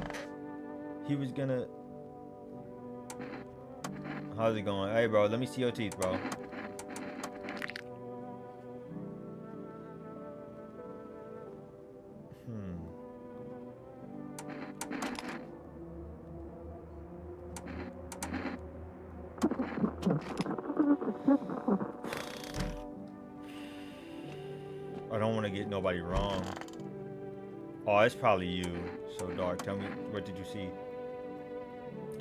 [SPEAKER 1] he was gonna... How's it going? Hey, bro, let me see your teeth, bro. I don't want to get nobody wrong. Oh, it's probably you. So dark. Tell me, what did you see?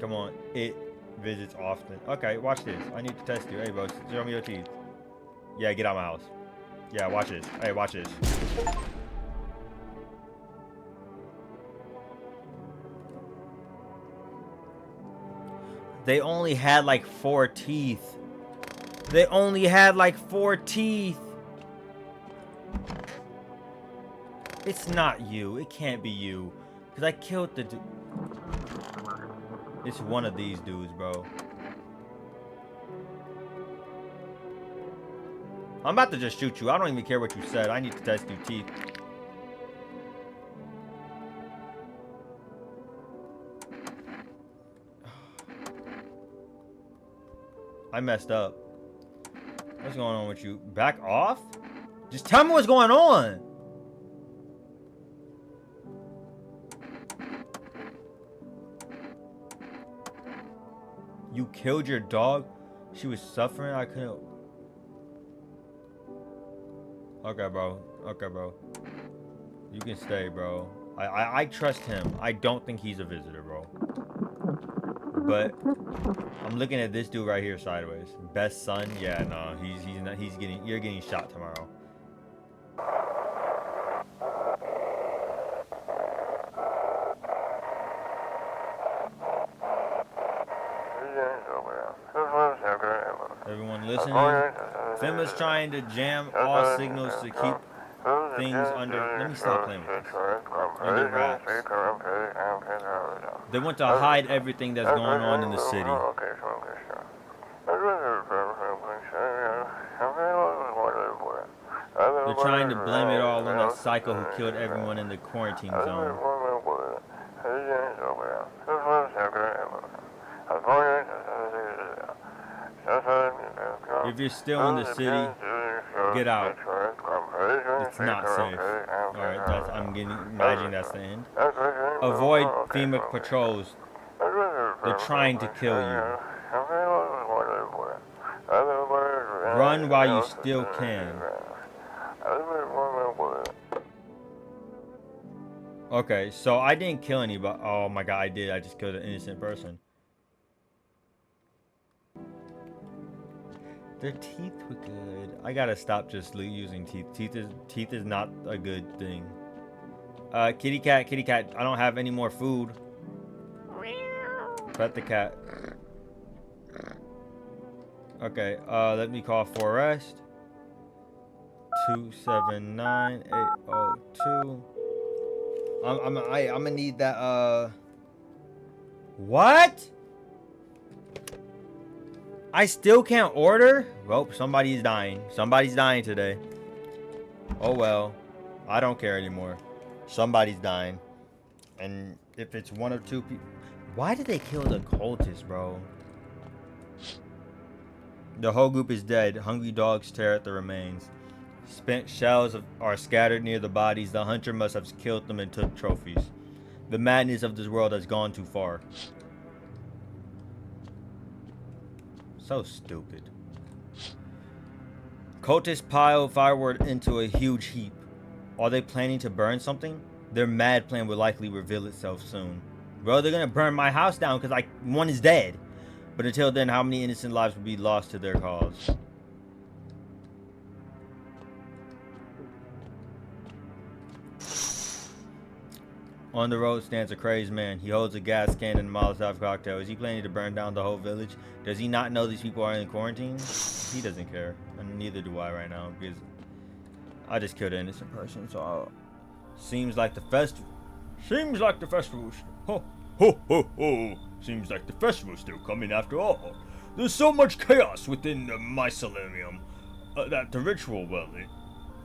[SPEAKER 1] Come on. It visits often. Okay, watch this. I need to test you. Hey, bro, show me your teeth. Yeah, get out of my house. Yeah, watch this. Hey, watch this. They only had like 4 teeth. They only had like 4 teeth. It's not you. It can't be you. Because I killed the dude. It's one of these dudes, bro. I'm about to just shoot you. I don't even care what you said. I need to test your teeth. I messed up. What's going on with you? Back off? Just tell me what's going on. You killed your dog? She was suffering? I couldn't... Okay, bro. Okay, bro. You can stay, bro. I trust him. I don't think he's a visitor, bro. But I'm looking at this dude right here sideways. Best son? Yeah, no. He's not, you're getting shot tomorrow. Everyone listening? FEMA's trying to jam all signals to keep things under... Let me stop playing with this. Under wraps. They want to hide everything that's going on in the city. They're trying to blame it all on that psycho who killed everyone in the quarantine zone. If you're still in the city, get out. It's not safe. Alright, I'm imagining that's the end. Avoid FEMA patrols. They're trying to kill you. Run while you still can. Okay, so I didn't kill anybody. Oh my god, I did. I just killed an innocent person. Their teeth were good. I gotta stop just using teeth. Teeth is not a good thing. Kitty cat. I don't have any more food. Pet the cat. Okay, let me call for arrest. 279802. I'm gonna need that. What? I still can't order? Well, somebody's dying. Somebody's dying today. Oh well. I don't care anymore. Somebody's dying. And if it's one or two people... Why did they kill the cultist, bro? The whole group is dead. Hungry dogs tear at the remains. Spent shells are scattered near the bodies. The hunter must have killed them and took trophies. The madness of this world has gone too far. So stupid. Cultists pile firewood into a huge heap. Are they planning to burn something? Their mad plan will likely reveal itself soon. Bro, they're gonna burn my house down because one is dead. But until then, how many innocent lives will be lost to their cause? On the road stands a crazed man. He holds a gas can and a Molotov cocktail. Is he planning to burn down the whole village? Does he not know these people are in quarantine? He doesn't care. And neither do I right now. Because I just killed an innocent person. So seems like the festival. Seems like the festival's... Ho, ho, ho, ho. Seems like the festival's still coming after all. There's so much chaos within the mycelium that the ritual, well,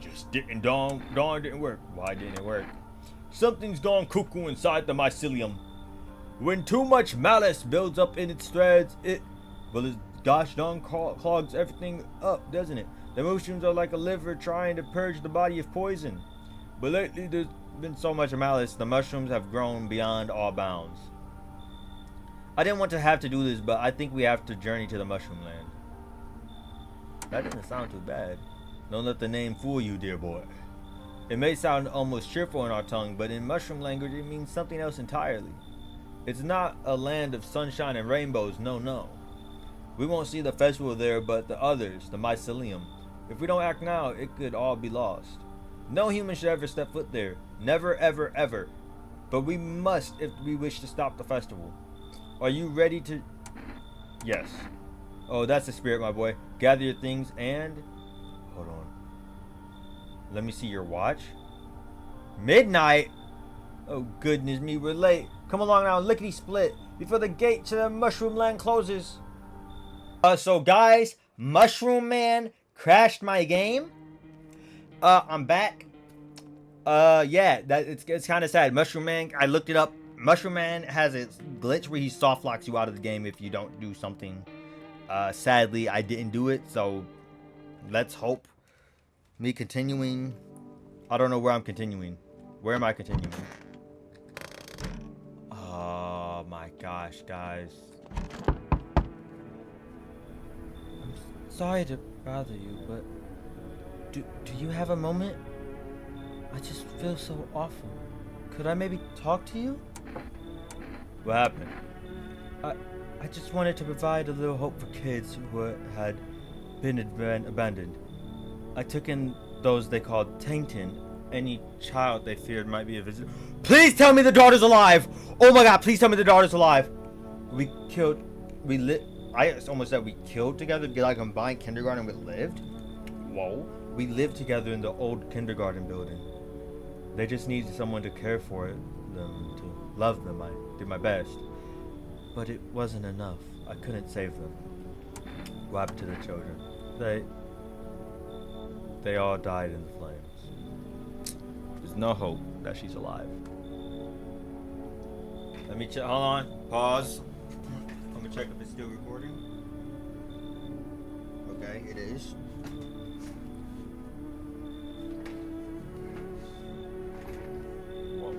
[SPEAKER 6] Just didn't dawn didn't work. Why didn't it work? Something's gone cuckoo inside the mycelium. When too much malice builds up in its threads, it gosh darn clogs everything up, doesn't it? The mushrooms are like a liver trying to purge the body of poison. But lately there's been so much malice, the mushrooms have grown beyond all bounds. I didn't want to have to do this, but I think we have to journey to the mushroom land. That doesn't sound too bad. Don't let the name fool you, dear boy. It may sound almost cheerful in our tongue, but in mushroom language it means something else entirely. It's not a land of sunshine and rainbows, no. We won't see the festival there, but the others, the mycelium. If we don't act now, it could all be lost. No human should ever step foot there. Never, ever, ever. But we must if we wish to stop the festival. Are you ready to... Yes. Oh, that's the spirit, my boy. Gather your things and... Hold on. Let me see your watch. Midnight? Oh, goodness me, we're late. Come along now, lickety-split, before the gate to the Mushroom Land closes. So guys, Mushroom Man crashed my game. I'm back. Yeah, it's kind of sad. Mushroom Man, I looked it up. Mushroom Man has a glitch where he soft locks you out of the game if you don't do something. Sadly, I didn't do it, so let's hope. Me continuing. I don't know where I'm continuing. Where am I continuing? Oh my gosh, guys. I'm sorry to bother you, but do you have a moment? I just feel so awful. Could I maybe talk to you? What happened? I just wanted to provide a little hope for kids who had been abandoned. I took in those they called Tainted. Any child they feared might be a visitor. Please tell me the daughter's alive! Oh my god, please tell me the daughter's alive! I almost said we killed together, like combined kindergarten we lived. Whoa. We lived together in the old kindergarten building. They just needed someone to care for them, to love them. I did my best. But it wasn't enough. I couldn't save them. What happened to the children? They all died in the flames. There's no hope that she's alive. Let me check. Hold on. Pause. I'm gonna check if it's still recording. Okay, it is. Whoa.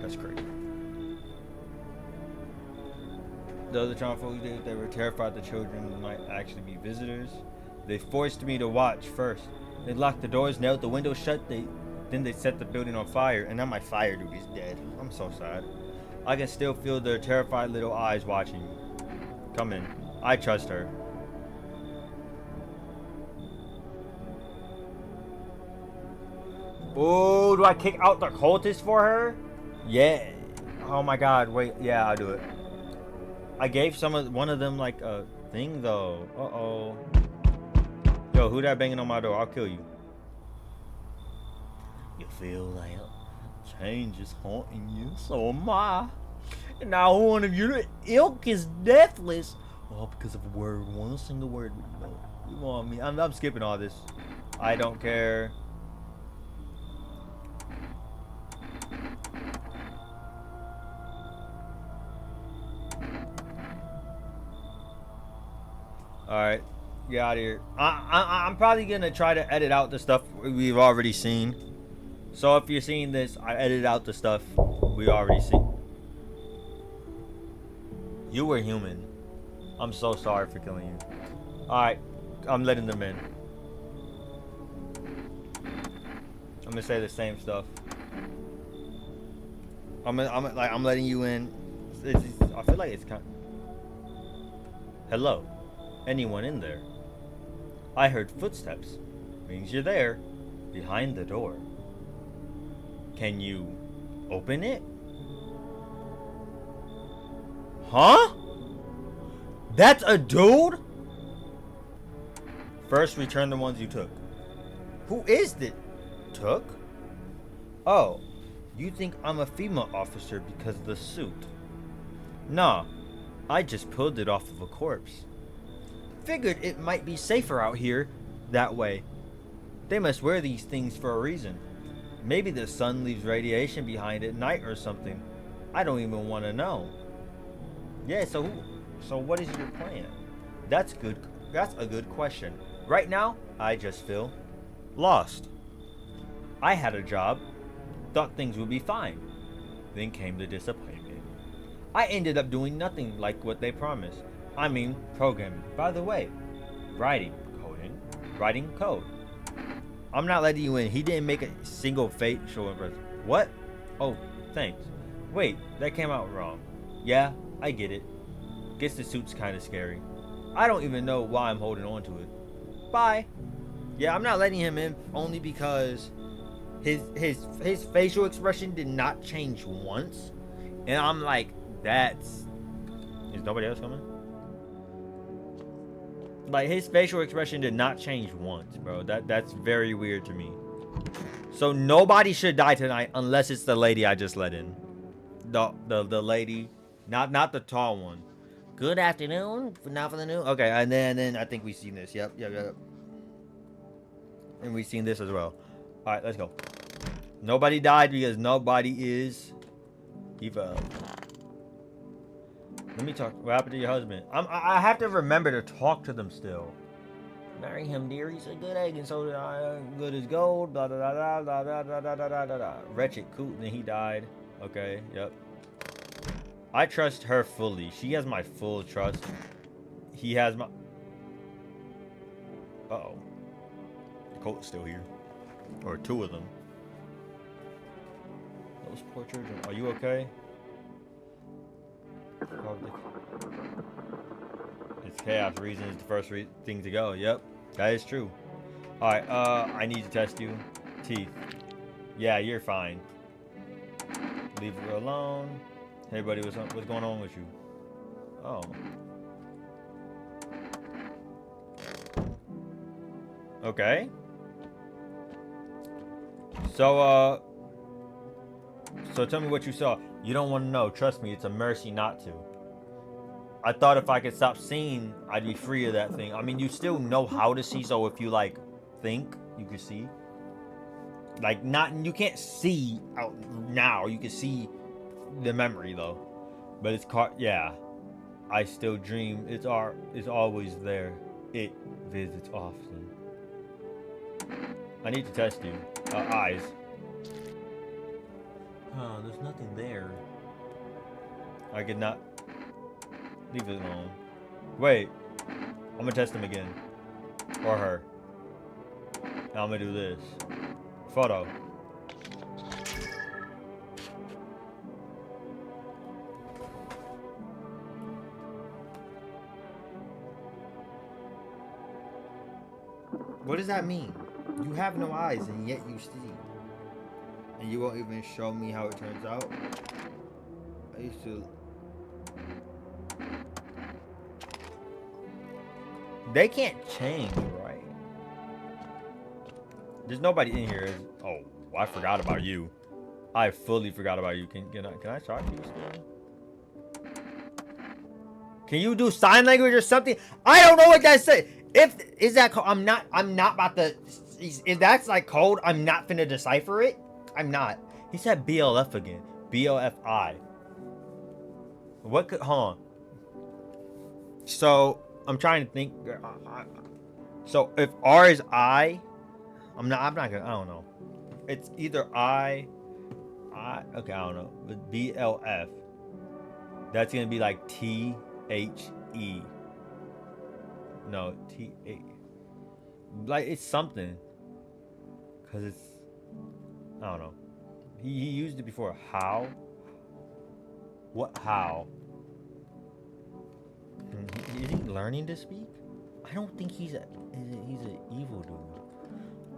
[SPEAKER 6] That's crazy. The other John folks did, they were terrified the children might actually be visitors. They forced me to watch first. They locked the doors, nailed the windows shut, then they set the building on fire, and now my fire duty's dead. I'm so sad. I can still feel their terrified little eyes watching me. Come in. I trust her. Oh, do I kick out the cultist for her? Yeah. Oh my god, wait. Yeah, I'll do it. I gave one of them like a thing though. Uh-oh. Yo, who that banging on my door? I'll kill you.
[SPEAKER 5] You feel like
[SPEAKER 6] Change is haunting you, so am I. And now one of your ilk is deathless. All because of a word, one single word. You want me? I'm skipping all this. I don't care. Alright, get out of here. I'm probably gonna try to edit out the stuff we've already seen. So if you're seeing this, I edited out the stuff we already seen. You were human. I'm so sorry for killing you. Alright, I'm letting them in. I'm gonna say the same stuff. I'm letting you in. I feel like it's kind of... Hello. Anyone in there? I heard footsteps. Means you're there. Behind the door. Can you open it? Huh? That's a dude? First, return the ones you took. Who is this? Took? Oh, you think I'm a female officer because of the suit? Nah, I just pulled it off of a corpse. Figured it might be safer out here that way.
[SPEAKER 1] They must wear these things for a reason. Maybe the sun leaves radiation behind at night or something. I don't even want to know. Yeah, so what is your plan? That's good. That's a good question. Right now, I just feel lost. I had a job, thought things would be fine. Then came the disappointment. I ended up doing nothing like what they promised. I mean, programming. By the way, writing code. I'm not letting you in. He didn't make a single facial impression. What? Oh, thanks. Wait, that came out wrong. Yeah, I get it. Guess the suit's kind of scary. I don't even know why I'm holding on to it. Bye. Yeah, I'm not letting him in only because his facial expression did not change once. And I'm like, is nobody else coming? Like, his facial expression did not change once, bro. That's very weird to me. So nobody should die tonight unless it's the lady I just let in. The lady, not the tall one. Good afternoon. Not for the new. Okay, and then I think we've seen this. Yep. And we've seen this as well. All right, let's go. Nobody died because nobody is evil. Let me talk. What happened to your husband? I have to remember to talk to them still. Marry him, dear. He's a good egg, and so good as gold. Blah blah blah blah blah blah blah blah blah blah. Wretched coot, then he died. Okay. Yep. I trust her fully. She has my full trust. He has my. Uh-oh. The Colt's still here, or two of them. Those poor children. Are you okay? It's chaos. Reason is the first thing to go. Yep, that is true. All right. I need to test you. Teeth. Yeah, you're fine. Leave her alone. Hey, buddy, what's going on with you? Oh. Okay. So tell me what you saw. You don't want to know. Trust me, it's a mercy not to. I thought if I could stop seeing, I'd be free of that thing. I mean, you still know how to see, so if you, like, think, you can see. Like, you can't see out now. You can see the memory, though. But it's yeah. I still dream. It's always there. It visits often. I need to test you. Eyes. Oh, there's nothing there. I could not. Leave it alone. Wait. I'm gonna test him again. Or her. Now I'm gonna do this. Photo. What does that mean? You have no eyes and yet you see. And you won't even show me how it turns out? I used to... They can't change, right? There's nobody in here. Oh, I forgot about you. I fully forgot about you. Can I talk to you still? Can you do sign language or something? I don't know what that said. Is that code? I'm not about to... If that's like code, I'm not finna decipher it. I'm not. He said BLF again. BLFI. What could... Hold on. So, I'm trying to think. So, if R is I... I'm not gonna... I don't know. It's either I... Okay, I don't know. But BLF. That's gonna be like THE. No, TH. Like, it's something. Because it's... I don't know. He used it before. How? What? How? Is he learning to speak? I don't think he's an evil dude.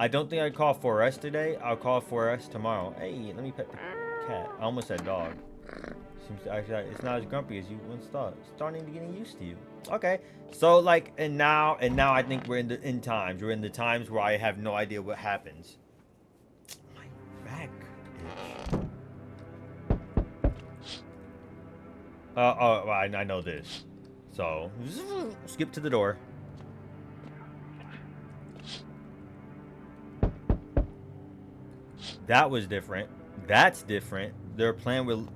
[SPEAKER 1] I don't think I'd call 4S today. I'll call 4S tomorrow. Hey, let me pet the cat. I almost said dog. Seems to actually, it's not as grumpy as you once thought. It's starting to get used to you. Okay. So like, and now I think we're in the end times. We're in the times where I have no idea what happens. My back itch. Oh, I know this. So skip to the door. That was different. That's different. Their plan will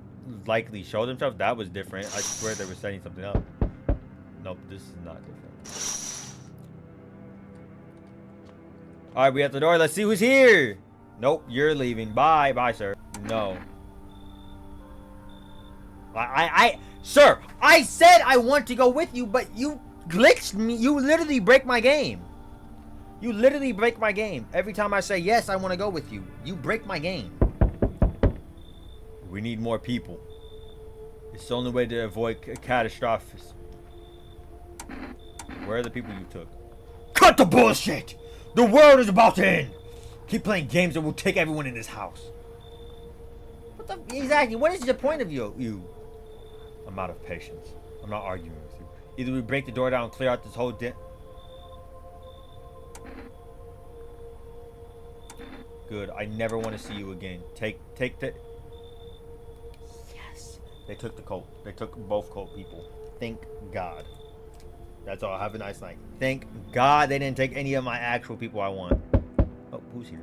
[SPEAKER 1] likely show themselves. That was different. I swear they were setting something up. Nope, this is not different. Alright, we at the door. Let's see who's here. Nope, you're leaving. Bye. Bye, sir. No. Sir, I said I want to go with you, but you glitched me. You literally break my game. You literally break my game. Every time I say yes, I want to go with you. You break my game. We need more people. It's the only way to avoid catastrophes. Where are the people you took? Cut the bullshit! The world is about to end! Keep playing games and we'll take everyone in this house. What the... Exactly. What is the point of you? I'm out of patience. I'm not arguing with you. Either we break the door down and clear out this whole Good. I never want to see you again. Take the... Yes. They took the cult. They took both cult people. Thank God. That's all. Have a nice night. Thank God they didn't take any of my actual people I want. Oh, who's here?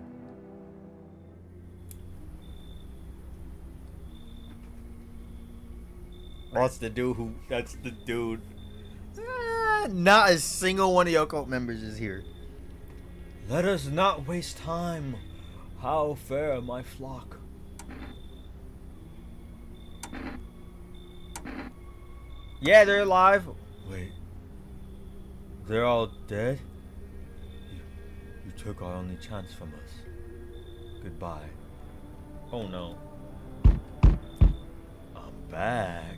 [SPEAKER 1] That's the dude who... That's the dude. Not a single one of your cult members is here. Let us not waste time. How fair my flock. Yeah, they're alive. Wait. They're all dead? You took our only chance from us. Goodbye. Oh no. I'm back.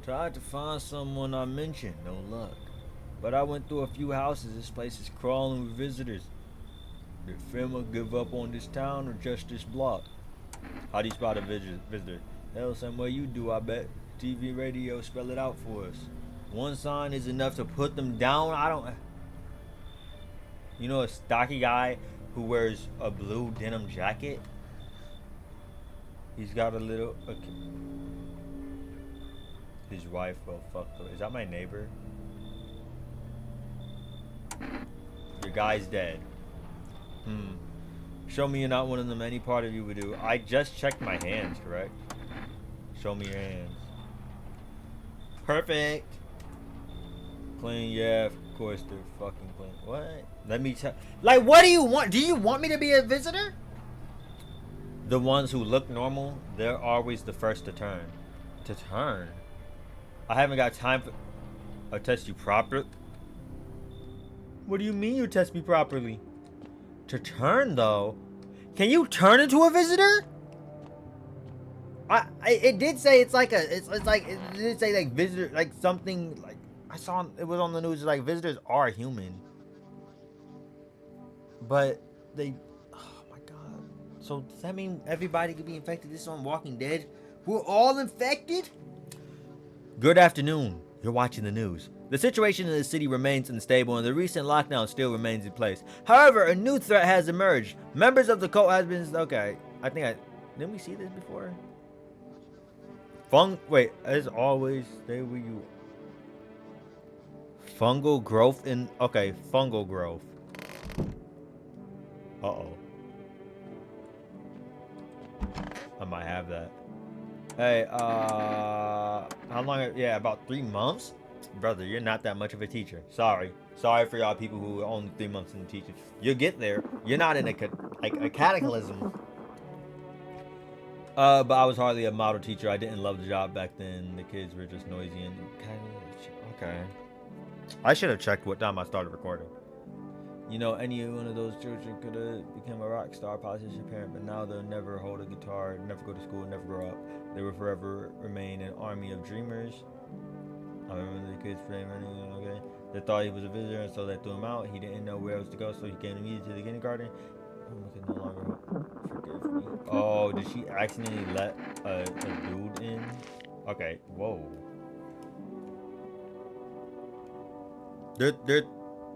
[SPEAKER 1] Tried to find someone I mentioned, no luck. But I went through a few houses. This place is crawling with visitors. Did FEMA give up on this town or just this block? How do you spot a visitor? Hell, same way you do, I bet. TV, radio, spell it out for us. One sign is enough to put them down. I don't... You know a stocky guy who wears a blue denim jacket? He's got a little... Okay. His wife, well, fuck. Is that my neighbor? Your guy's dead. Show me you're not one of them. Any part of you would do. I just checked my hands, correct? Show me your hands. Perfect. Clean, yeah, of course they're fucking clean. What? Let me tell. Like, what do you want? Do you want me to be a visitor? The ones who look normal, they're always the first to turn. To turn? I haven't got time for... I'll test you properly. What do you mean you test me properly? To turn, though? Can you turn into a visitor? It did say it's like a... It's like... It did say, like, visitor... Like, something... Like, I saw... It was on the news, like, visitors are human. But they... Oh, my God. So, does that mean everybody could be infected? This is on Walking Dead? We're all infected? Good afternoon. You're watching the news. The situation in the city remains unstable and the recent lockdown still remains in place. However, a new threat has emerged. Members of the cult has been... Okay, I think didn't we see this before? Wait, as always, stay where you... Fungal growth in... Okay, fungal growth. Uh-oh. I might have that. Hey, how long? Yeah, about 3 months? Brother, you're not that much of a teacher. Sorry for y'all people who are only 3 months in the teaching. You'll get there. You're not in a cataclysm. But I was hardly a model teacher. I didn't love the job back then. The kids were just noisy and okay. I should have checked what time I started recording. You know, any one of those children could have become a rock star, politician, parent, but now they'll never hold a guitar, never go to school, never grow up. They will forever remain an army of dreamers. I remember the kids playing running, okay? They thought he was a visitor, and so they threw him out. He didn't know where else to go, so he came immediately to the kindergarten. I can no longer forgive me. Oh, did she accidentally let a dude in? Okay, whoa. Their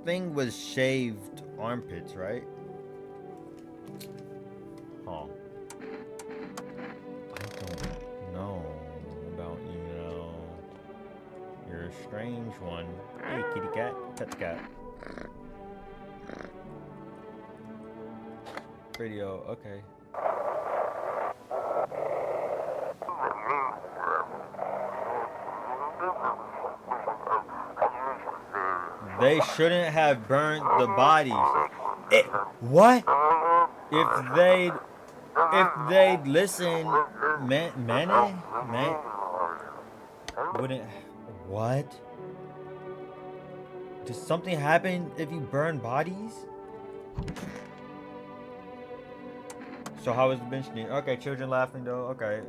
[SPEAKER 1] thing was shaved armpits, right? Huh. I don't know about you now. You're a strange one. Hey, kitty cat. Pet the cat. Radio, okay. They shouldn't have burned the bodies. What? If they'd listen, man, wouldn't. What? Does something happen if you burn bodies? So how was the bench near? Okay, children laughing though. Okay,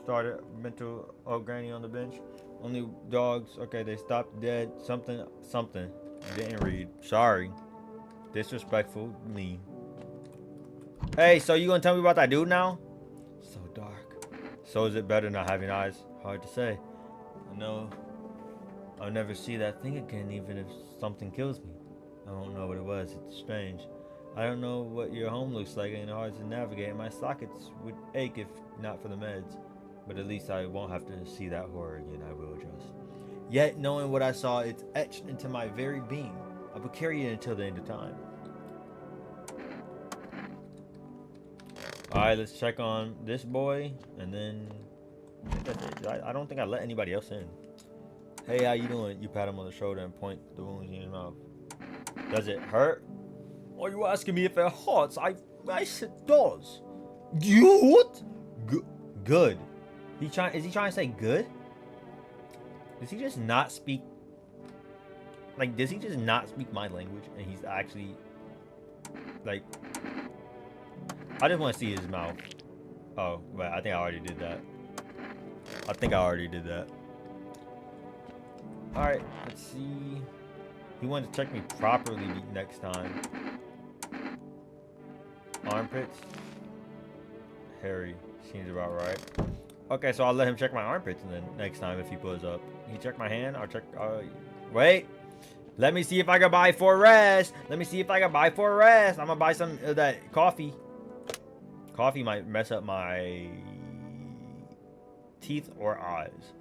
[SPEAKER 1] started mental. Oh, granny on the bench. Only dogs. Okay, they stopped dead. Something. Didn't read. Sorry. Disrespectful. Me. Hey, so you gonna tell me about that dude now? So dark. So is it better not having eyes? Hard to say. I know I'll never see that thing again, even if something kills me. I don't know what it was. It's strange. I don't know what your home looks like, and hard to navigate. My sockets would ache if not for the meds. But at least I won't have to see that horror again. I will adjust. Yet, knowing what I saw, it's etched into my very being. I will carry it until the end of time. Alright, let's check on this boy, and then I don't think I let anybody else in. Hey, how you doing? You pat him on the shoulder and point the wounds in his mouth. Does it hurt? Are you asking me if it hurts? I said it does. What? Good. Is he trying to say good? Does he just not speak? Like, does he just not speak my language? And he's actually, like, I just want to see his mouth. Oh, wait, I think I already did that. Alright, let's see. He wanted to check me properly next time. Armpits. Hairy. Seems about right. Okay, so I'll let him check my armpits, and then next time if he pulls up. He check my hand, I'll check, wait. Let me see if I can buy 4 rest. I'm gonna buy some of that coffee. Coffee might mess up my teeth or eyes.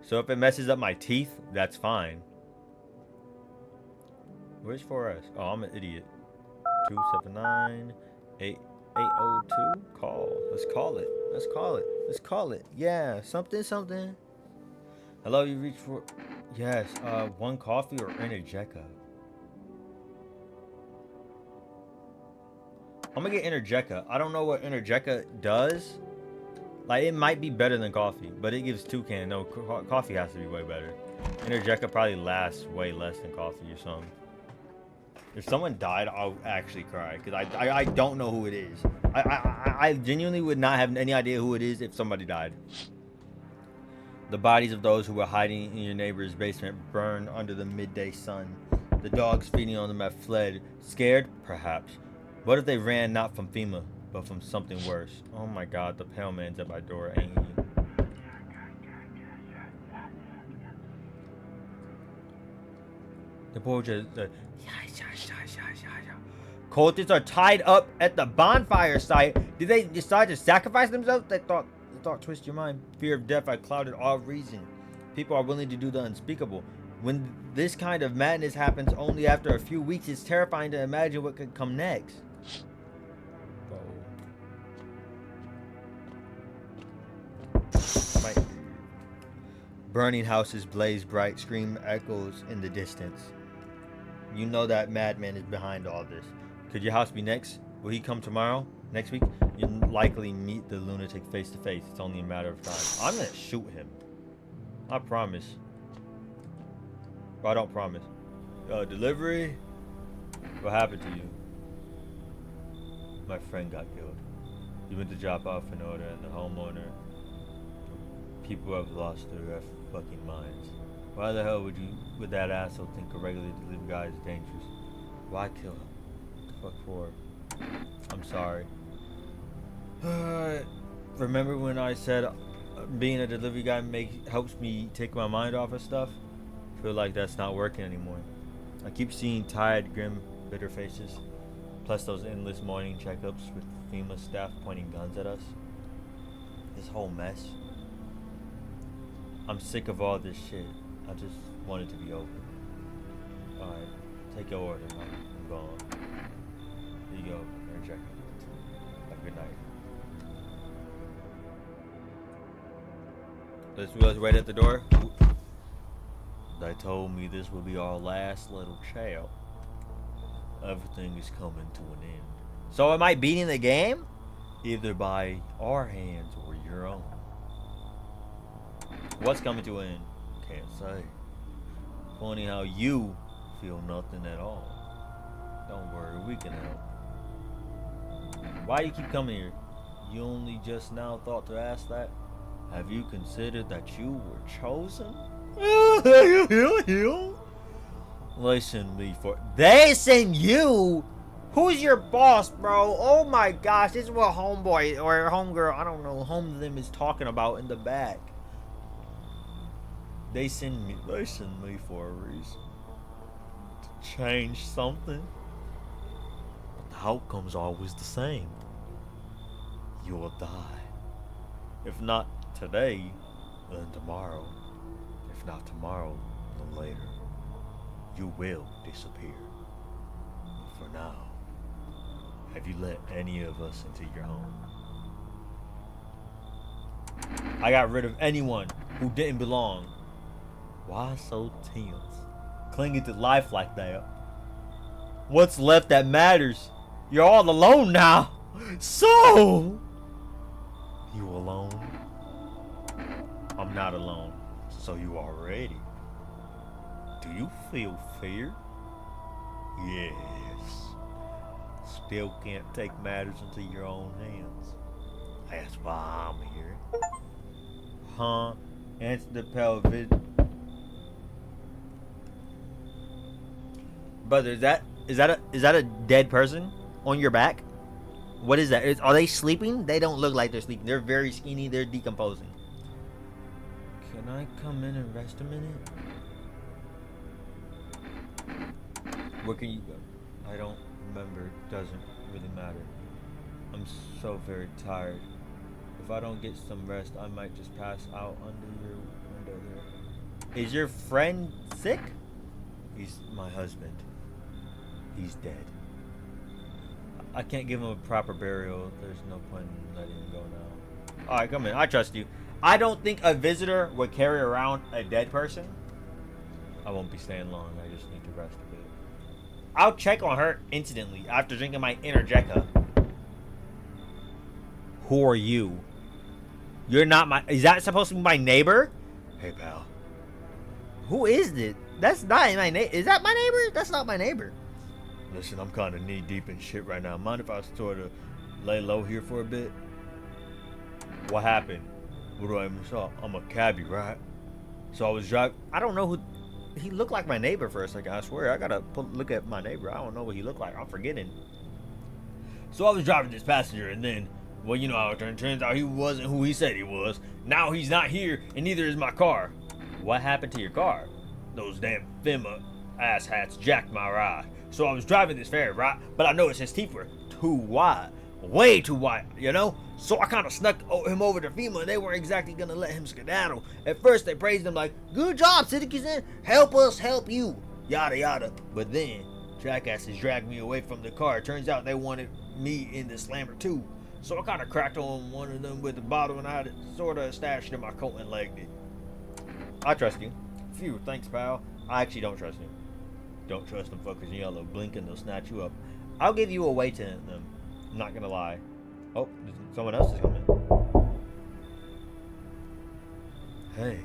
[SPEAKER 1] So if it messes up my teeth, that's fine. Where's 4S? Oh, I'm an idiot. 279-8802. Call. Let's call it. Yeah, something. Hello, you reached for... Yes, 1 coffee or Energeca. I'm gonna get Energeca. I don't know what Energeca does. Like, it might be better than coffee, but it gives 2 cans. No, coffee has to be way better. Energeca probably lasts way less than coffee or something. If someone died, I'll actually cry, because I don't know who it is. I genuinely would not have any idea who it is if somebody died. The bodies of those who were hiding in your neighbor's basement burned under the midday sun. The dogs feeding on them have fled. Scared? Perhaps. What if they ran not from FEMA, but from something worse? Oh my god, the pale man's at my door angry. The poor just... Cultists are tied up at the bonfire site. Did they decide to sacrifice themselves? They thought twist your mind. Fear of death had clouded all reason. People are willing to do the unspeakable. When this kind of madness happens only after a few weeks, it's terrifying to imagine what could come next. Right. Burning houses blaze bright, scream echoes in the distance. You know that madman is behind all this. Could your house be next? Will he come tomorrow? Next week? You'll likely meet the lunatic face to face. It's only a matter of time. I'm gonna shoot him. I promise. Well, I don't promise. Delivery? What happened to you? My friend got killed. He went to drop off an order and the homeowner. People have lost their fucking minds. Why the hell would that asshole think a regular delivery guy is dangerous? Why kill him? What the fuck for? I'm sorry. Remember when I said being a delivery guy helps me take my mind off of stuff? I feel like that's not working anymore. I keep seeing tired, grim, bitter faces. Plus those endless morning checkups with FEMA staff pointing guns at us. This whole mess. I'm sick of all this shit. I just want it to be over. Alright, take your order, man. I'm gone. Here you go. Check. Have a good night. Let's wait at the door. They told me this would be our last little chat. Everything is coming to an end. So am I beating the game? Either by our hands or your own. What's coming to an end? Can't say. Funny how you feel nothing at all. Don't worry, we can help. Why do you keep coming here? You only just now thought to ask that? Have you considered that you were chosen? They send me for. They send you? Who's your boss, bro? Oh my gosh, this is what homeboy or homegirl, I don't know, home to them is talking about in the back. They send me for a reason. To change something. But the outcome's always the same. You will die. If not today, then tomorrow. If not tomorrow, then later. You will disappear. But for now, have you let any of us into your home? I got rid of anyone who didn't belong. Why so tense? Clinging to life like that. What's left that matters? You're all alone now. So, you alone? I'm not alone. So you are ready. Do you feel fear? Yes. Still can't take matters into your own hands. That's why I'm here. Huh? Answer the pelvis. Brother, is that a dead person on your back? What is that? Are they sleeping? They don't look like they're sleeping. They're very skinny. They're decomposing. Can I come in and rest a minute? Where can you go? I don't remember. It doesn't really matter. I'm so very tired. If I don't get some rest, I might just pass out under your window there. Is your friend sick? He's my husband. He's dead. I can't give him a proper burial. There's no point in letting him go now. Alright, come in. I trust you. I don't think a visitor would carry around a dead person. I won't be staying long. I just need to rest a bit. I'll check on her instantly after drinking my Interjeca. Who are you? You're not my... Is that supposed to be my neighbor? Hey, pal. Who is it? That's not my neighbor. Is that my neighbor? That's not my neighbor. Listen, I'm kind of knee deep in shit right now. Mind if I sort of lay low here for a bit? What happened? What do I miss up? I'm a cabbie, right? So I was driving. I don't know who. He looked like my neighbor for a second. I swear. I gotta look at my neighbor. I don't know what he looked like. I'm forgetting. So I was driving this passenger, and then, well, you know how it turns out he wasn't who he said he was. Now he's not here, and neither is my car. What happened to your car? Those damn FEMA asshats jacked my ride. So I was driving this ferry, right? But I noticed his teeth were too wide. Way too wide, you know? So I kind of snuck him over to FEMA, and they weren't exactly going to let him skedaddle. At first, they praised him like, good job, citizen. Help us help you. Yada, yada. But then, jackasses dragged me away from the car. Turns out they wanted me in the slammer, too. So I kind of cracked on one of them with the bottle, and I had it sort of stashed in my coat and legged it. I trust you. Phew, thanks, pal. I actually don't trust you. Don't trust them fuckers in yellow. Blink and they'll snatch you up. I'll give you away to them. I'm not gonna lie. Oh, someone else is coming. Hey.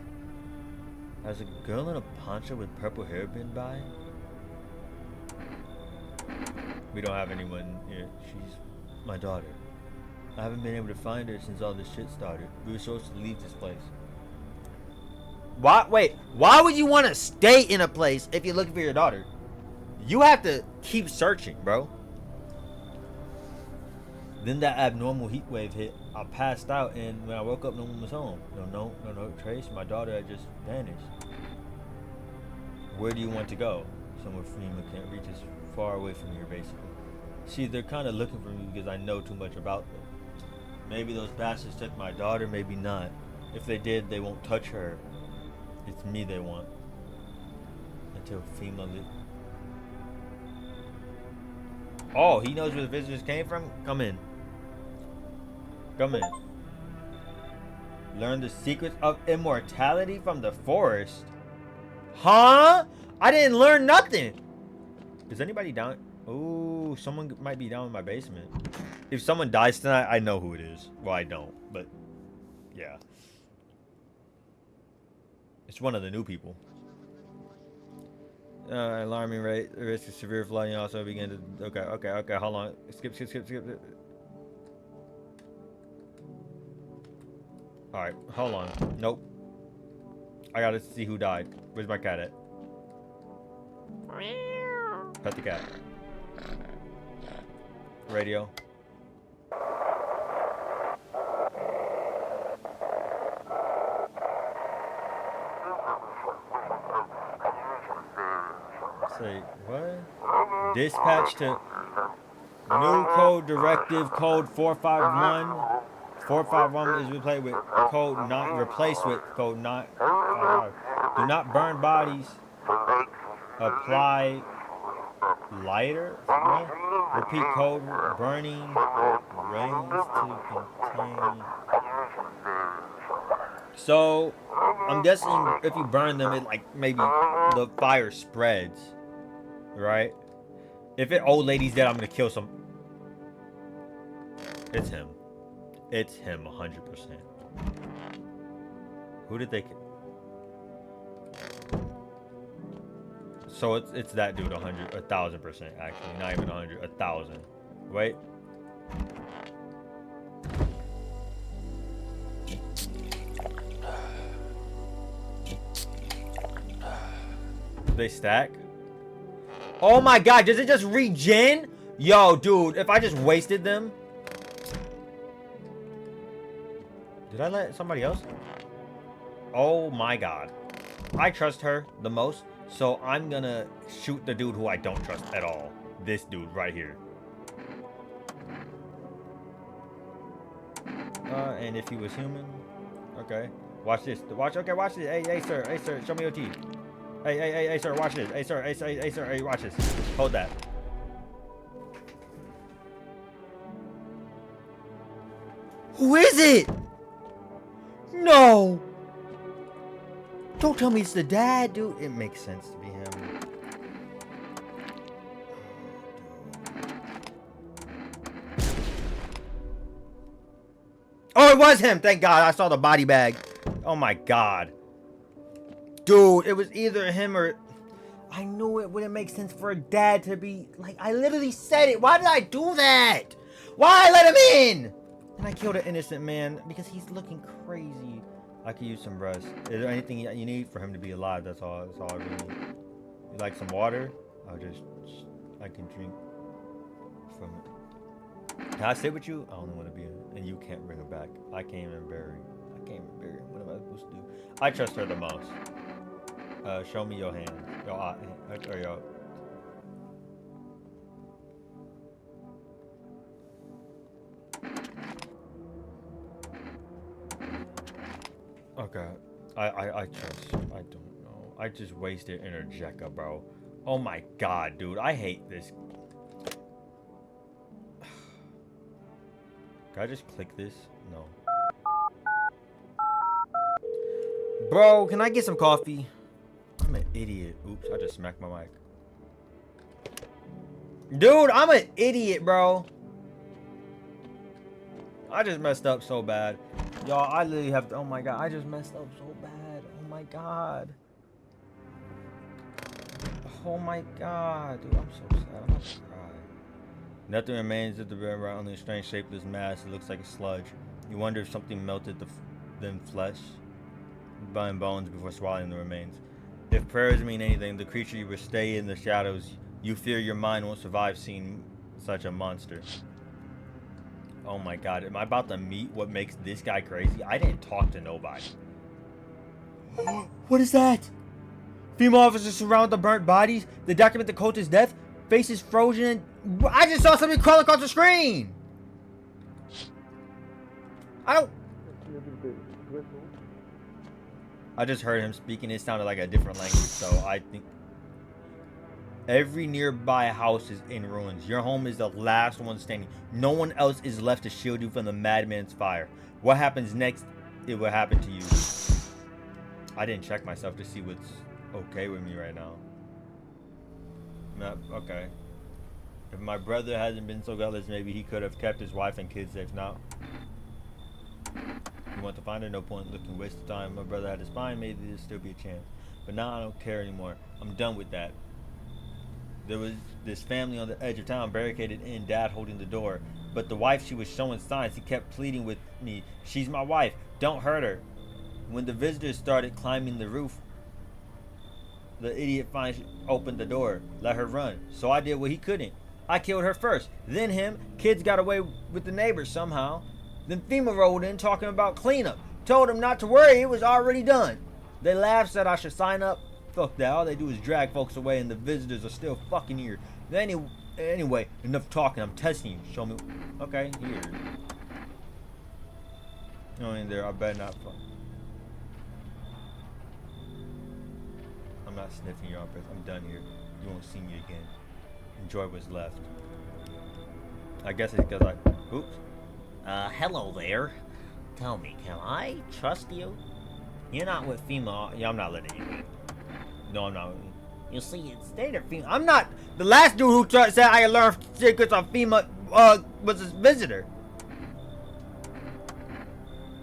[SPEAKER 1] Has a girl in a poncho with purple hair been by? We don't have anyone here. She's my daughter. I haven't been able to find her since all this shit started. We were supposed to leave this place. Why? Wait, why would you want to stay in a place if you're looking for your daughter? You have to keep searching, bro. Then that abnormal heat wave hit. I passed out, and when I woke up, no one was home. No trace. My daughter had just vanished. Where do you want to go? Somewhere FEMA can't reach us, far away from here, basically. See, they're kind of looking for me because I know too much about them. Maybe those bastards took my daughter, maybe not. If they did, they won't touch her. It's me they want. Until FEMA Oh, he knows where the visitors came from? Come in. Come in. Learn the secrets of immortality from the forest. Huh? I didn't learn nothing. Is anybody down? Oh, someone might be down in my basement. If someone dies tonight, I know who it is. Well, I don't, but yeah. It's one of the new people. Alarming rate. The risk of severe flooding also begin to... Okay. Hold on. Skip. Alright, hold on. Nope. I gotta see who died. Where's my cat at? Pet the cat. Radio. Say, what? Dispatch to new code directive code 451. 451 is replaced with code 9. Do not burn bodies. Apply lighter. What? Repeat code burning rains to contain. So I'm guessing if you burn them, it like maybe the fire spreads, right? If it old lady's dead, I'm gonna kill some. It's him. It's him, 100%. Who did they? So it's that dude, 1,000% actually, not even 100, 1,000. Wait. They stack. Oh my god, does it just regen? Yo, dude, if I just wasted them. Did I let somebody else? Oh my god. I trust her the most, so I'm gonna shoot the dude who I don't trust at all. This dude right here. And if he was human, okay. Watch this. Watch this. Hey, sir, show me your teeth. Hey, sir, watch this. Hey, sir, watch this. Hold that. Who is it? No. Don't tell me it's the dad, dude. It makes sense to be him. Oh, it was him. Thank God. I saw the body bag. Oh my God. Dude, it was either him or... I knew it wouldn't make sense for a dad to be... Like, I literally said it. Why did I do that? Why I let him in? And I killed an innocent man because he's looking crazy. I could use some rest. Is there anything you need for him to be alive? That's all I really need. You like some water? I can drink from it. Can I sit with you? I don't want to be in it. And you can't bring her back. I can't even bury him. What am I supposed to do? I trust her the most. Show me your hand. Your Okay. I trust. I don't know. I just wasted Energeca, bro. Oh my god, dude. I hate this. Can I just click this? No. Bro, can I get some coffee? I'm an idiot. Oops, I just smacked my mic. Dude, I'm an idiot, bro. I just messed up so bad. Y'all, I literally have to... Oh my god, I just messed up so bad. Oh my god. Oh my god. Dude, I'm so sad. I'm about to cry. Nothing remains of the red round, only a strange shapeless mass. It looks like a sludge. You wonder if something melted the flesh and bones before swallowing the remains. If prayers mean anything, the creature will stay in the shadows. You fear your mind won't survive seeing such a monster. Oh my god, am I about to meet what makes this guy crazy? I didn't talk to nobody. What is that? Female officers surround the burnt bodies. They document the cultist's death. Faces frozen and... I just saw something crawl across the screen! I just heard him speaking. It sounded like a different language, so I think... Every nearby house is in ruins. Your home is the last one standing. No one else is left to shield you from the madman's fire. What happens next, it will happen to you. I didn't check myself to see what's okay with me right now. Okay. If my brother hasn't been so gutless, maybe he could have kept his wife and kids safe. Now, you want to find her? No point looking. Waste of time. My brother had his spine. Maybe there'll still be a chance. But now I don't care anymore. I'm done with that. There was this family on the edge of town, barricaded in, dad holding the door. But the wife, she was showing signs. He kept pleading with me. She's my wife. Don't hurt her. When the visitors started climbing the roof, the idiot finally opened the door, let her run. So I did what he couldn't. I killed her first, then him. Kids got away with the neighbors somehow. Then FEMA rolled in talking about cleanup. Told him not to worry, it was already done. They laughed, said I should sign up. Fuck that, all they do is drag folks away and the visitors are still fucking here. Anyway, enough talking, I'm testing you. Show me. Okay, here. No, in there, I better not fuck. I'm not sniffing your armpits. I'm done here. You won't see me again. Enjoy what's left. I guess it's because I... Oops.
[SPEAKER 3] Hello there. Tell me, can I trust you? You're not with FEMA.
[SPEAKER 1] Yeah, I'm not letting you in. No, I'm not.
[SPEAKER 3] You see, it's data FEMA.
[SPEAKER 1] I'm not... The last dude who said I learned secrets on FEMA was his visitor.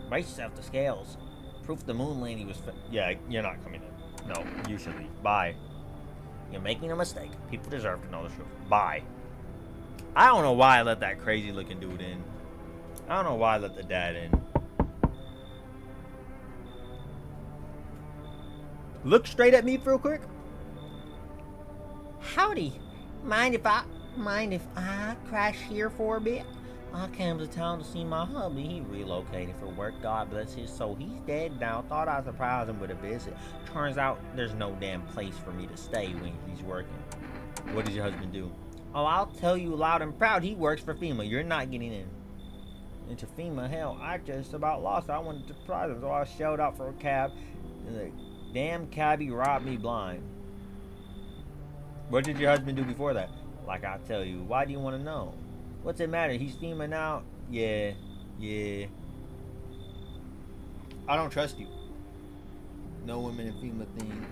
[SPEAKER 3] Brace yourself to scales. Proof the moon lady was...
[SPEAKER 1] Yeah, you're not coming in. No, you should leave. Bye.
[SPEAKER 3] You're making a mistake. People deserve to know the truth.
[SPEAKER 1] Bye. I don't know why I let that crazy looking dude in. I don't know why I let the dad in. Look straight at me real quick.
[SPEAKER 3] Howdy. Mind if I crash here for a bit? I came to town to see my hubby. He relocated for work. God bless his soul. He's dead now. Thought I'd surprise him with a visit. Turns out there's no damn place for me to stay when he's working.
[SPEAKER 1] What does your husband do?
[SPEAKER 3] Oh, I'll tell you loud and proud. He works for FEMA. You're not getting in. Into FEMA? Hell, I just about lost it. I wanted to surprise him, so I shelled out for a cab. And the damn cabbie robbed me blind.
[SPEAKER 1] What did your husband do before that?
[SPEAKER 3] Like I tell you, why do you want to know? What's it matter? He's FEMA now?
[SPEAKER 1] Yeah. I don't trust you. No women in FEMA thing.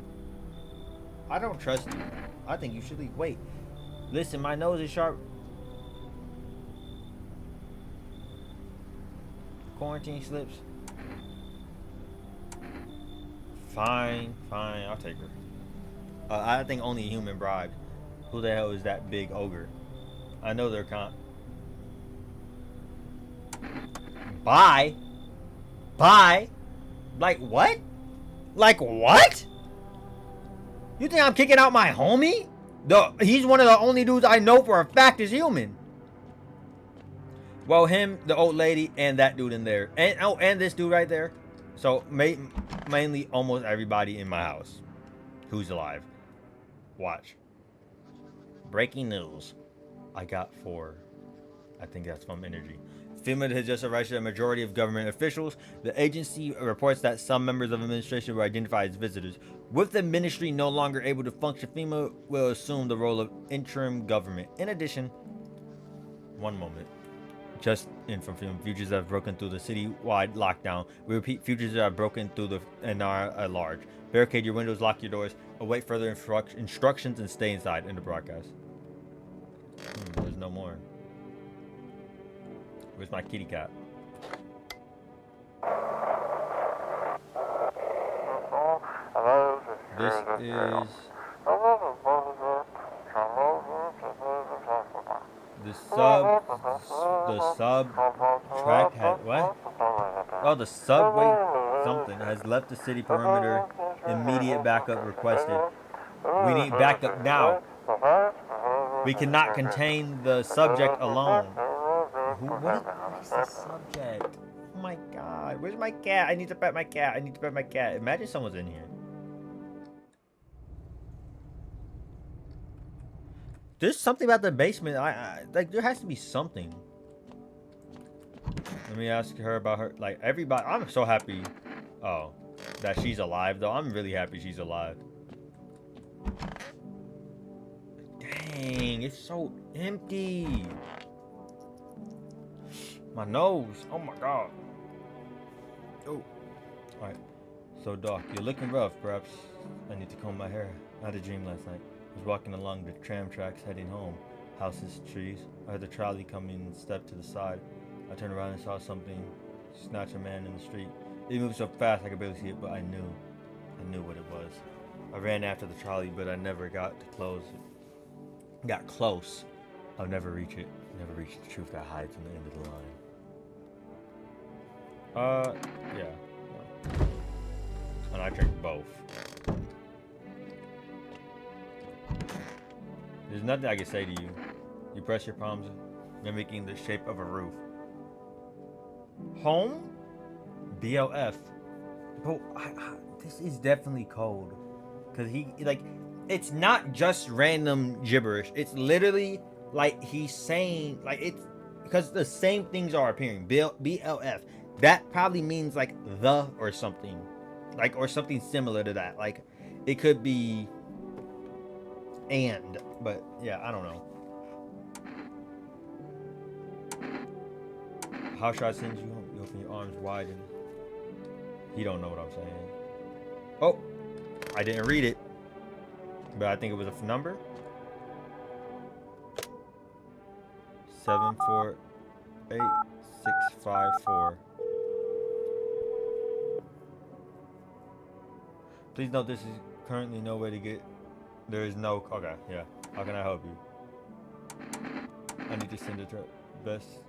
[SPEAKER 1] I don't trust you. I think you should leave. Wait.
[SPEAKER 3] Listen, my nose is sharp. Quarantine slips.
[SPEAKER 1] Fine. I'll take her. I think only a human bride. Who the hell is that big ogre? I know they're Bye? Like what? Like what? You think I'm kicking out my homie? He's one of the only dudes I know for a fact is human. Well, him, the old lady, and that dude in there. And this dude right there. So, mainly almost everybody in my house who's alive. Watch.
[SPEAKER 3] Breaking news.
[SPEAKER 1] I got 4. I think that's from Energy. FEMA has just arrested a majority of government officials. The agency reports that some members of administration were identified as visitors. With the ministry no longer able to function, FEMA will assume the role of interim government. In addition, one moment. Just in from FEMA, fugitives have broken through the city-wide lockdown. We repeat, fugitives have broken through and are at large. Barricade your windows, lock your doors, await further instructions, and stay inside. In the broadcast. There's no more. Where's my kitty cat? This is the sub track had what? Oh, the subway something has left the city perimeter. Immediate backup requested. We need backup now. We cannot contain the subject alone. What is the subject? Oh my god. Where's my cat? I need to pet my cat. Imagine someone's in here. There's something about the basement. Like there has to be something. Let me ask her about her. Like everybody. I'm so happy. Oh, that she's alive though. I'm really happy she's alive. Dang, it's so empty. My nose. Oh my god. Oh. Alright. So, Doc, you're looking rough. Perhaps I need to comb my hair. I had a dream last night. I was walking along the tram tracks heading home. Houses, trees. I heard the trolley coming and stepped to the side. I turned around and saw something snatch a man in the street. It moved so fast I could barely see it, but I knew what it was. I ran after the trolley, but I never got to close it. Got close. I'll never reach it. Never reach the truth that hides in the end of the line. Yeah. And I drink both. There's nothing I can say to you. You press your palms, mimicking the shape of a roof. Home? BLF. Bro, this is definitely cold. Because it's not just random gibberish. It's literally like he's saying, like, it's because the same things are appearing. BLF. That probably means like the or something. Like, or something similar to that. Like, it could be and, but yeah, I don't know. How should I send you home? You open your arms wide and he don't know what I'm saying. Oh, I didn't read it, but I think it was a number. 748654. Please note this is currently no way to get. There is no. Okay, yeah. How can I help you? I need to send it to best.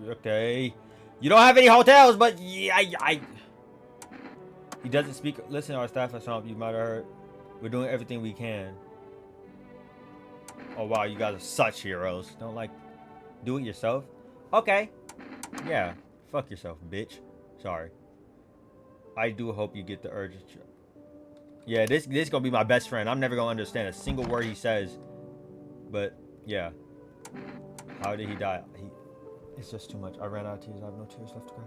[SPEAKER 1] Okay. You don't have any hotels, but yeah, he doesn't speak. Listen, our staff has helped. You might have heard. We're doing everything we can. Oh wow, you guys are such heroes. Don't like do it yourself. Okay. Yeah. Fuck yourself, bitch. Sorry. I do hope you get the urgent. Yeah, this gonna be my best friend. I'm never gonna understand a single word he says. But yeah. How did he die? It's just too much. I ran out of tears. I have no tears left to cry.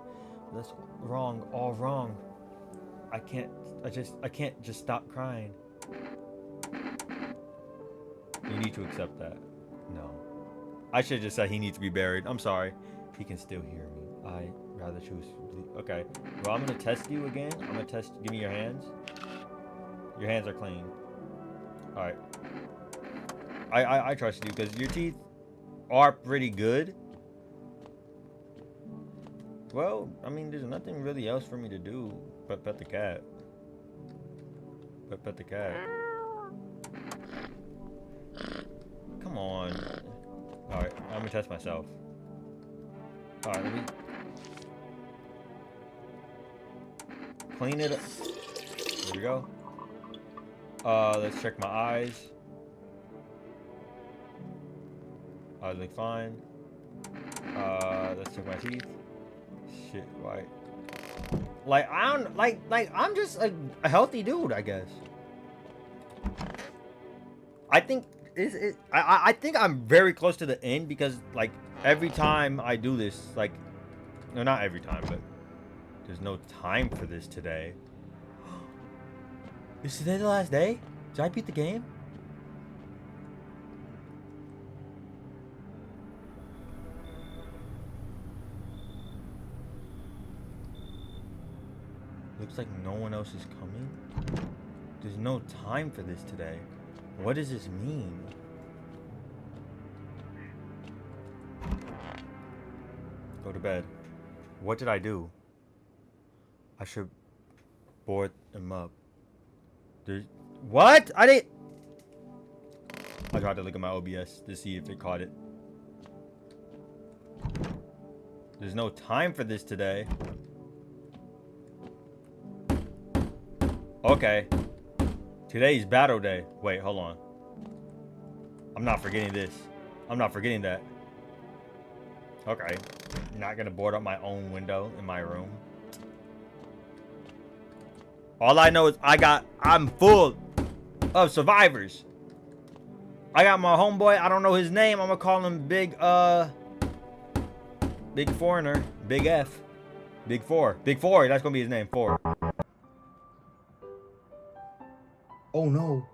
[SPEAKER 1] That's wrong. All wrong. I can't just stop crying. You need to accept that. No. I should have just said he needs to be buried. I'm sorry. He can still hear me. I rather choose. Okay. Well, I'm gonna test you again. I'm gonna test. Give me your hands. Your hands are clean. All right. I trust you because your teeth are pretty good. Well, I mean, there's nothing really else for me to do but pet the cat. But pet the cat. Come on. All right, I'm gonna test myself. All right, let me clean it up. There we go. Let's check my eyes. Eyes look fine. Let's check my teeth. Shit, right. Like I don't like I'm just a healthy dude, I guess. I think I think I'm very close to the end because like every time I do this, like no, not every time, but there's no time for this today. Is today the last day? Did I beat the game? Looks like no one else is coming. There's no time for this today. What does this mean? Go to bed. What did I do? I should board them up. There's what? I didn't. I tried to look at my OBS to see if it caught it. There's no time for this today. Okay. Today's battle day. Wait, hold on. I'm not forgetting this. I'm not forgetting that. Okay. Not gonna board up my own window in my room. All I know is I'm full of survivors. I got my homeboy. I don't know his name. I'm gonna call him Big Foreigner. Big F. Big Four. Big Four. That's gonna be his name. Four. Oh no.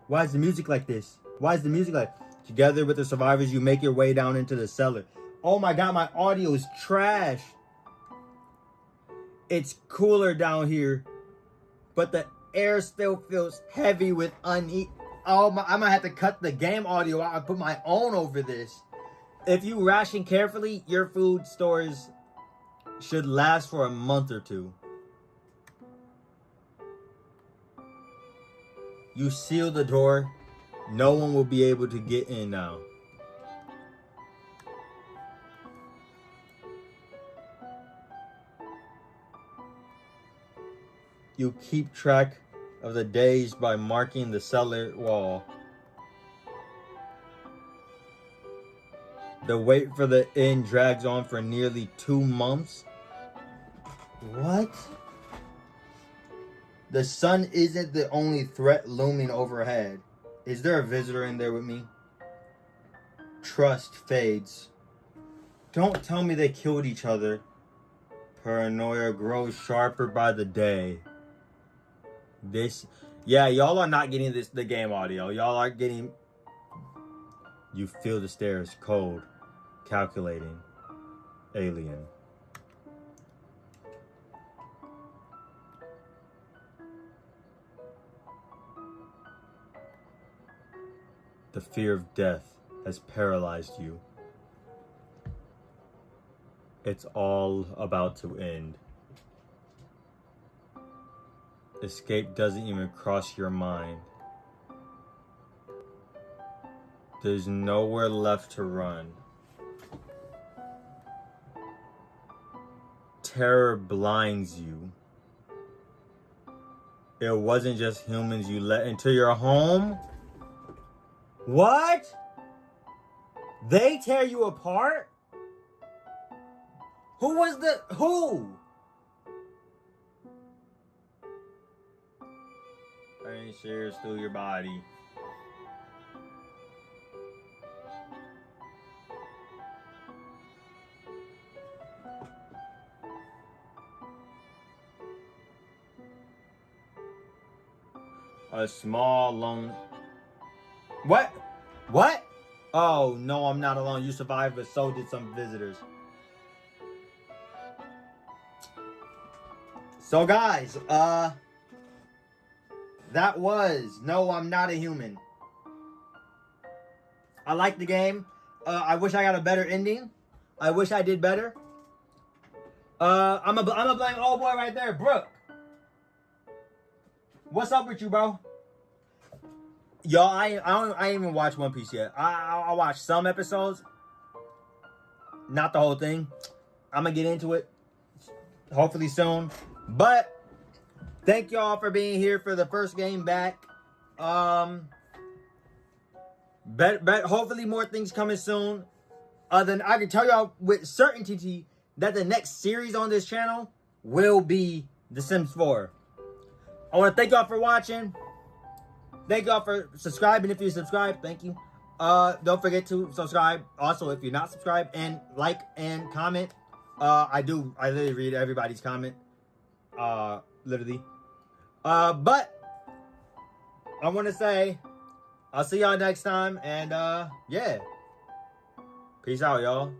[SPEAKER 1] Why is the music like this? Why is the music like... Together with the survivors, you make your way down into the cellar.
[SPEAKER 4] Oh my god, my audio is trash. It's cooler down here, but the air still feels heavy with uneven. Oh my, I might have to cut the game audio out and put my own over this. If you ration carefully, your food stores should last for a month or two. You seal the door. No one will be able to get in now. You keep track of the days by marking the cellar wall. The wait for the end drags on for nearly 2 months. What? The sun isn't the only threat looming overhead. Is there a visitor in there with me? Trust fades. Don't tell me they killed each other. Paranoia grows sharper by the day. Yeah, y'all are not getting the game audio. Y'all are getting... You feel the stairs, cold, calculating, alien. The fear of death has paralyzed you. It's all about to end. Escape doesn't even cross your mind. There's nowhere left to run. Terror blinds you. It wasn't just humans you let into your home. What? They tear you apart? Who? Pain shears through your body. A small lone... What? What? Oh, no, I'm not alone. You survived, but so did some visitors. So, guys, that was No, I'm Not a Human. I like the game. I wish I got a better ending. I wish I did better. I'm a blame old boy right there, Brooke. What's up with you, bro? Y'all, I ain't even watched One Piece yet. I watched some episodes, not the whole thing. I'm gonna get into it hopefully soon. But thank y'all for being here for the first game back. Hopefully more things coming soon. Then I can tell y'all with certainty that the next series on this channel will be The Sims 4. I want to thank y'all for watching. Thank y'all for subscribing. If you subscribe, thank you. Don't forget to subscribe. Also, if you're not subscribed, and like and comment. I literally read everybody's comment. Literally. But I want to say I'll see y'all next time, and yeah. Peace out, y'all.